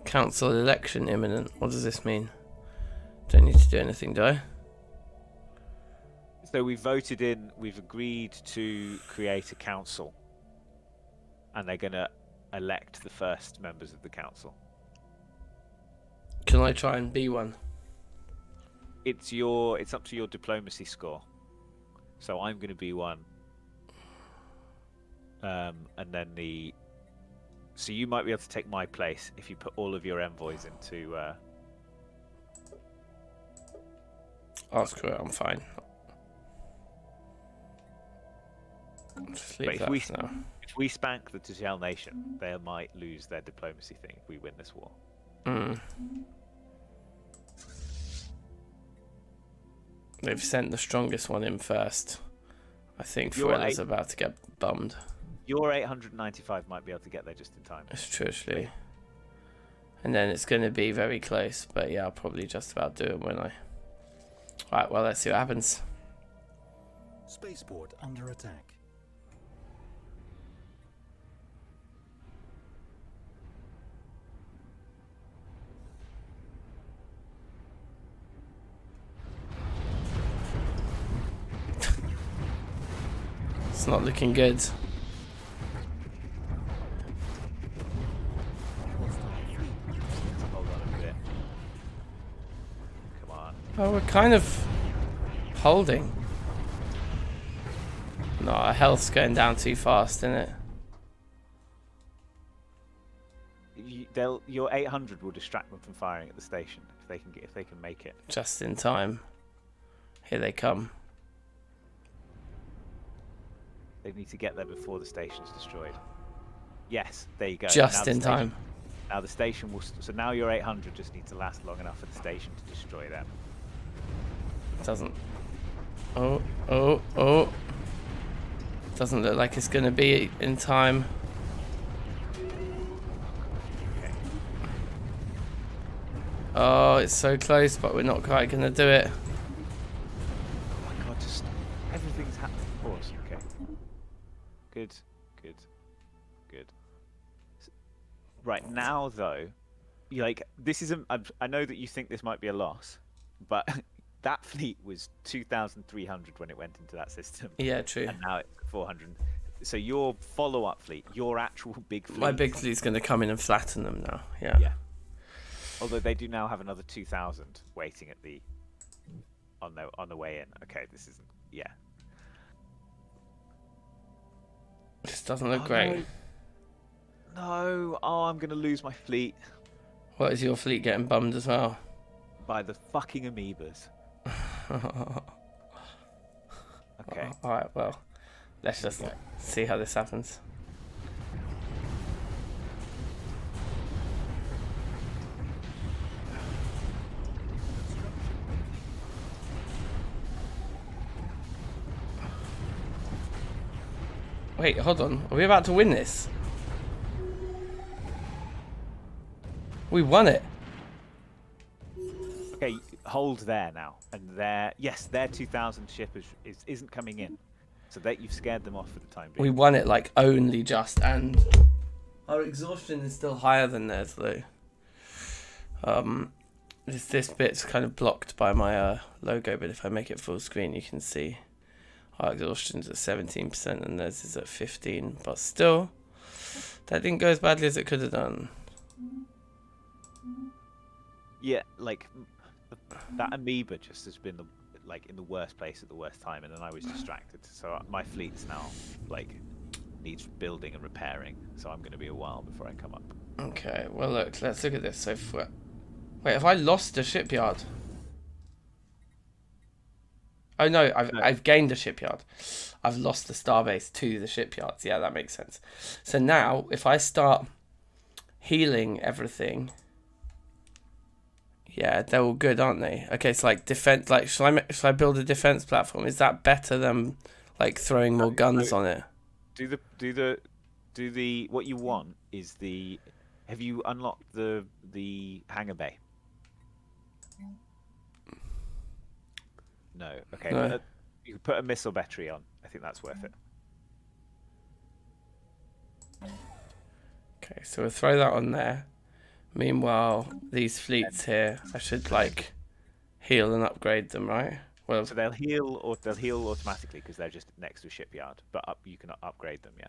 Council election imminent. What does this mean? Don't need to do anything, do I?
So we've agreed to create a council. And they're going to elect the first members of the council.
Can I try and be one?
It's up to your diplomacy score. So I'm going to be one. And then so you might be able to take my place if you put all of your envoys into...
Oh, screw it, I'm fine. Just leave that for now.
If we spank the Tijal nation, they might lose their diplomacy thing if we win this war.
They've sent the strongest one in first. I think Fuela's about to get bummed.
Your 895 might be able to get there just in time.
It's true, actually. And then it's going to be very close, but yeah, I'll probably just about do it, won't I? Alright, well, let's see what happens.
Spaceport under attack.
It's not looking good.
Hold on a bit. Come on.
Oh, we're kind of holding. No, our health's going down too fast, isn't it?
Your 800 will distract them from firing at the station if they can make it.
Just in time. Here they come.
They need to get there before the station's destroyed. Yes, there you go.
Just
Now
in
the station-
time.
Now the station will. So now your 800 just need to last long enough for the station to destroy them.
Doesn't. Oh. Doesn't look like it's going to be in time.
Okay.
Oh, it's so close, but we're not quite going to do it.
Oh my god, just everything's happening. Pause. Okay. Good. Right now, though, this isn't. I know that you think this might be a loss, but that fleet was 2,300 when it went into that system.
Yeah, true.
And now it's 400. So your follow-up fleet, your actual big fleet.
My big fleet's going to come in and flatten them now. Yeah.
Yeah. Although they do now have another 2,000 waiting at the on the way in. Okay, this isn't. Yeah.
This doesn't look great.
No. Oh, I'm gonna lose my fleet
What, is your fleet getting bummed as well?
by the fucking amoebas. Okay.
Alright, well, let's just see how this happens. Wait, hold on. Are we about to win this? We won it.
Okay, hold there now, and their 2,000 ship isn't coming in, so that you've scared them off for the time being.
We won it like only just, and our exhaustion is still higher than theirs though. This bit's kind of blocked by my logo, but if I make it full screen, you can see our exhaustion's at 17% and theirs is at 15. But still, that didn't go as badly as it could have done.
Yeah, that amoeba just has been in the worst place at the worst time, and then I was distracted. So my fleet's now needs building and repairing. So I'm going to be a while before I come up.
Okay, well look, let's look at this. So wait, have I lost a shipyard? Oh no, I've gained a shipyard. I've lost the starbase to the shipyards. Yeah, that makes sense. So now, if I start healing everything, yeah, they're all good, aren't they? Okay, so defense. Should I build a defense platform? Is that better than throwing more guns on it?
What you want is the. Have you unlocked the hangar bay? No. Okay.
No.
You could put a missile battery on. I think that's worth it.
Okay, so we'll throw that on there. Meanwhile, these fleets here, I should heal and upgrade them, right? Well,
So they'll heal automatically because they're just next to a shipyard. But you can upgrade them. Yeah.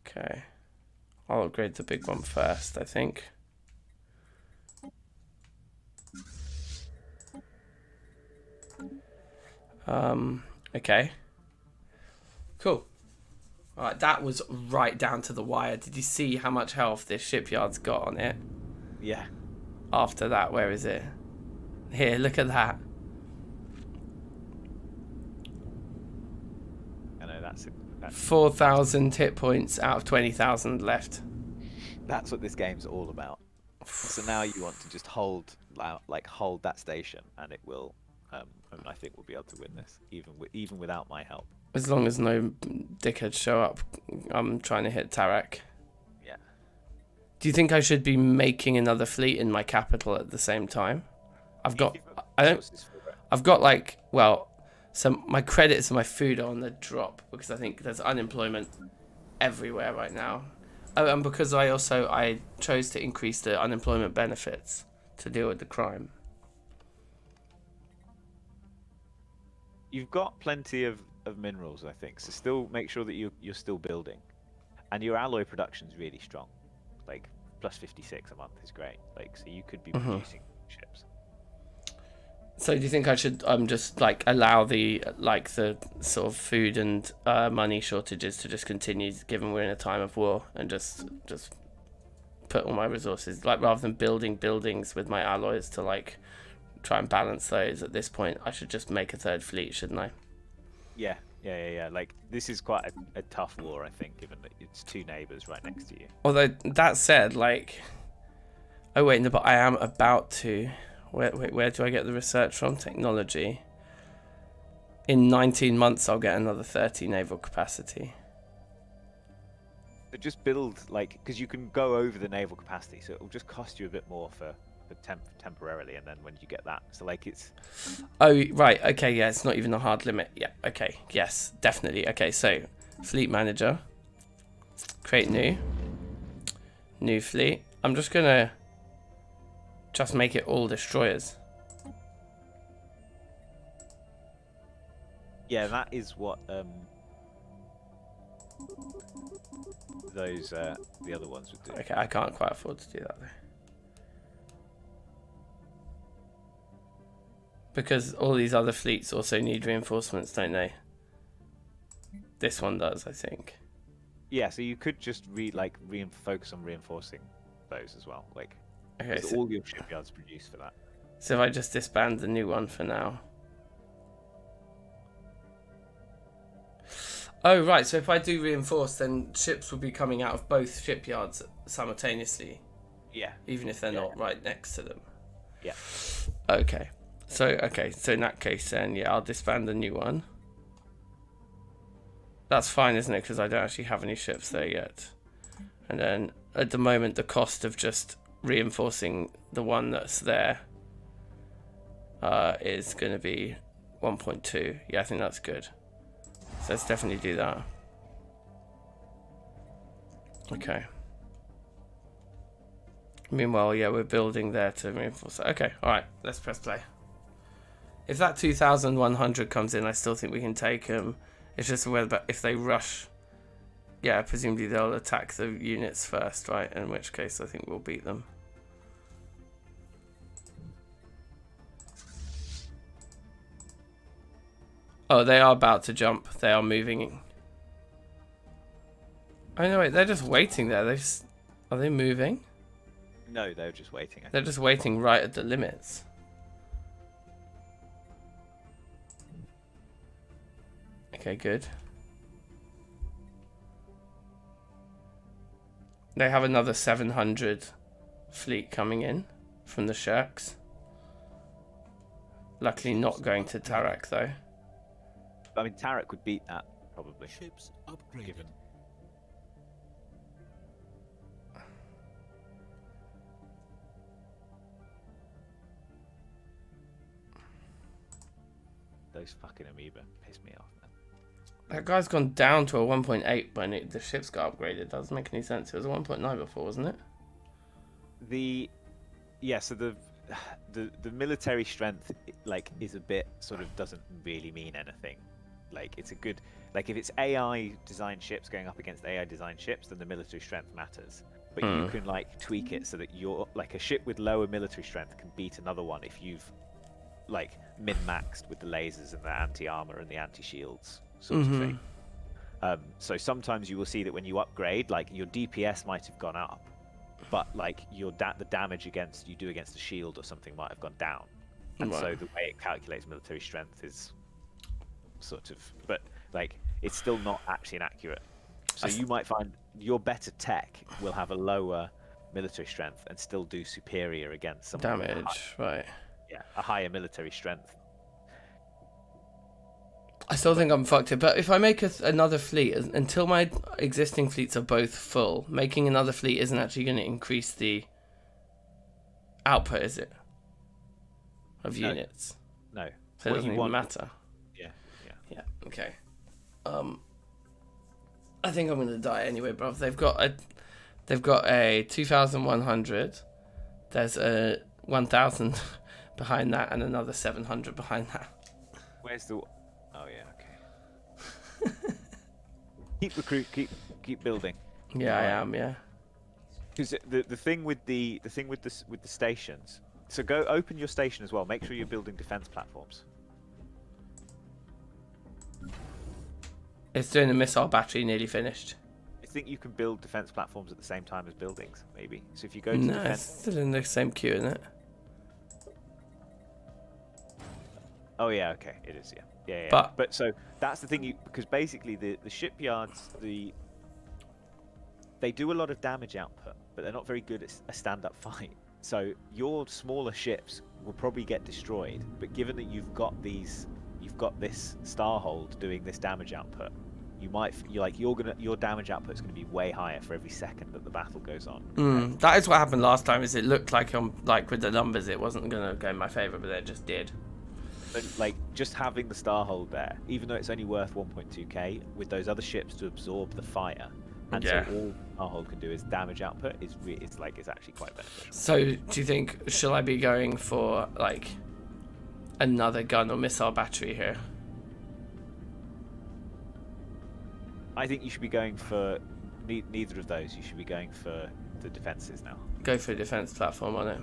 okay. I'll upgrade the big one first, I think. Okay. Cool. Alright, that was right down to the wire. Did you see how much health this shipyard's got on it?
Yeah.
After that, where is it? Here, look at that.
I know that's
4,000 hit points out of 20,000 left.
That's what this game's all about. So now you want to just hold that station, and it will. I think we'll be able to win this, even without my help.
As long as no dickheads show up, I'm trying to hit Tarak.
Yeah.
Do you think I should be making another fleet in my capital at the same time? So my credits and my food are on the drop because I think there's unemployment everywhere right now. Oh, and because I chose to increase the unemployment benefits to deal with the crime.
You've got plenty of minerals, I think. So still make sure that you're still building, and your alloy production's really strong. Plus 56 a month is great. So you could be producing ships. So
do you think I should just allow the sort of food and money shortages to just continue, given we're in a time of war, and just put all my resources rather than building buildings with my alloys to try and balance those at this point? I should just make a third fleet, shouldn't I?
Yeah, Yeah. Like this is quite a tough war, I think, given that it's two neighbors right next to you.
Although that said, like, oh wait, no, but I am about to. Where do I get the research from? Technology. In 19 months, I'll get another 30 naval capacity.
But just build like, because you can go over the naval capacity, so it will just cost you a bit more for temporarily, and then when you get that, so like it's.
Oh right, okay, yeah, it's not even a hard limit. Yeah, okay, yes, definitely. Okay, so fleet manager, create new fleet. I'm just gonna make it all destroyers.
Yeah, that is what those the other ones would do.
Okay, I can't quite afford to do that though. Because all these other fleets also need reinforcements, don't they? This one does, I think.
Yeah, so you could just focus on reinforcing those as well. Like,
Okay, so,
all your shipyards produce for that.
so if I just disband the new one for now. Oh right, so if I do reinforce, then ships will be coming out of both shipyards simultaneously.
Yeah.
Even if they're not right next to them.
Yeah.
Okay. So in that case then, yeah, I'll disband the new one. That's fine, isn't it? Because I don't actually have any ships there yet. And then, at the moment, the cost of just reinforcing the one that's there is going to be 1.2. Yeah, I think that's good. So let's definitely do that. Okay. Meanwhile, yeah, we're building there to reinforce it. Okay, alright, let's press play. If that 2,100 comes in, I still think we can take them. It's just whether if they rush, yeah, presumably they'll attack the units first, right? In which case, I think we'll beat them. Oh, they are about to jump. They are moving. Oh no, wait, they're just waiting there. Are they moving?
No, they're just waiting.
They're just waiting right at the limits. Okay, good. They have another 700 fleet coming in from the Sharks. Luckily not going to Tarak though.
I mean, Tarak would beat that, probably.
Ships upgraded.
Given. Those fucking amoeba piss me off, man.
That guy's gone down to a 1.8 when the ships got upgraded. Doesn't make any sense. It was a 1.9 before, wasn't it?
So the military strength is a bit sort of doesn't really mean anything. Like it's a good if it's AI designed ships going up against AI designed ships, then the military strength matters. But you can tweak it so that you're a ship with lower military strength can beat another one if you've min-maxed with the lasers and the anti-armor and the anti-shields sort of thing. So sometimes you will see that when you upgrade, your DPS might have gone up, but the damage you do against the shield or something might have gone down. And so the way it calculates military strength is sort of, but it's still not actually inaccurate. So you might find your better tech will have a lower military strength and still do superior against some
damage, right?
Yeah, a higher military strength.
I still think I'm fucked here, but if I make another fleet, until my existing fleets are both full, making another fleet isn't actually going to increase the output, is it? Of units.
No.
So it doesn't even matter.
Yeah.
Okay. I think I'm gonna die anyway, bruv. They've got a 2,100. There's a 1,000 behind that, and another 700 behind that.
Where's the? Oh yeah, okay. Keep building.
Yeah, I am. Yeah.
Because the thing with the stations. So go open your station as well. Make sure you're building defense platforms.
It's doing a missile battery, nearly finished.
I think you can build defense platforms at the same time as buildings, maybe. So if you go to
no,
defense...
it's still in the same queue, isn't it?
Oh yeah, okay, it is, yeah. Yeah.
But
But so that's the thing, because basically the shipyards, they do a lot of damage output, but they're not very good at a stand-up fight. So your smaller ships will probably get destroyed, but given that you've got this Starhold doing this damage output, your damage output is going to be way higher for every second that the battle goes on.
that is what happened last time. Is it looked like with the numbers, it wasn't going to go in my favor, but it just did.
But like just having the Starhold there, even though it's only worth 1.2k, with those other ships to absorb the fire, and so all Starhold can do is damage output. It's actually quite beneficial.
So do you think shall I be going for like another gun or missile battery here?
I think you should be going for neither of those. You should be going for the defenses now.
Go for a defense platform on it.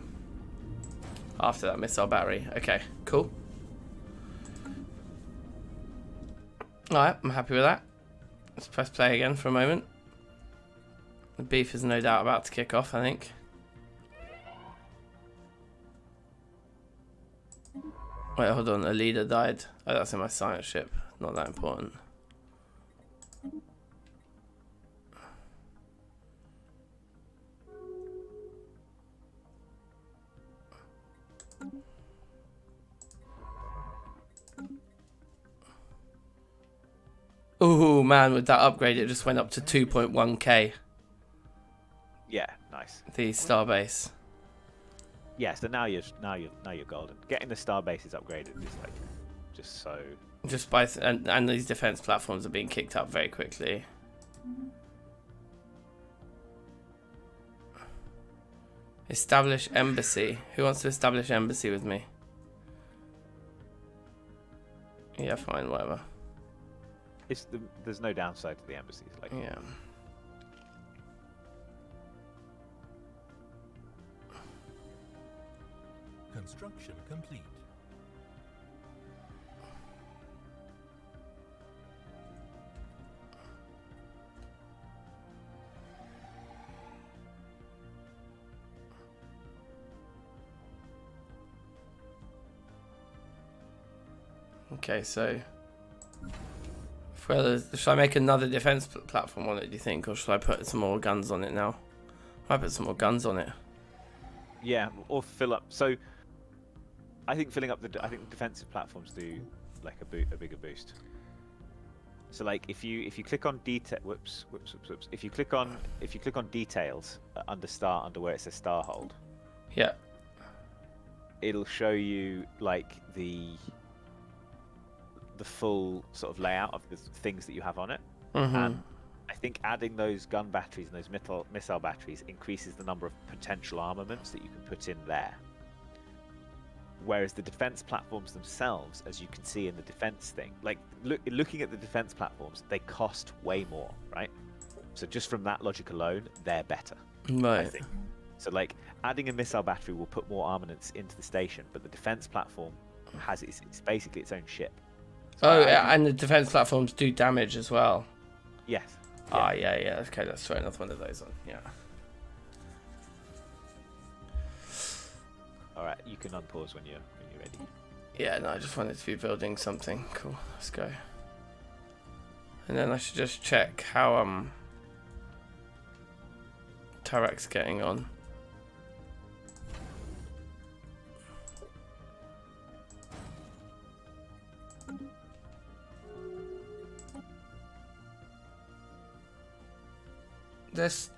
After that missile battery. Okay, cool. Alright, I'm happy with that. Let's press play again for a moment. The beef is no doubt about to kick off, I think. Wait, hold on. A leader died. Oh, that's in my science ship. Not that important. Oh man, with that upgrade, it just went up to 2.1k.
Yeah, nice.
The starbase.
Yeah, so now you're golden. Getting the starbases upgraded is like just so.
Just by and these defense platforms are being kicked up very quickly. Establish embassy. Who wants to establish embassy with me? Yeah, fine, whatever.
There's no downside to the embassies. Like,
yeah.
Construction complete.
Okay, so should I make another defense platform on it, do you think, or should I put some more guns on it now? I put some more guns on it.
Yeah, or fill up. So I think filling up I think defensive platforms do like a bigger boost. So like if you click on detail, whoops. If you click on details under where it says Starhold,
yeah,
it'll show you like the full sort of layout of the things that you have on it. And I think adding those gun batteries and those missile batteries increases the number of potential armaments that you can put in there. Whereas the defense platforms themselves, as you can see in the defense thing, like looking at the defense platforms, they cost way more, right? So just from that logic alone, they're better.
Right.
I think. So like adding a missile battery will put more armaments into the station, but the defense platform has it's basically its own ship. So
yeah, and the defense platforms do damage as well.
Yes.
Ah, yeah. Okay, let's throw another one of those on. Yeah.
All right, you can unpause when you're ready.
Yeah, no, I just wanted to be building something. Cool, let's go. And then I should just check how Tarek's getting on.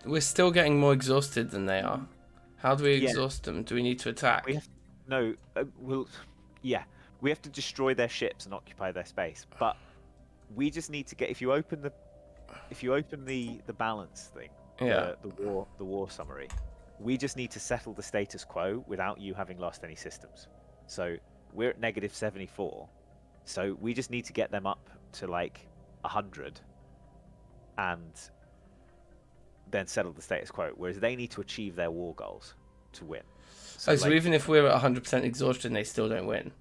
We're still getting more exhausted than they are. How do we exhaust them? Do we need to attack?
We have we have to destroy their ships and occupy their space. But we just need to get if you open the balance thing, the war summary, we just need to settle the status quo without you having lost any systems. So we're at -74. So we just need to get them up to like 100 and then settle the status quo, whereas they need to achieve their war goals to win.
So even if we're at 100% exhaustion, they still don't win.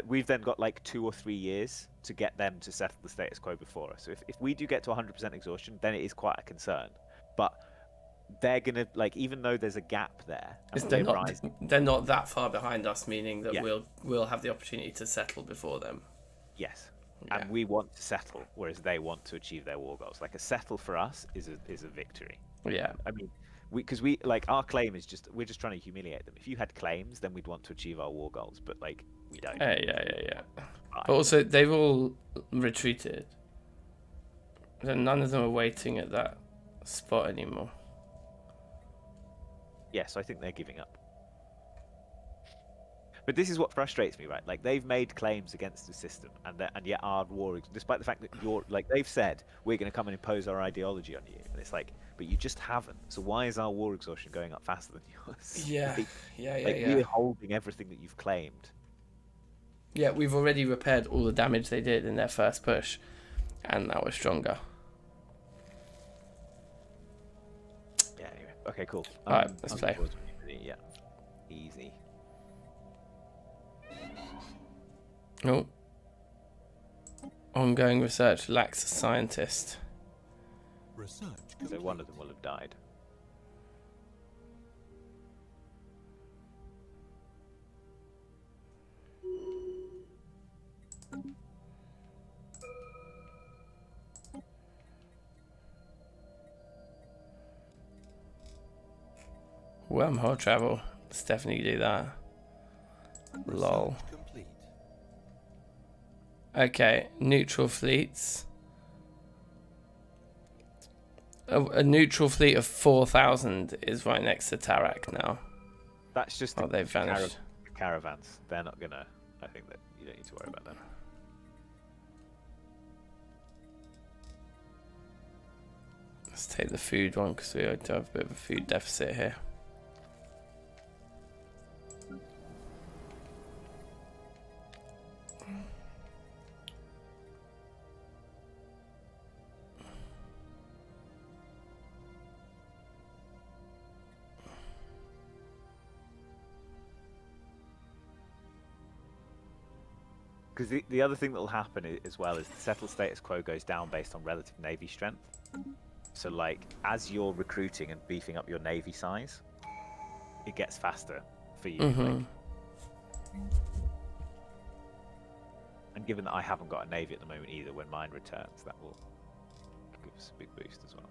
We've then got like 2 or 3 years to get them to settle the status quo before us. So if we do get to 100% exhaustion, then it is quite a concern. But they're gonna like, even though there's a gap there, and
they're not that far behind us, meaning that
Yeah.
we'll have the opportunity to settle before them.
Yes.
Yeah.
And we want to settle, whereas they want to achieve their war goals. Like a settle for us is a victory.
Yeah.
I mean, because we like our claim is we're just trying to humiliate them. If you had claims, then we'd want to achieve our war goals, but like we don't.
Yeah.
Right.
But also, they've all retreated. Then none of them are waiting at that spot anymore.
Yeah, so I think they're giving up. But this is what frustrates me, right? Like they've made claims against the system, and yet our war, despite the fact that they've said we're going to come and impose our ideology on you, and it's like, but you just haven't. So why is our war exhaustion going up faster than yours?
Yeah.
We're holding everything that you've claimed.
Yeah, we've already repaired all the damage they did in their first push, and now we're stronger.
Yeah. Anyway. Okay. Cool.
All right, let's play.
Yeah. Easy.
Oh. Ongoing research lacks a scientist.
Research
So
complete.
one of them will have died.
Wormhole travel. Let's definitely do that. Lol.
Research complete.
Okay, neutral fleets. A neutral fleet of 4,000 is right next to Tarak now.
That's just
Oh, they've vanished.
caravans. They're not gonna. I think that you don't need to worry about them.
Let's take the food one because we do have a bit of a food deficit here.
Because the other thing that will happen as well is the settled status quo goes down based on relative navy strength. So like as you're recruiting and beefing up your navy size, it gets faster for you. Like, and given that I haven't got a navy at the moment either, when mine returns, that will give us a big boost as well.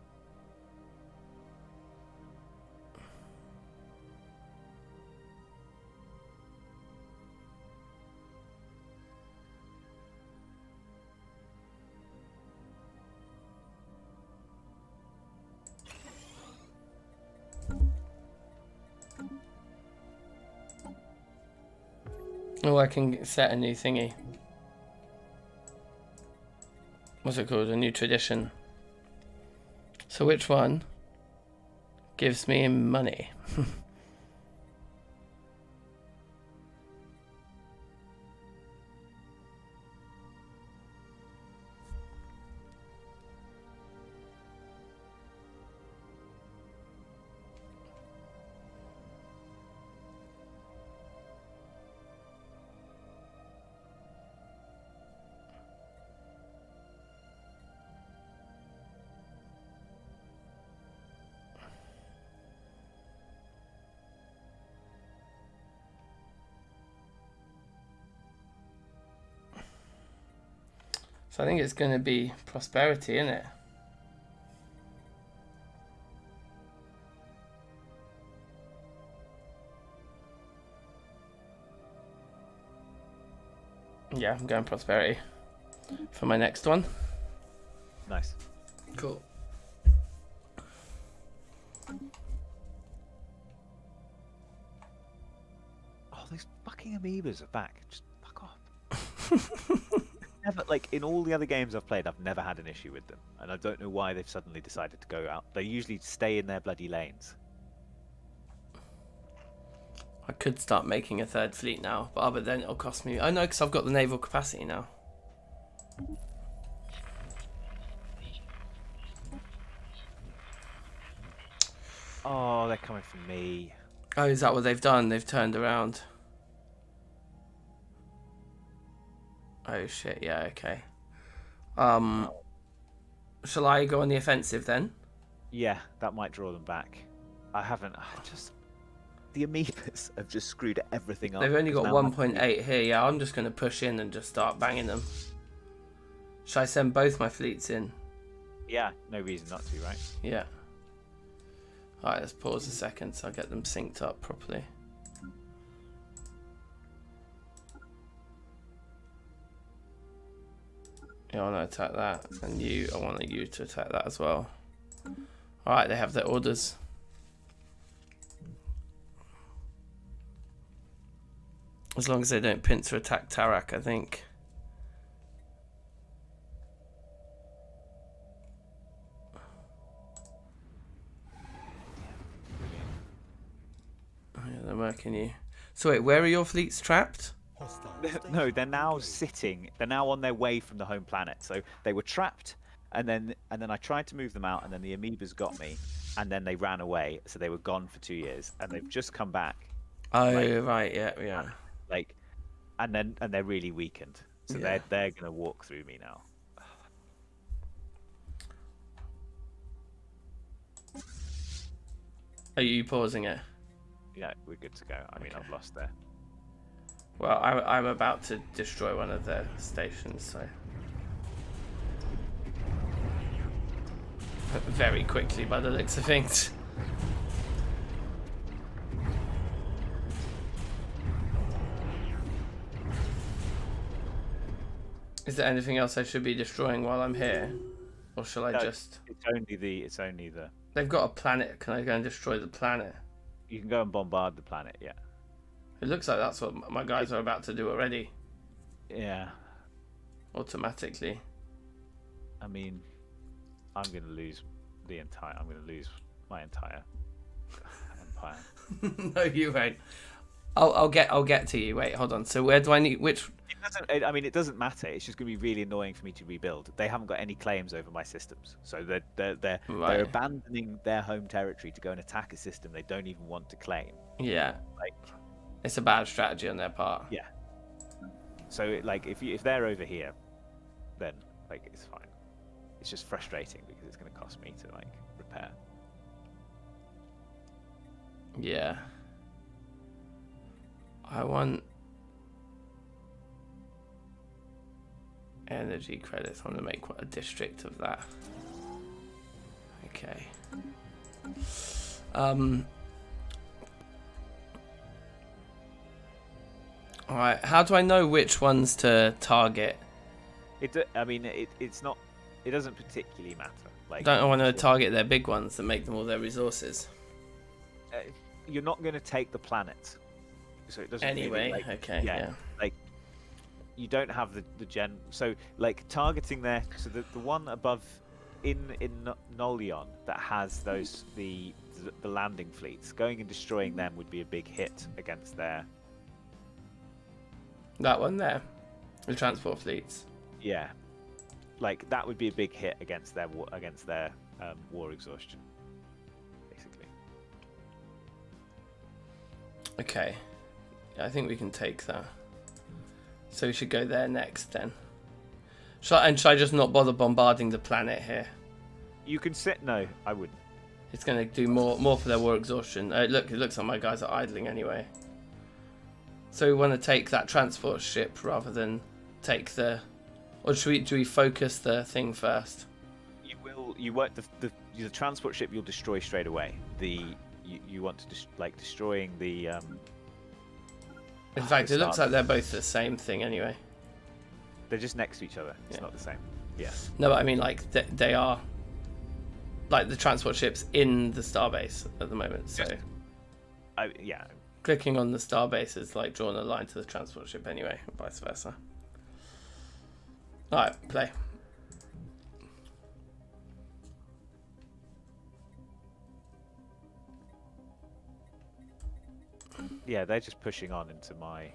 Oh, I can set a new thingy. What's it called? A new tradition. So which one gives me money? So I think it's going to be prosperity, isn't it? Yeah, I'm going prosperity for my next one.
Nice.
Cool.
Oh, those fucking amoebas are back. Just fuck off. Never, like in all the other games I've played, I've never had an issue with them, and I don't know why they've suddenly decided to go out. They usually stay in their bloody lanes.
I could start making a third fleet now, but then it'll cost me. I know, because I've got the naval capacity now.
Oh, they're coming for me.
Oh, is that what they've done? They've turned around. Oh shit, yeah, okay. Shall I go on the offensive then?
Yeah, that might draw them back. I haven't. The amoebas have just screwed everything up.
They've only got
Now my
1.8 here. Yeah, I'm just going to push in and just start banging them. Should I send both my fleets in?
Yeah, no reason not to, right?
Yeah. Alright, let's pause a second so I get them synced up properly. Yeah, I want to attack that. And you, I want you to attack that as well. Alright, they have their orders. As long as they don't pincer attack Tarak, I think. Oh yeah, they're working you. So wait, where are your fleets trapped?
No, they're now sitting. They're now on their way from the home planet. So they were trapped, and then I tried to move them out, and then the amoebas got me, and then they ran away. So they were gone for 2 years, and they've just come back.
Oh right, yeah.
Like, and they're really weakened. So
Yeah.
they're gonna walk through me now.
Are you pausing it?
Yeah, we're good to go. I mean, I've lost there.
Well, I'm about to destroy one of their stations, so very quickly by the looks of things. Is there anything else I should be destroying while I'm here, or shall I
No,
just?
It's only the.
They've got a planet. Can I go and destroy the planet?
You can go and bombard the planet. Yeah.
It looks like that's what my guys are about to do already,
Yeah.
automatically.
I mean, I'm gonna lose I'm gonna lose my entire empire.
No, you won't. I'll get to you. Wait, hold on. So where do I need which?
It doesn't matter. It's just gonna be really annoying for me to rebuild. They haven't got any claims over my systems, so they're
Right.
abandoning their home territory to go and attack a system they don't even want to claim.
Yeah,
Like,
it's a bad strategy on their part.
yeah. So like, if they're over here, then like it's fine. It's just frustrating because it's gonna cost me to like repair.
Yeah. I want energy credits. I'm gonna make quite a district of that. Okay. Alright, how do I know which ones to target?
It's not. It doesn't particularly matter. Like,
Don't I want to target their big ones and make them all their resources?
You're not going to take the planet, so it doesn't.
Anyway,
really,
okay, yeah.
Like, you don't have the gen. So like targeting there. So the one above in Nolion that has those the landing fleets, going and destroying them would be a big hit against their.
That one there, the transport fleets.
Yeah, like that would be a big hit against their war exhaustion, basically.
Okay, yeah, I think we can take that. So we should go there next then. Should I just not bother bombarding the planet here?
You can sit. No, I wouldn't.
It's going to do more for their war exhaustion. It looks like my guys are idling anyway. So we want to take that transport ship rather than take the. Or do we focus the thing first?
You want the transport ship you'll destroy straight away. You want to destroying the.
In fact, it looks like they're both the same thing anyway.
They're just next to each other. It's not the same. Yeah.
No, but I mean like they are. Like the transport ships in the starbase at the moment. So.
Yeah.
Clicking on the starbase is like drawing a line to the transport ship anyway, and vice versa. Alright, play.
Yeah, they're just pushing on into my.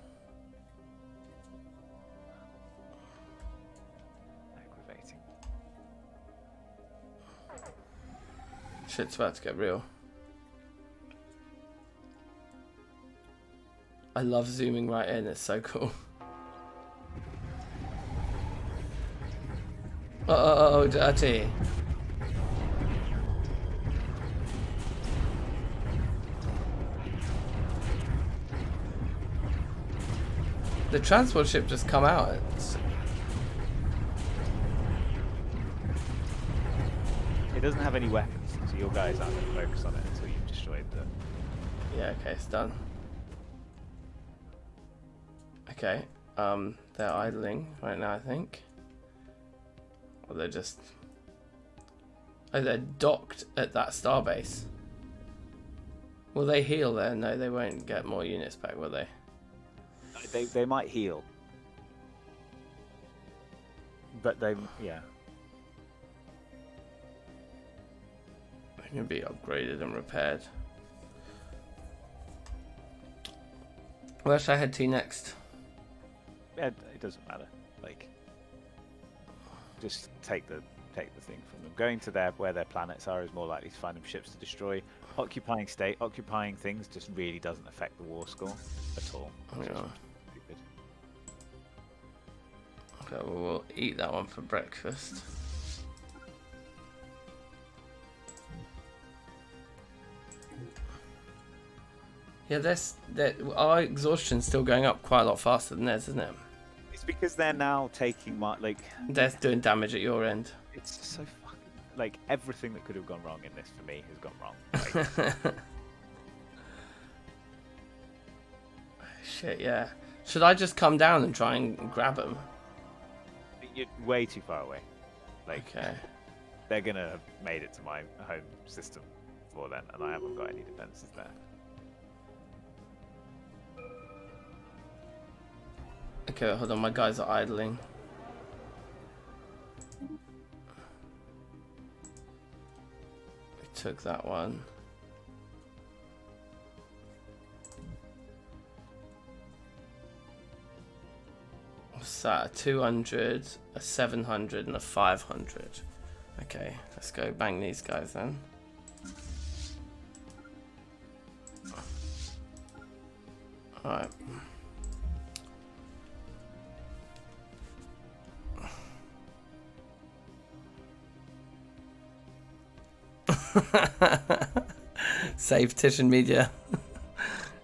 Aggravating.
Shit's about to get real. I love zooming right in, it's so cool. Oh, dirty. The transport ship just come out.
It doesn't have any weapons, so your guys aren't going to focus on it until you've destroyed the...
Yeah, okay, it's done. Okay, they're idling right now, I think. Or they're just... Oh, they're docked at that starbase. Will they heal there? No, they won't get more units back, will they?
They might heal. But they, yeah.
They can be upgraded and repaired. Where should I head to next?
Yeah, it doesn't matter. Like, just take the thing from them. Going to where their planets are is more likely to find them ships to destroy. Occupying things just really doesn't affect the war score at all.
Yeah. Okay, well, we'll eat that one for breakfast. Yeah, our exhaustion's still going up quite a lot faster than theirs, isn't it?
It's because they're now taking
they're doing damage at your end.
It's so fucking like everything that could have gone wrong in this for me has gone wrong. Like,
shit, yeah. Should I just come down and try and grab them?
you're way too far away. Like,
okay.
They're gonna have made it to my home system before then, and I haven't got any defenses there.
Okay, hold on, my guys are idling. We took that one. What's that? A 200, a 700, and a 500. Okay, let's go bang these guys then. Alright. Save Titian Media.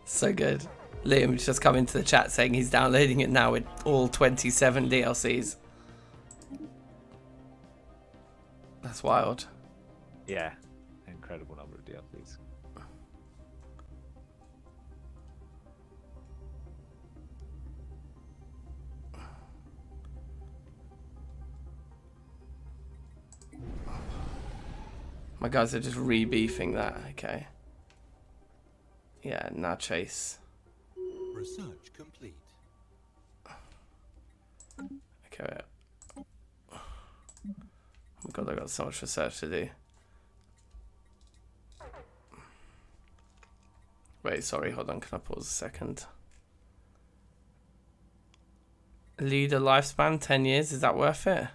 So good. Liam's just come into the chat saying he's downloading it now with all 27 DLCs. That's wild.
Yeah, incredible number of DLCs.
My guys are just re-beefing that. Okay. Yeah, now chase.
Research complete.
Okay. Oh my god, I got so much research to do. Wait, sorry, hold on, can I pause a second? Leader lifespan, 10 years, is that worth it?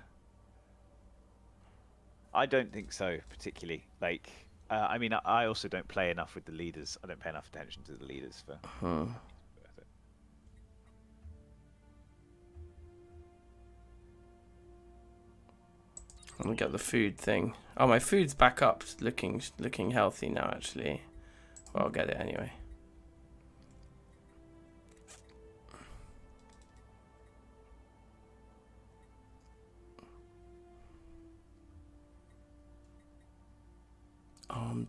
I don't think so, particularly. Like, I mean, I also don't play enough with the leaders. I don't pay enough attention to the leaders for...
Let me get the food thing. Oh, my food's back up, looking healthy now, actually. Well, I'll get it anyway.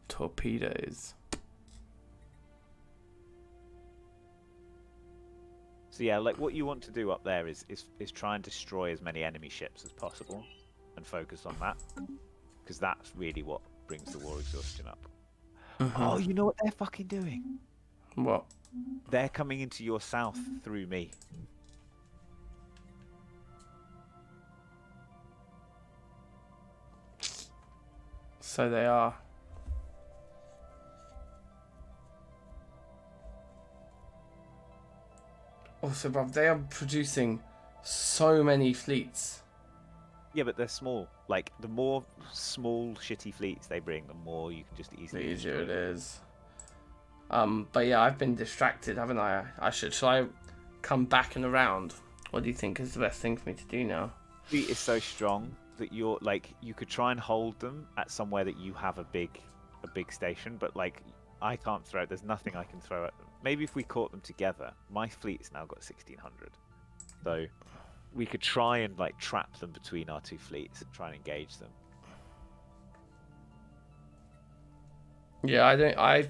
Torpedoes.
So yeah, like what you want to do up there is try and destroy as many enemy ships as possible and focus on that, because that's really what brings the war exhaustion up. Oh, you know what they're fucking doing?
What?
They're coming into your south through me.
So they are. Also, bruv, they are producing so many fleets.
Yeah, but they're small. Like, the more small, shitty fleets they bring, the more you can just easily...
The easier it is. But yeah, I've been distracted, haven't I? Shall I come back and around? What do you think is the best thing for me to do now?
Fleet is so strong that you're, like, you could try and hold them at somewhere that you have a big station, but, like, I can't throw it. There's nothing I can throw at them. Maybe if we caught them together. My fleet's now got 1,600. So we could try and like trap them between our two fleets and try and engage them.
Yeah,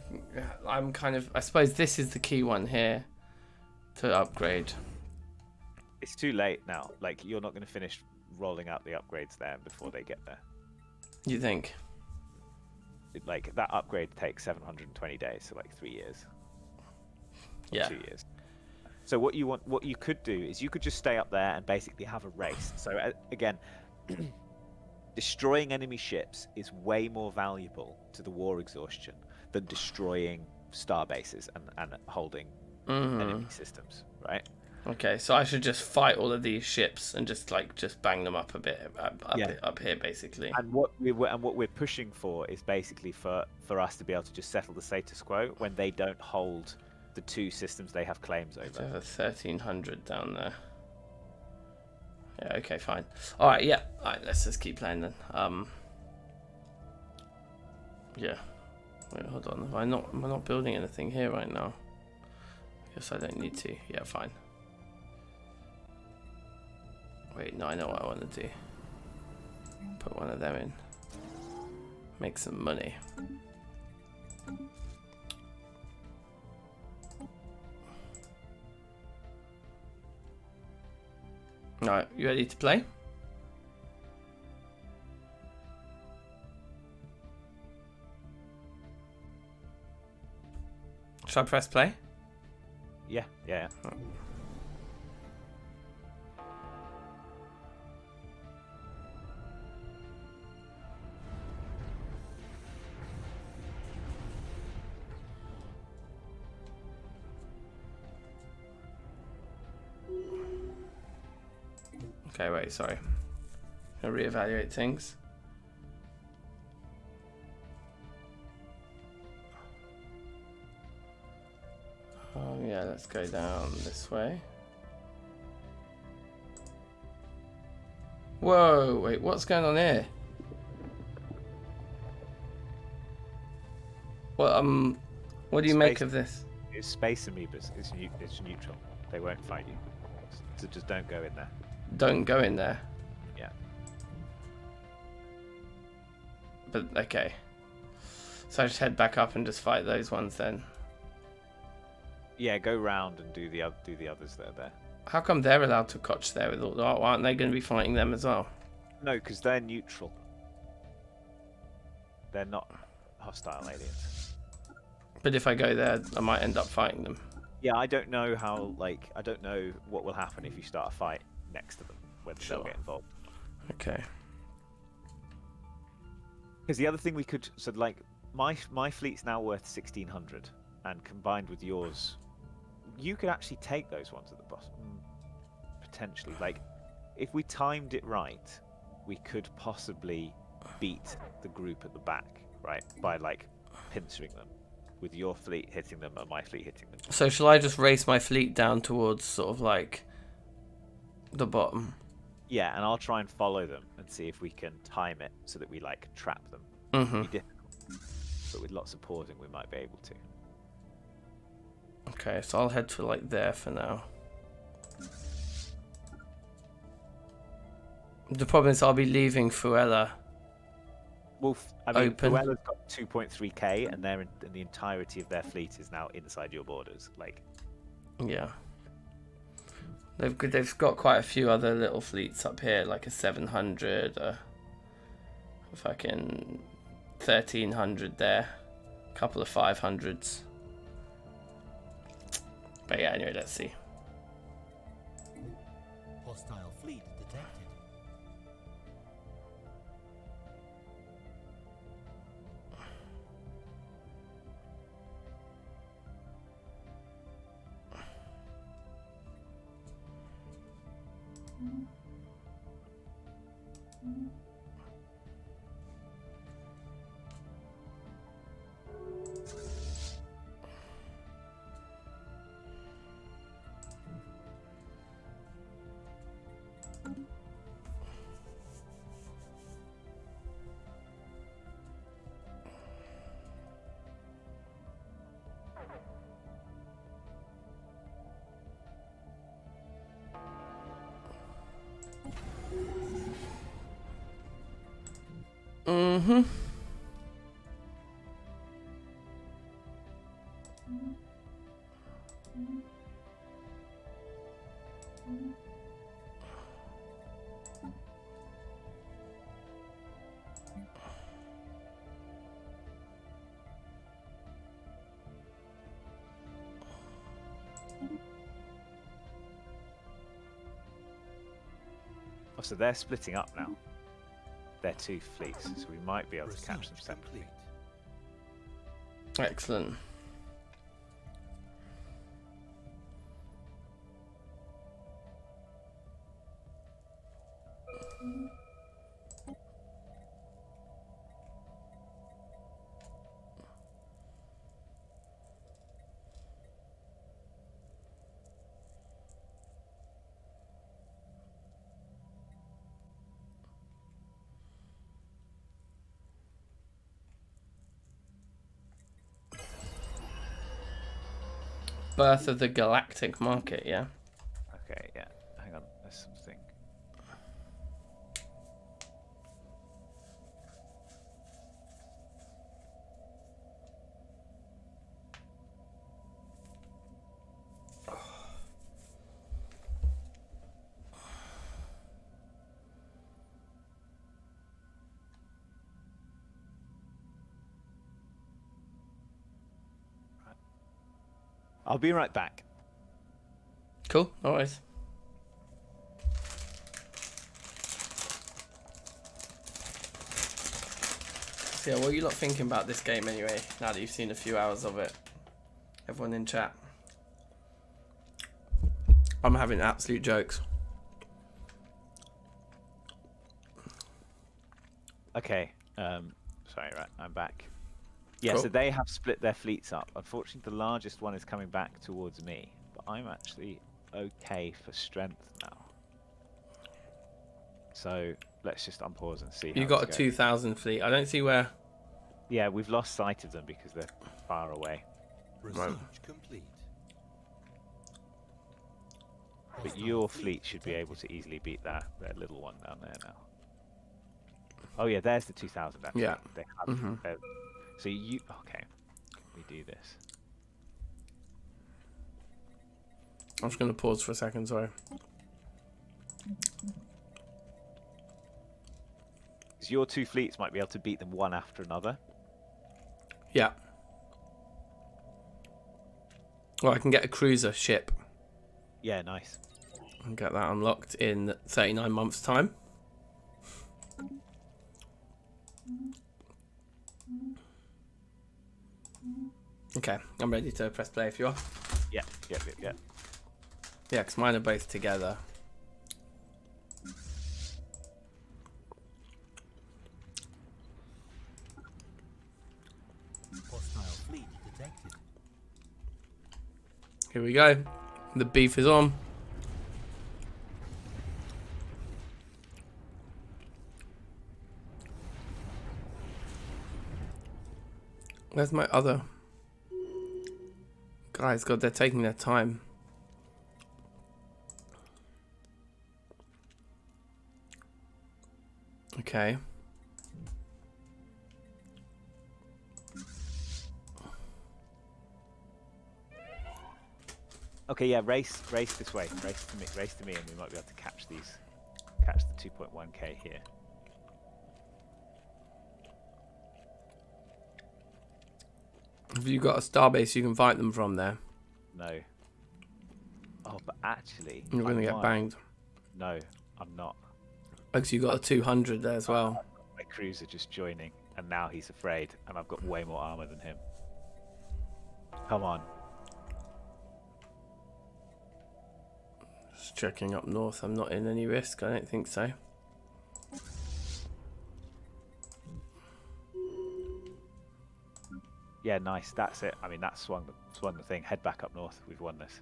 I'm kind of. I suppose this is the key one here to upgrade.
It's too late now. Like, you're not going to finish rolling out the upgrades there before they get there.
You think?
Like, that upgrade takes 720 days, so like 3 years. Or 2 years. So what you could do is you could just stay up there and basically have a race. So again, destroying enemy ships is way more valuable to the war exhaustion than destroying star bases and holding enemy systems, right?
Okay, so I should just fight all of these ships and just bang them up a bit up here, basically.
And what we're pushing for is basically for us to be able to just settle the status quo when they don't hold the two systems they have claims over.
So 1,300 down there. Yeah. Okay. Fine. All right. Yeah. All right. Let's just keep playing then. Yeah. Wait. Hold on. Am I not building anything here right now? Guess I don't need to. Yeah. Fine. Wait. No. I know what I want to do. Put one of them in. Make some money. Alright, you ready to play? Shall I press play?
Yeah.
Oh. Okay, wait, sorry. I'll reevaluate things. Oh yeah, let's go down this way. Whoa, wait, what's going on here? What do you make of this?
It's space amoebas. It's neutral. They won't fight you. So just don't go in there.
Don't go in there.
Yeah.
But okay. So I just head back up and just fight those ones then.
Yeah, go round and do the others that are there.
How come they're allowed to cotch there with all the art? Aren't they going to be fighting them as well?
No, because they're neutral. They're not hostile aliens.
But if I go there, I might end up fighting them.
Yeah, I don't know how. Like, I don't know what will happen if you start a fight next to them, whether they'll get involved.
Okay.
Because the other thing we could, so like my fleet's now worth 1,600, and combined with yours, you could actually take those ones at the bottom potentially. Like, if we timed it right, we could possibly beat the group at the back, right, by like pincering them, with your fleet hitting them and my fleet hitting them.
So shall I just race my fleet down towards sort of like the bottom?
Yeah, and I'll try and follow them and see if we can time it so that we like trap them.
Mm-hmm.
It'll be difficult, but with lots of pausing, we might be able to.
Okay, so I'll head to like there for now. The problem is I'll be leaving Fuella.
Well, I mean,
Open.
Fuella's got 2.3k, and and the entirety of their fleet is now inside your borders. Like,
Yeah. They've got quite a few other little fleets up here, like a 700, a fucking 1,300 there, a couple of 500s. But yeah, anyway, let's see.
Hostile fleet detected.
Mm-hmm.
Oh, so they're splitting up now. They're 2 fleets, so we might be able to catch them
Research
separately.
complete.
Excellent. Birth of the galactic market, yeah.
Okay, yeah. Hang on, there's something. I'll be right back.
Cool, no worries. So yeah, what are you lot thinking about this game anyway, now that you've seen a few hours of it? Everyone in chat. I'm having absolute jokes.
Okay, sorry, right, I'm back. Yeah,
Cool.
so they have split their fleets up. Unfortunately, the largest one is coming back towards me, but I'm actually okay for strength now. So let's just unpause and see.
You got a 2,000 fleet. I don't see where.
Yeah, we've lost sight of them because they're far away.
Research complete.
But your fleet should be able to easily beat their little one down there now. Oh yeah, there's the 2,000 actually.
Yeah.
They have,
Mhm.
so you okay? We do this.
I'm just going to pause for a second, sorry.
Because your 2 fleets might be able to beat them one after another.
Yeah. Well, I can get a cruiser ship
Yeah, nice.
and get that unlocked in 39 months' time. Okay, I'm ready to press play if you are.
Yeah.
Yeah, because mine are both together.
Hostile fleet detected.
Here we go. The beef is on. Where's my other? Guys, God, they're taking their time. Okay.
Okay, yeah, race this way. Race to me, and we might be able to catch the 2.1k here.
Have you got a starbase you can fight them from there?
No. Oh, but actually,
You're going to get
might.
banged.
No, I'm not.
Because you got a 200 there as well.
My cruiser just joining, and now he's afraid, and I've got way more armor than him. Come on.
Just checking up north. I'm not in any risk. I don't think so.
Yeah, nice. That's it. I mean, that's swung the thing. Head back up north. We've won this.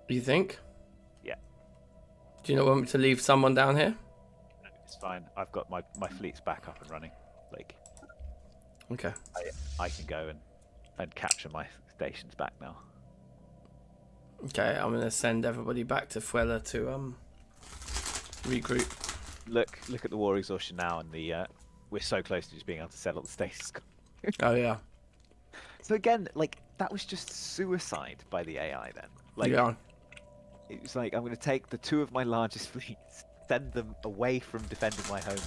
You think?
Yeah.
Do you not want me to leave someone down here?
It's fine. I've got my fleets back up and running. Like,
Okay.
I can go and capture my stations back now.
Okay, I'm going to send everybody back to Fuela to regroup.
look at the war exhaustion now, and the we're so close to just being able to settle the status quo.
Oh yeah.
So again, like that was just suicide by the AI then. Like
Yeah.
it was like I'm going to take the two of my largest fleets, send them away from defending my homeland,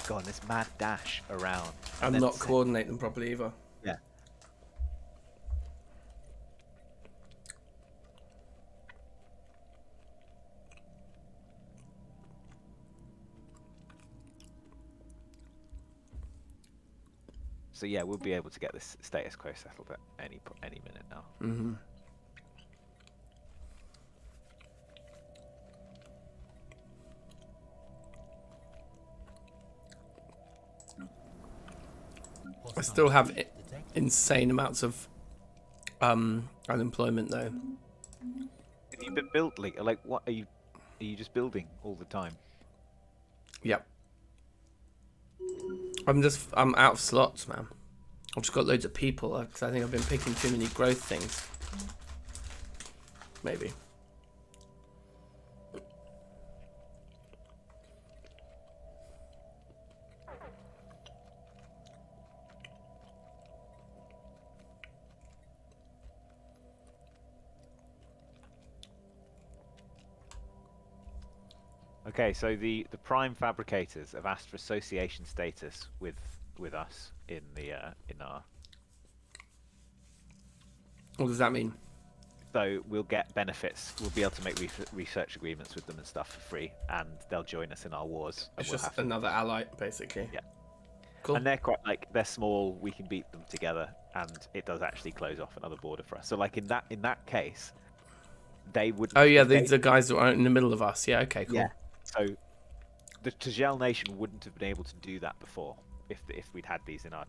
go on this mad dash around,
And
then
not coordinate them properly either.
Yeah. So yeah, we'll be able to get this status quo settled at any minute now.
Mm-hmm. I still have insane amounts of unemployment though.
Have you been built like what are you just building all the time?
Yep. I'm out of slots, man. I've just got loads of people because I think I've been picking too many growth things. Maybe.
Okay, so the prime fabricators have asked for association status with us in the in our.
What does that mean?
So we'll get benefits. We'll be able to make research agreements with them and stuff for free, and they'll join us in our wars.
It's
we'll
just another ally, basically.
Yeah.
Cool.
And they're quite they're small. We can beat them together, and it does actually close off another border for us. So like in that case, they would.
Oh yeah, these are guys that are in the middle of us. Yeah. Okay. Cool.
Yeah. So the Tajel nation wouldn't have been able to do that before if we'd had these in our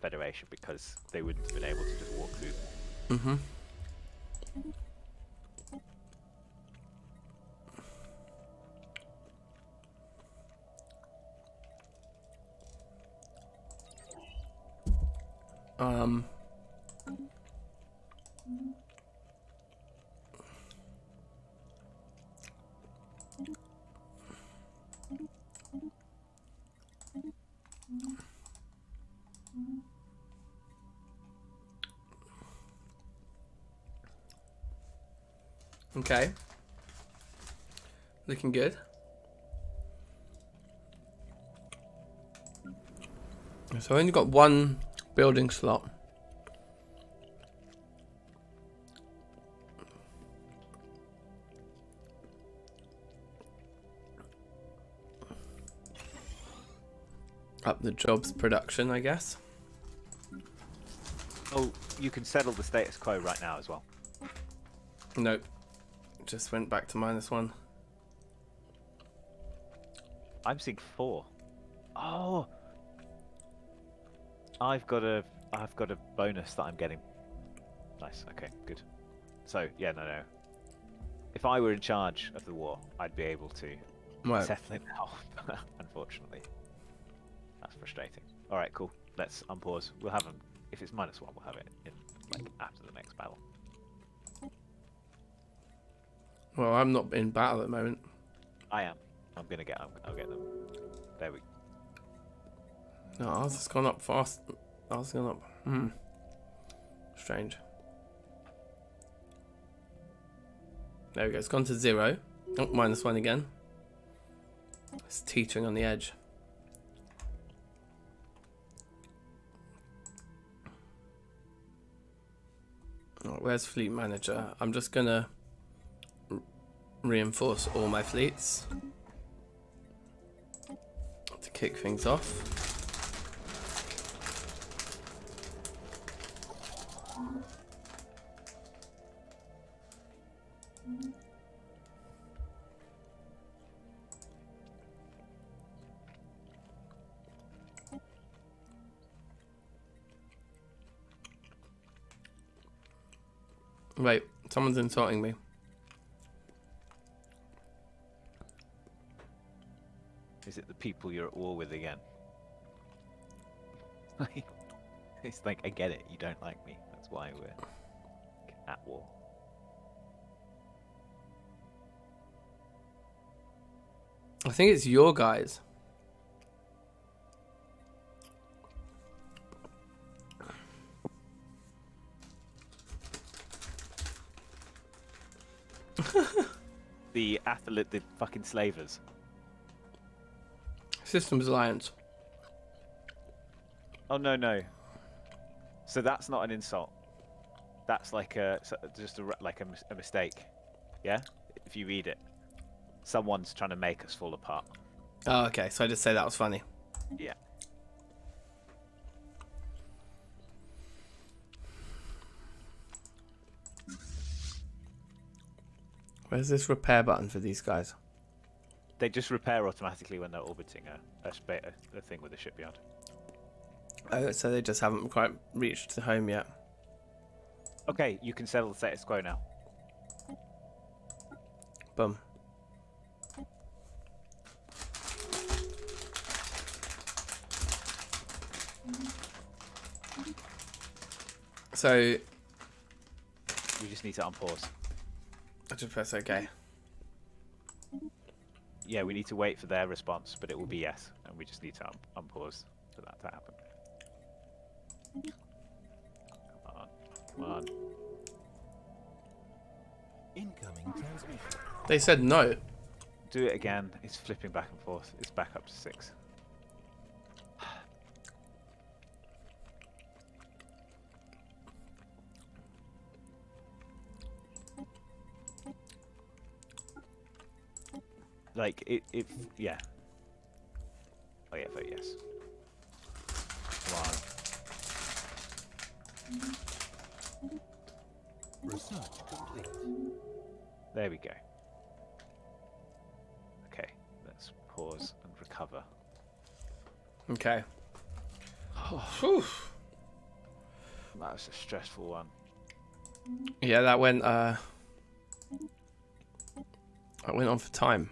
federation, because they wouldn't have been able to just walk through them.
Mm-hmm. Okay. Looking good. So I only got one building slot. Up the jobs production, I guess.
Oh, you can settle the status quo right now as well.
Nope. Just went back to -1.
I'm seeing 4. Oh, I've got a bonus that I'm getting. Nice. Okay, good. So yeah, no. If I were in charge of the war, I'd be able to settle it now. Unfortunately, that's frustrating. All right, cool. Let's unpause. We'll have them. If it's -1, we'll have it in like after the next battle.
Well, I'm not in battle at the moment.
I am. I'll get them. There we.
No, ours has gone up fast. Ours has gone up. Strange. There we go. It's gone to 0. Oh, -1 again. It's teetering on the edge. Oh, where's fleet manager? I'm just gonna reinforce all my fleets to kick things off. Wait, someone's insulting me.
Is it the people you're at war with again? It's like, I get it, you don't like me. That's why we're at war.
I think it's your guys.
The athlete, the fucking slavers.
Systems Alliance.
Oh no. So that's not an insult. That's like just a mistake. Yeah. If you read it, someone's trying to make us fall apart.
Oh, okay. So I just say that was funny.
Yeah.
Where's this repair button for these guys?
They just repair automatically when they're orbiting a thing with a shipyard.
Oh, so they just haven't quite reached the home yet.
Okay, you can settle the status quo now.
Boom. So
We just need to unpause.
I just press OK.
Yeah, we need to wait for their response, but it will be yes, and we just need to unpause for that to happen. Come on.
Incoming transmission.
They said no.
Do it again. It's flipping back and forth. It's back up to 6. Like it yeah. Oh yeah, vote yes. Come on.
Research complete.
There we go. Okay, let's pause and recover.
Okay. Whew.
That was a stressful one.
Yeah, that went on for time.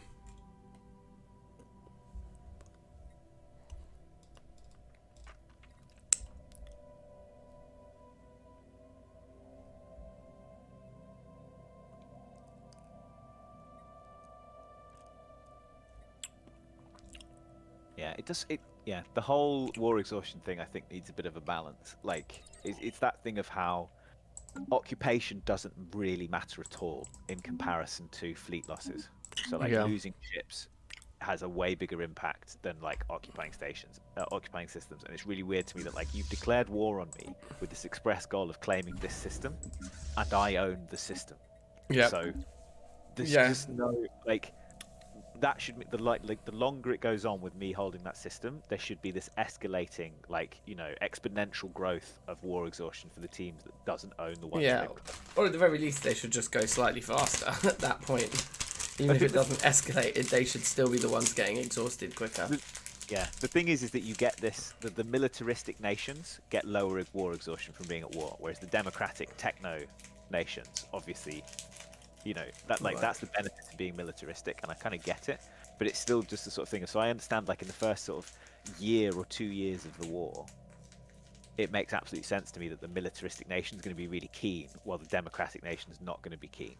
Yeah, it does. Yeah, the whole war exhaustion thing, I think, needs a bit of a balance. Like, it's that thing of how occupation doesn't really matter at all in comparison to fleet losses. So, like,
Yeah.
losing ships has a way bigger impact than like occupying systems. And it's really weird to me that like you've declared war on me with this express goal of claiming this system, and I own the system.
Yeah.
So there's
Yeah.
just no like. That should be the longer it goes on with me holding that system, there should be this escalating, exponential growth of war exhaustion for the teams that doesn't own the ones.
Yeah. Or at the very least, they should just go slightly faster at that point. Even if it doesn't escalate, they should still be the ones getting exhausted quicker.
Yeah. The thing is that you get this: the militaristic nations get lower war exhaustion from being at war, whereas the democratic techno nations, obviously. That's the benefit of being militaristic, and I kind of get it, but it's still just the sort of thing. So I understand, like in the first sort of year or 2 years of the war, it makes absolute sense to me that the militaristic nation is going to be really keen, while the democratic nation is not going to be keen.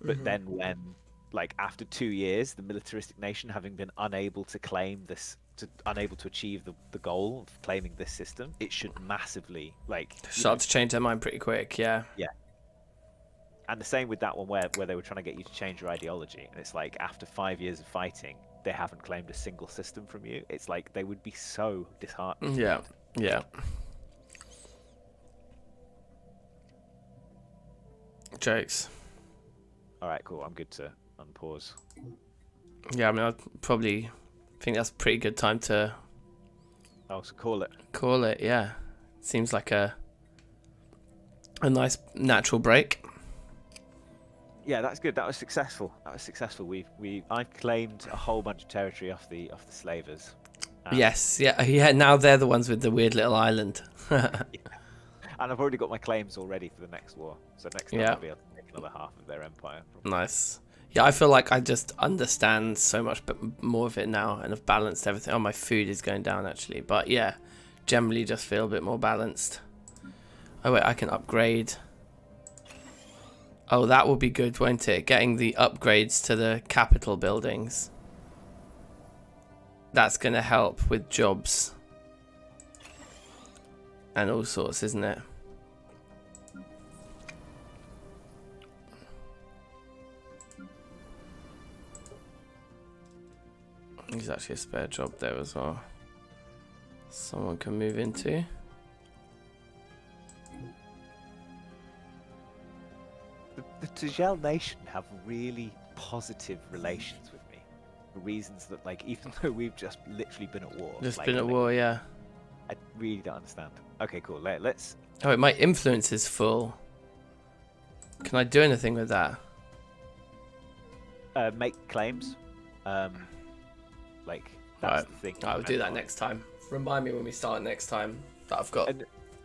But then when, like after 2 years, the militaristic nation having been unable to claim this, unable to achieve the goal of claiming this system, it should massively
start to change their mind pretty quick. Yeah.
Yeah. And the same with that one where they were trying to get you to change your ideology. And it's like, after 5 years of fighting, they haven't claimed a single system from you. It's like, they would be so disheartened.
Yeah, yeah. Jokes.
All right, cool. I'm good to unpause.
Yeah, I mean, I'd probably think that's a pretty good time to
Oh, so call it.
call it, yeah. Seems like a nice natural break.
Yeah, that's good. That was successful. I've claimed a whole bunch of territory off the slavers.
Yes, yeah. Now they're the ones with the weird little island.
Yeah. And I've already got my claims all ready for the next war. So next time
Yeah.
I'll be able to take another half of their empire.
Nice. Yeah, I feel like I just understand so much more of it now and have balanced everything. Oh, my food is going down actually, but yeah, generally just feel a bit more balanced. Oh wait, I can upgrade. Oh, that will be good, won't it? Getting the upgrades to the capital buildings. that's going to help with jobs and all sorts, isn't it? There's actually a spare job there as well. Someone can move into.
The Tajal Nation have really positive relations with me, for reasons that, like, even though we've just literally been at war.
Just
like,
been at war, yeah.
I really don't understand. Okay, cool. Let's.
Oh, my influence is full. Can I do anything with that?
Make claims. Like, that's the thing.
I'll do that next time. Remind me when we start next time that I've got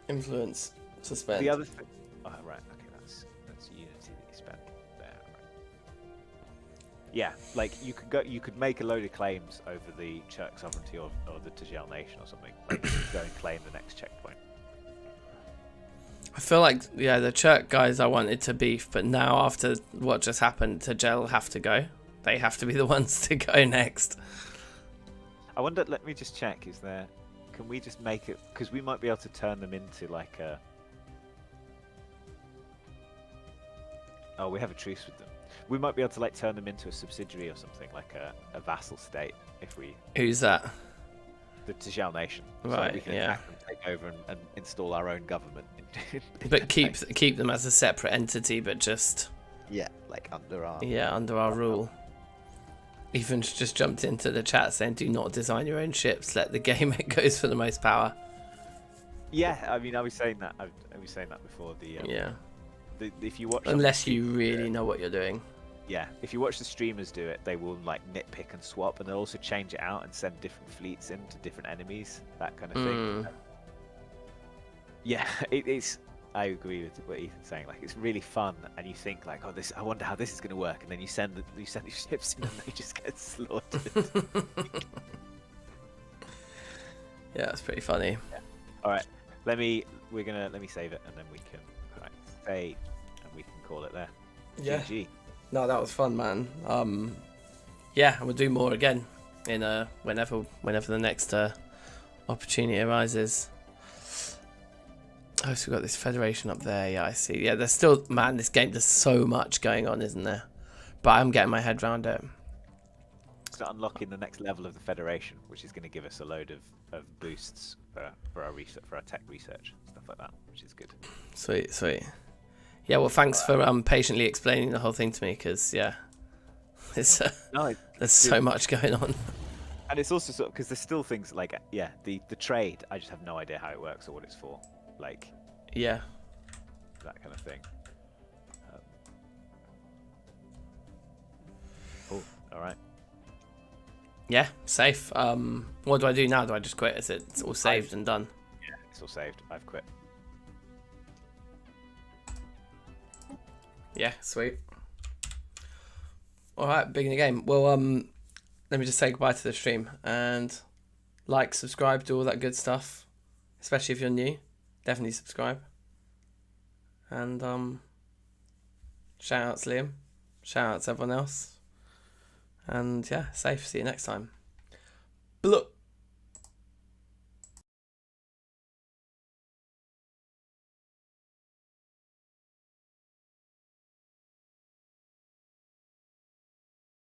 influence to spend.
The other thing. Oh, right. Okay, that's unity that you spent there. Right. Yeah, like you could make a load of claims over the Churk sovereignty or the Tajal Nation or something. Like, you could go and claim the next checkpoint.
I feel like, yeah, the Churk guys I wanted to beef, but now after what just happened, Tajal have to go. They have to be the ones to go next.
I wonder, let me just check, can we just make it, because we might be able to turn them into like a... Oh, we have a truce with them. We might be able to like turn them into a subsidiary or something, like a vassal state, if we...
Who's that?
The Tajal Nation.
Right,
so we can attack them, take over and install our own government.
But keep them as a separate entity, but just...
Yeah, like under our...
Yeah, under our rule. Even just jumped into the chat saying, do not design your own ships, let the game it goes for the most power.
Yeah, I mean, I was saying that before. If you watch...
Unless you really know what you're doing.
Yeah, if you watch the streamers do it, they will like nitpick and swap, and they'll also change it out and send different fleets into different enemies, that kind of thing. Yeah, it's... I agree with what Ethan's saying. Like, it's really fun, and you think like, oh, this. I wonder how this is going to work, and then you send these ships in, and they just get slaughtered.
Yeah, it's pretty funny.
Yeah. All right, let me save it, and then we can save, and we can call it there.
Yeah.
GG.
No, that was fun, man. Yeah, and we'll do more again in whenever the next opportunity arises. Oh, so we've got this Federation up there. Yeah, I see. Yeah, there's still... Man, this game, there's so much going on, isn't there? But I'm getting my head around it.
It's unlocking the next level of the Federation, which is going to give us a load of boosts for our research, for our tech research, stuff like that, which is good.
Sweet, sweet. Yeah, well, thanks for patiently explaining the whole thing to me, because, yeah, it's, there's so much going on.
And it's also sort of... Because there's still things like, yeah, the trade, I just have no idea how it works or what it's for. Like,
yeah,
that kind of thing. Oh, all right.
Yeah, safe. What do I do now? Do I just quit? Is it all saved and done?
Yeah, it's all saved. I've quit.
Yeah, sweet. All right, big in the game. Well, let me just say goodbye to the stream and like, subscribe, do all that good stuff. Especially if you're new. Definitely subscribe. And shout out to Liam. Shout out to everyone else. And yeah, safe. See you next time. Look.